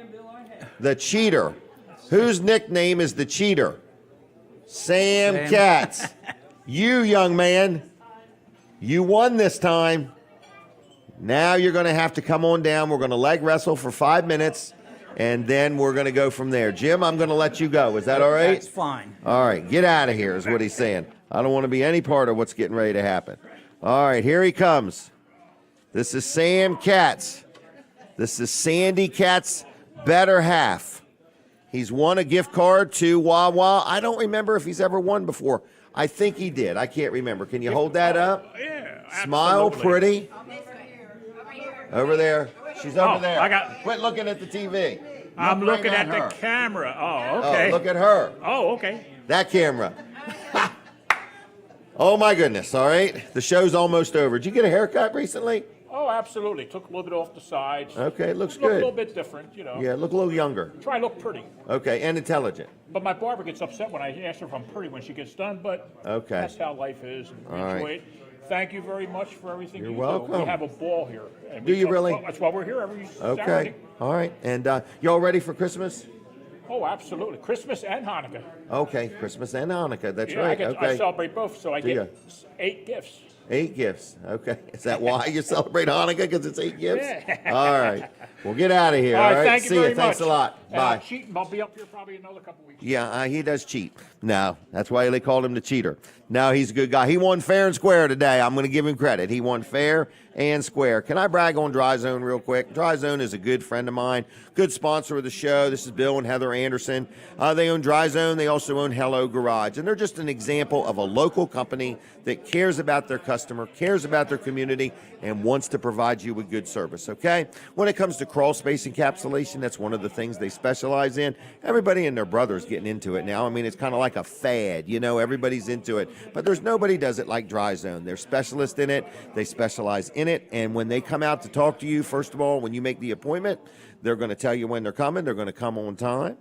The cheater. Whose nickname is the cheater? Sam Katz. You, young man, you won this time. Now you're going to have to come on down. We're going to leg wrestle for 5 minutes, and then we're going to go from there. Jim, I'm going to let you go. Is that all right? That's fine. All right, get out of here is what he's saying. I don't want to be any part of what's getting ready to happen. All right, here he comes. This is Sam Katz. This is Sandy Katz's better half. He's won a gift card to Wawa. I don't remember if he's ever won before. I think he did. I can't remember. Can you hold that up? Yeah, Smile absolutely. pretty. Over there. She's over Oh, there. I got- Quit looking at the TV. I'm Look looking right at her. the camera. Oh, okay. Oh, look at her. Oh, okay. That camera. Oh, my goodness. All right. The show's almost over. Did you get a haircut recently? Oh, absolutely. Took a little bit off the sides. Okay, it looks Look a good. little bit different, you know. Yeah, look a little younger. Try to look pretty. Okay, and intelligent. But my barber gets upset when I ask her if I'm pretty when she gets done, but Okay. that's how life is. All Enjoy right. it. Thank you very much for everything You're you welcome. do. We have a ball here. And Do we you talk- really? well, that's why we're here every Okay. Saturday. All right. And y'all ready for Christmas? Oh, absolutely. Christmas and Hanukkah. Okay, Christmas and Hanukkah. That's Yeah, right. I Okay. celebrate both, so I Do get 8 gifts. 8 gifts. Okay. Is that why you celebrate Hanukkah? Because it's 8 gifts? Yeah. All right. Well, get out of here. All right, thank you See very you. Thanks much. a lot. And I'll Bye. cheat, and I'll be up here probably another couple weeks. Yeah, he does cheat. No, that's why they called him the cheater. No, he's a good guy. He won fair and square today. I'm going to give him credit. He won fair and square. Can I brag on Dry Zone real quick? Dry Zone is a good friend of mine, good sponsor of the show. This is Bill and Heather Anderson. They own Dry Zone. They also own Hello Garage. And they're just an example of a local company that cares about their customer, cares about their community, and wants to provide you with good service, okay? When it comes to crawl space encapsulation, that's one of the things they specialize in. Everybody and their brother's getting into it now. I mean, it's kind of like a fad, you know, everybody's into it. But there's nobody does it like Dry Zone. They're specialists in it. They specialize in it. And when they come out to talk to you, first of all, when you make the appointment, they're going to tell you when they're coming. They're going to come on time.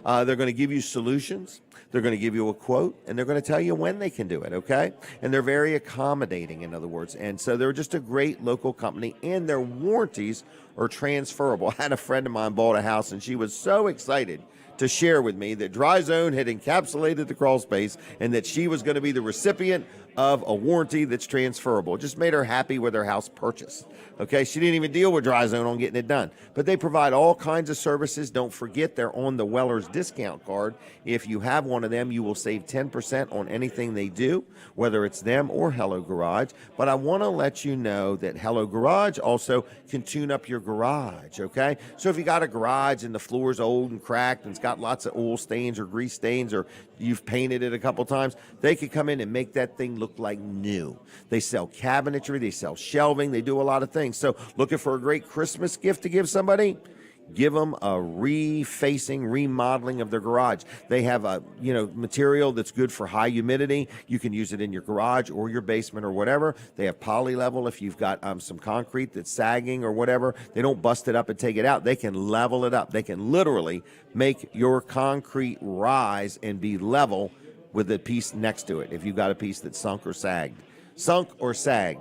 They're going to give you solutions. They're going to give you a quote, and they're going to tell you when they can do it, okay? And they're very accommodating, in other words. And so they're just a great local company, and their warranties are transferable. I had a friend of mine bought a house, and she was so excited to share with me that Dry Zone had encapsulated the crawl space and that she was going to be the recipient of a warranty that's transferable. It just made her happy with her house purchase. Okay, she didn't even deal with Dry Zone on getting it done. But they provide all kinds of services. Don't forget, they're on the Weller's discount card. If you have one of them, you will save 10% on anything they do, whether it's them or Hello Garage. But I want to let you know that Hello Garage also can tune up your garage, okay? So if you got a garage and the floor's old and cracked and it's got lots of oil stains or grease stains, or you've painted it a couple times, they could come in and make that thing look like new. They sell cabinetry, they sell shelving, they do a lot of things. So looking for a great Christmas gift to give somebody? Give them a refacing, remodeling of their garage. They have a material that's good for high humidity. You can use it in your garage or your basement or whatever. They have poly level if you've got some concrete that's sagging or whatever. They don't bust it up and take it out. They can level it up. They can literally make your concrete rise and be level with the piece next to it if you've got a piece that's sunk or sagged.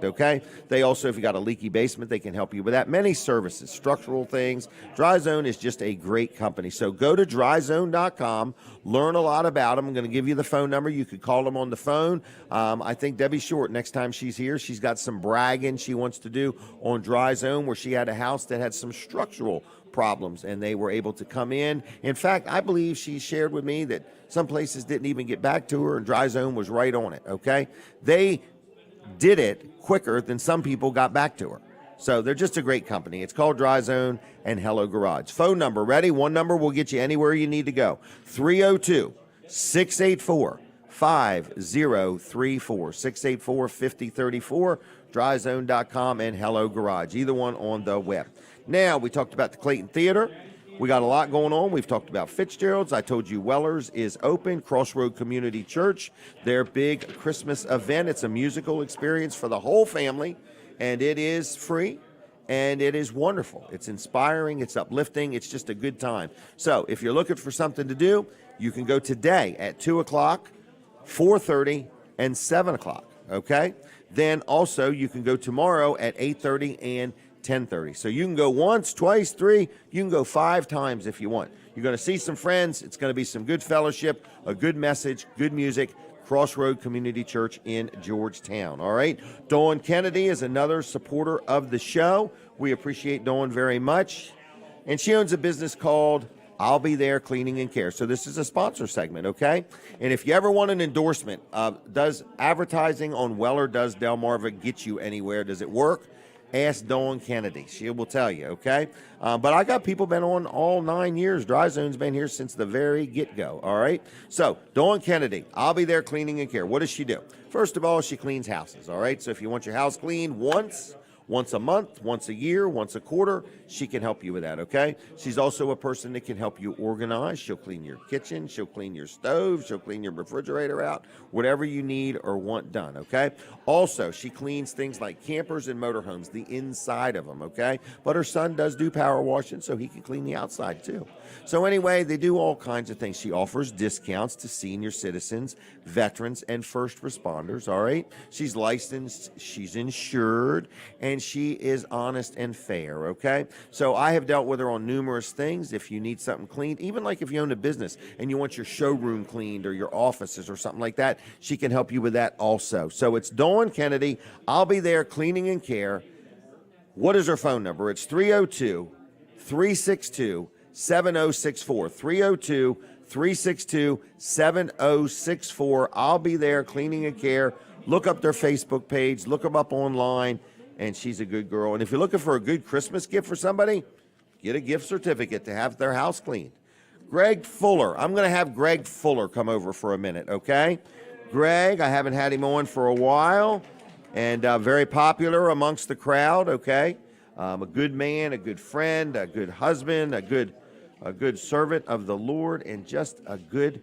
Okay? They also, if you got a leaky basement, they can help you with that. Many services, structural things. Dry Zone is just a great company. So go to dryzone.com, learn a lot about them. I'm going to give you the phone number. You could call them on the phone. I think Debbie Short, next time she's here, she's got some bragging she wants to do on Dry Zone, where she had a house that had some structural problems and they were able to come in. In fact, I believe she shared with me that some places didn't even get back to her and Dry Zone was right on it, okay? They did it quicker than some people got back to her. So they're just a great company. It's called Dry Zone and Hello Garage. Phone number, ready? One number will get you anywhere you need to go. 302-684-5034. 684-5034, dryzone.com and Hello Garage, either one on the web. Now, we talked about the Clayton Theater. We got a lot going on. We've talked about Fitzgerald's. I told you Weller's is open. Crossroad Community Church, their big Christmas event. It's a musical experience for the whole family, and it is free, and it is wonderful. It's inspiring. It's uplifting. It's just a good time. So if you're looking for something to do, you can go today at 2 o'clock, 4:30, and 7 o'clock, okay? Then also you can go tomorrow at 8:30 and 10:30. So you can go once, twice, three, you can go 5 times if you want. You're going to see some friends. It's going to be some good fellowship, a good message, good music. Crossroad Community Church in Georgetown, all right? Dawn Kennedy is another supporter of the show. We appreciate Dawn very much. And she owns a business called I'll Be There Cleaning and Care. So this is a sponsor segment, okay? And if you ever want an endorsement, does advertising on Weller Does Delmarva get you anywhere? Does it work? Ask Dawn Kennedy. She will tell you, okay? But I got people been on all 9 years. Dry Zone's been here since the very get-go, all right? So, Dawn Kennedy, I'll Be There Cleaning and Care. What does she do? First of all, she cleans houses, all right? So if you want your house cleaned once a month, once a year, once a quarter, she can help you with that, okay? She's also a person that can help you organize. She'll clean your kitchen. She'll clean your stove. She'll clean your refrigerator out, whatever you need or want done, okay? Also, she cleans things like campers and motorhomes, the inside of them, okay? But her son does do power washing, so he can clean the outside too. So anyway, they do all kinds of things. She offers discounts to senior citizens, veterans, and first responders, all right? She's licensed, she's insured, and she is honest and fair, okay? So I have dealt with her on numerous things. If you need something cleaned, even like if you own a business and you want your showroom cleaned or your offices or something like that, she can help you with that also. So it's Dawn Kennedy. I'll Be There Cleaning and Care. What is her phone number? It's 302-362-7064. 362-7064. I'll Be There Cleaning and Care. Look up their Facebook page. Look them up online. And she's a good girl. And if you're looking for a good Christmas gift for somebody, get a gift certificate to have their house cleaned. Greg Fuller. I'm going to have Greg Fuller come over for a minute, okay? Greg, I haven't had him on for a while, and very popular amongst the crowd, okay? A good man, a good friend, a good husband, a good a good servant of the Lord, and just a good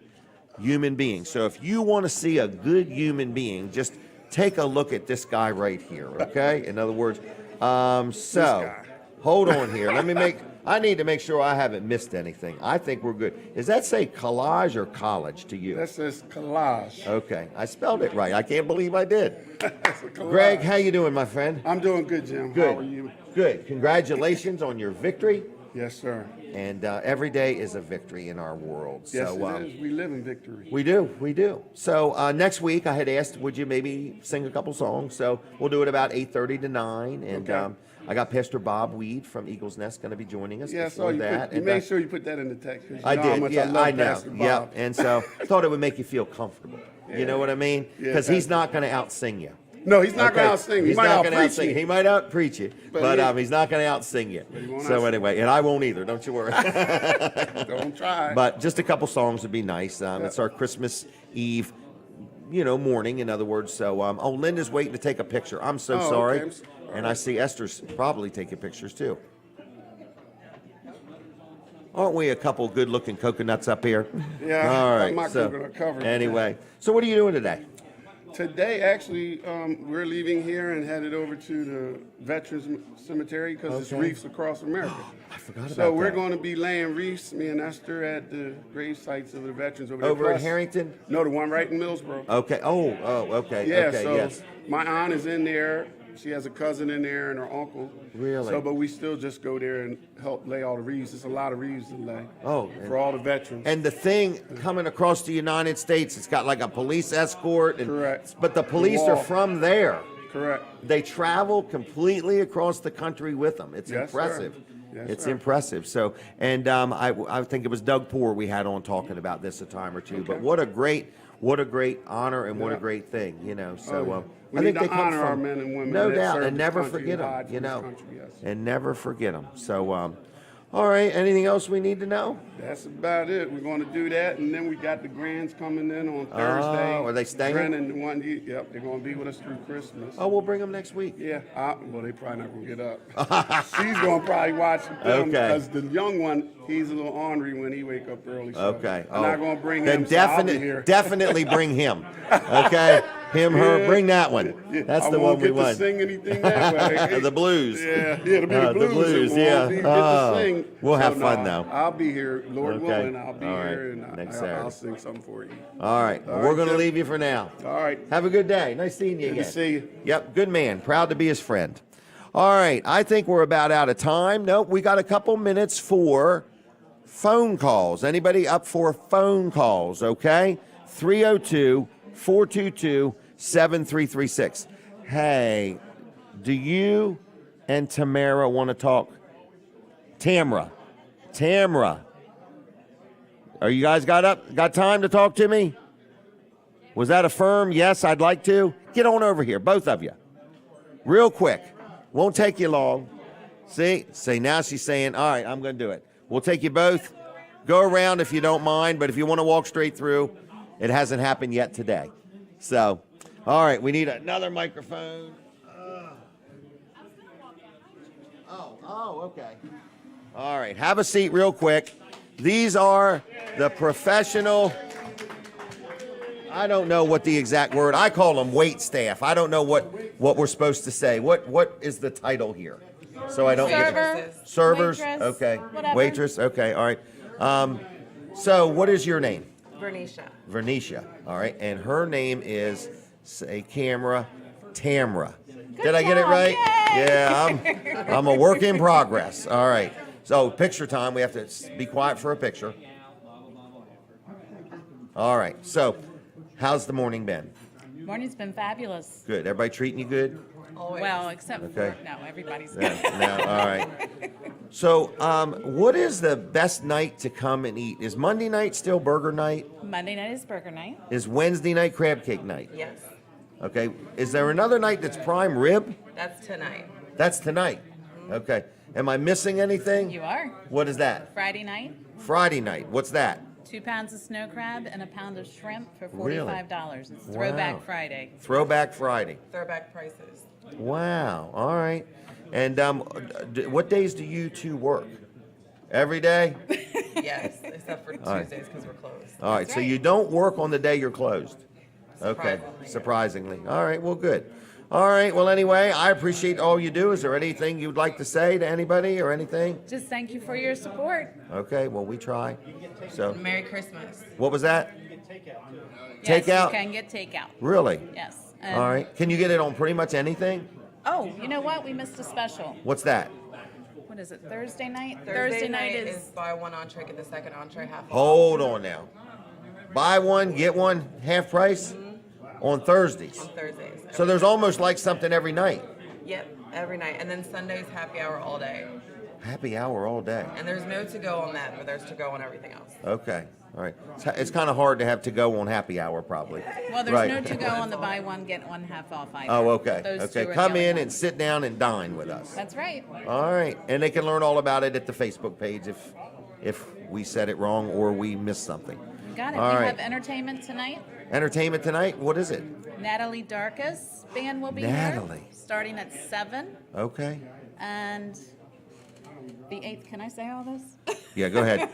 human being. So if you want to see a good human being, just take a look at this guy right here, okay? In other words, so hold on here. I need to make sure I haven't missed anything. I think we're good. Does that say collage or college to you? That says collage. Okay, I spelled it right. I can't believe I did. That's a collage. Greg, how you doing, my friend? I'm doing good, Jim. Good. How are you? Good. Congratulations on your victory. Yes, sir. And every day is a victory in our world. Yes, So, it is. We live in victory. We do. So next week, I had asked, would you maybe sing a couple songs? So we'll do it about 8:30 to 9. And Okay. I got Pastor Bob Weed from Eagles Nest going to be joining us. Yeah, before so that. You And, made sure you put that in the text. 'Cause you I know how did. much Yeah, I love I know. Pastor Bob. Yep. And so I thought it would make you feel comfortable. You know what I mean? Yeah, Because he's that's- not going to out-sing you. No, he's not Okay? going to outsing. He He's might not gonna out-preach out-sing. you. He might out-preach you, but he- he's not going to out-sing you. he won't So out-sing. anyway, and I won't either. Don't you worry. Don't try. But just a couple songs would be nice. It's our Christmas Eve, morning, in other words. So, Linda's waiting to take a picture. I'm so Oh, sorry. okay. I'm sorry. And I see Esther's probably taking pictures too. Aren't we a couple good-looking coconuts up here? Yeah, All I'm right. not So coconut covered. anyway, so what are you doing today? Today, actually, we're leaving here and headed over to the Veterans Cemetery because it's Okay. reefs across America. I forgot about So we're that. going to be laying reefs, me and Esther, at the grave sites of the veterans over there. Over at Plus- Harrington? No, the one right in Middlesboro. Okay. Oh, okay. Yeah, okay. so Yes. my aunt is in there. She has a cousin in there and her uncle. Really? So, but we still just go there and help lay all the wreaths. It's a lot of wreaths to lay. Oh, for all the veterans. And the thing coming across the United States, it's got like a police escort. And, Correct. But the police are wall. from there. Correct. They travel completely across the country with them. It's Yes, sir. impressive. Yes, It's sir. impressive. So, and I think it was Doug Poor we had on talking about this a time or two. But Okay. what a great honor and what a Yeah. great thing, So Oh, yeah. We I think need to they come honor our from men and women no that doubt, serve and this never country forget and them. died for this country, yes. And never forget them. So, all right. Anything else we need to know? That's about it. We're going to do that, and then we got the grands coming in on Thursday. are they staying? Brennan, the one, yep, they're going to be with us through Christmas. Oh, we'll bring them next week. Yeah, well, they probably not going to get up. She's going to probably watch the film Okay. because the young one, he's a little ornery when he wake up early. So Okay. I'm not going to bring then him, so I'll be definite- here. definitely bring him. Okay? Him, her, Yeah. bring that one. Yeah, That's I the won't one we get to want. sing anything that way. The blues. Yeah, it'll be the blues. It yeah. won't be get Oh, to sing. we'll have So, fun, no, though. I'll be here, Lord Okay. willing. I'll be All right. here, and Next I'll Saturday. sing something for you. All right. All We're right, going to Jim. leave you for now. All right. Have a good day. Nice seeing you Good to again. see you. Yep. Good man. Proud to be his friend. All right. I think we're about out of time. Nope. We got a couple minutes for phone calls. Anybody up for phone calls? Okay. 302-422-7336. Hey, do you and Tamara want to talk? Tamra. Are you guys got time to talk to me? Was that a firm yes, I'd like to? Get on over here, both of you. Real quick. Won't take you long. See, now she's saying, all right, I'm going to do it. We'll take you both. Go around if you don't mind, but if you want to walk straight through, it hasn't happened yet today. So, all right, we need another microphone. Okay. All right, have a seat real quick. These are the professional, I don't know what the exact word, I call them wait staff. I don't know what we're supposed to say. What is the title here? So I don't Server, servers, waitress, okay. whatever. Waitress, okay, all right. So what is your name? Vernisha. All right, and her name is, say camera, Tamra. Good Did I get it job, right? yay! Yeah, I'm a work in progress. All right. So picture time. We have to be quiet for a picture. All right. So, how's the morning been? Morning's been fabulous. Good. Everybody treating you good? Well, except Okay. for, no, everybody's No, good. no, all right. So, what is the best night to come and eat? Is Monday night still burger night? Monday night is burger night. Is Wednesday night crab cake night? Yes. Okay. Is there another night that's prime rib? That's tonight. That's tonight. Okay. Am I missing anything? You are. What is that? Friday night, Friday night. What's that? 2 pounds of snow crab and a pound of shrimp for Really? $45. It's Throwback Wow. Friday. Throwback Friday. Throwback prices. Wow. All right. And what days do you two work? Every day? Yes, except for All right. Tuesdays because we're closed. All right, so you don't work on the day you're closed? Okay, surprisingly. All right, well, good. All right, well, anyway, I appreciate all you do. Is there anything you'd like to say to anybody or anything? Just thank you for your support. Okay, well, we try. So, Merry Christmas. what was that? Yes, Takeout? you can get takeout. Really? Yes. All right. Can you get it on pretty much anything? Oh, you know what? We missed a special. What's that? What is it? Thursday night? Thursday night is buy one entree, get the second entree half off. Hold on now. Buy one, get one, half price on Thursdays. On Thursdays. So there's almost like something every night. Yep, every night. And then Sundays, happy hour all day. Happy hour all day. And there's no to-go on that, but there's to-go on everything else. Okay. All right. It's kind of hard to have to go on happy hour, probably. Well, there's right. no to go on the buy one, get one half off either. Oh, okay. Those two Okay. are Come the in only and sit down and dine with us. That's right. All right. And they can learn all about it at the Facebook page if we said it wrong or we missed something. You got it. All We right. have entertainment tonight. Entertainment tonight? What is it? Natalie Darkus band will be Natalie. here starting at 7. Okay. And the 8th, can I say all this? Yeah, go ahead.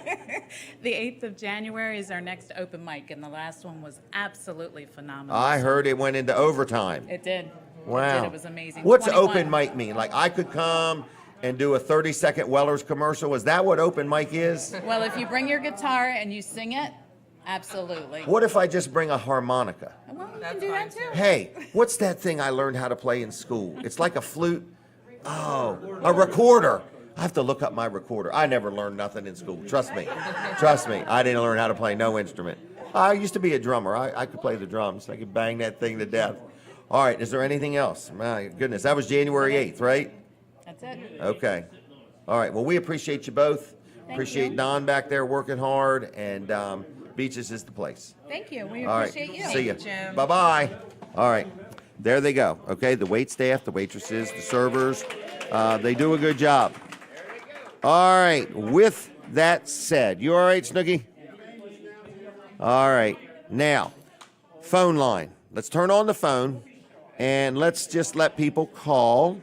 The 8th of January is our next open mic, and the last one was absolutely phenomenal. I heard it went into overtime. It did. Wow. It did. It was amazing. What's 21 open mic mean? Like I could come and do a 30-second Weller's commercial? Is that what open mic is? Well, if you bring your guitar and you sing it, absolutely. What if I just bring a harmonica? Well, you can do that too. Hey, what's that thing I learned how to play in school? It's like a flute. Oh, a recorder. I have to look up my recorder. I never learned nothing in school. Trust me. Trust me. I didn't learn how to play no instrument. I used to be a drummer. I could play the drums. I could bang that thing to death. All right. Is there anything else? My goodness. That was January 8th, right? That's it. Okay. All right. Well, we appreciate you both. Appreciate you. Don back there working hard. And Beaches is the place. Thank you. We All right. appreciate you. See ya. Jim. Bye-bye. All right. There they go. Okay. The wait staff, the waitresses, the servers, they do a good job. All right. With that said, you all right, Snooki? All right. Now, phone line. Let's turn on the phone and let's just let people call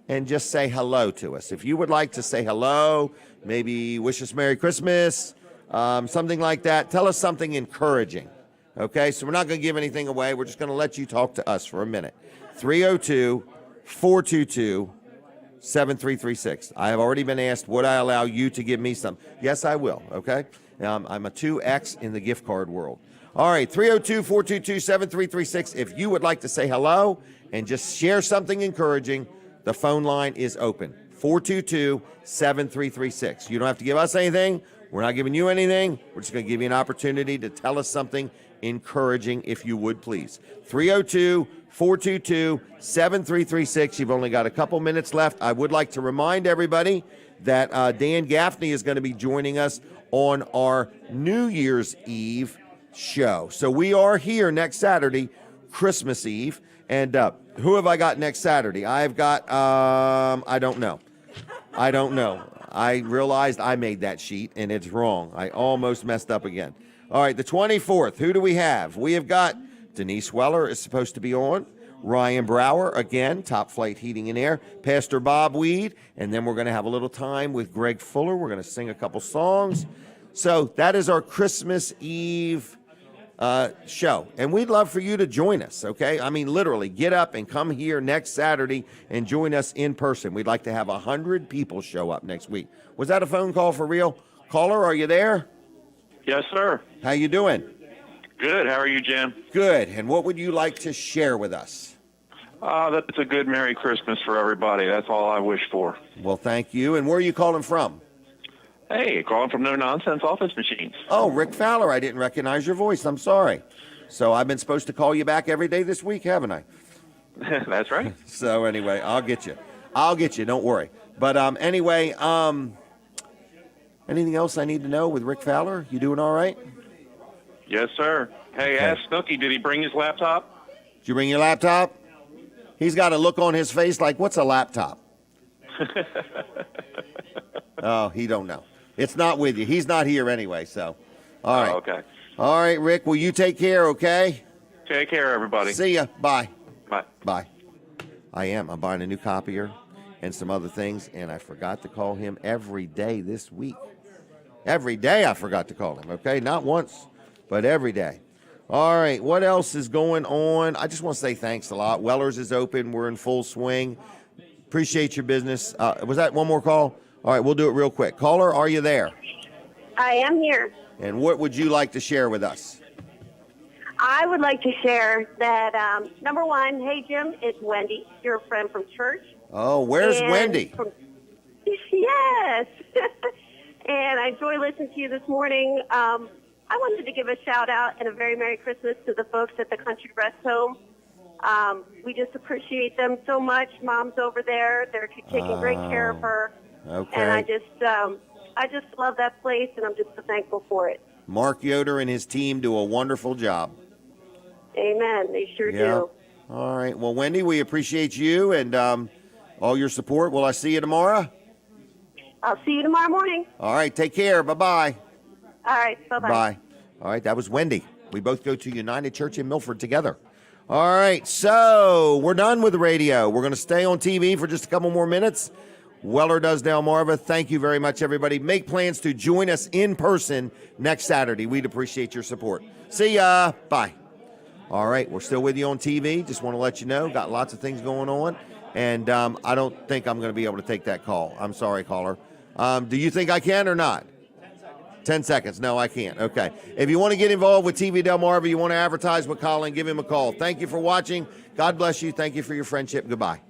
and just say hello to us. If you would like to say hello, maybe wish us Merry Christmas, something like that, tell us something encouraging. Okay, so we're not going to give anything away. We're just going to let you talk to us for a minute. 302-422-7336. I have already been asked, would I allow you to give me some? Yes, I will, okay? I'm a 2X in the gift card world. All right, 302-422-7336. If you would like to say hello and just share something encouraging, the phone line is open. 422-7336. You don't have to give us anything. We're not giving you anything. We're just going to give you an opportunity to tell us something encouraging, if you would, please. 302-422-7336. You've only got a couple minutes left. I would like to remind everybody that Dan Gaffney is going to be joining us on our New Year's Eve show. So we are here next Saturday, Christmas Eve. And who have I got next Saturday? I've got, I don't know. I realized I made that sheet, and it's wrong. I almost messed up again. All right, the 24th, who do we have? We have got Denise Weller is supposed to be on. Ryan Brower, again, Top Flight Heating and Air. Pastor Bob Weed, and then we're going to have a little time with Greg Fuller. We're going to sing a couple songs. So that is our Christmas Eve show. And we'd love for you to join us, okay? I mean, literally, get up and come here next Saturday and join us in person. We'd like to have 100 people show up next week. Was that a phone call for real? Caller, are you there? Yes, sir. How you doing? Good. How are you, Jim? Good. And what would you like to share with us? That's a good Merry Christmas for everybody. That's all I wish for. Well, thank you. And where are you calling from? Hey, calling from No Nonsense Office Machines. Oh, Rick Fowler. I didn't recognize your voice. I'm sorry. So I've been supposed to call you back every day this week, haven't I? That's right. So anyway, I'll get you. Don't worry. But anyway, anything else I need to know with Rick Fowler? You doing all right? Yes, sir. Hey, ask Snooki, did he bring his laptop? Did you bring your laptop? He's got a look on his face like, what's a laptop? Oh, he don't know. It's not with you. He's not here anyway, so. All right. Oh, okay. All right, Rick, will you take care, okay? Take care, everybody. See ya. Bye. Bye. Bye. I'm buying a new copier, and some other things, and I forgot to call him every day this week. Every day I forgot to call him, okay? Not once, but every day. All right, what else is going on? I just want to say thanks a lot. Weller's is open. We're in full swing. Appreciate your business. Was that one more call? All right, we'll do it real quick. Caller, are you there? I am here. And what would you like to share with us? I would like to share that, number one, hey, Jim, it's Wendy, your friend from church. Oh, where's Wendy? Yes. And I enjoy listening to you this morning. I wanted to give a shout out and a very Merry Christmas to the folks at the Country Rest Home. We just appreciate them so much. Mom's over there. They're taking great care of her. Okay. And I just love that place, and I'm just so thankful for it. Mark Yoder and his team do a wonderful job. Amen. They sure do. All right. Well, Wendy, we appreciate you and all your support. Will I see you tomorrow? I'll see you tomorrow morning. All right. Take care. Bye-bye. All right. Bye-bye. Bye. All right. That was Wendy. We both go to United Church in Milford together. All right. So we're done with the radio. We're going to stay on TV for just a couple more minutes. Weller Does Delmarva. Thank you very much, everybody. Make plans to join us in person next Saturday. We'd appreciate your support. See ya. Bye. All right, we're still with you on TV. Just want to let you know, got lots of things going on, and I don't think I'm going to be able to take that call. I'm sorry, caller. Do you think I can or not? 10 seconds. No, I can't. Okay. If you want to get involved with TV Delmarva, you want to advertise with Colin, give him a call. Thank you for watching. God bless you. Thank you for your friendship. Goodbye.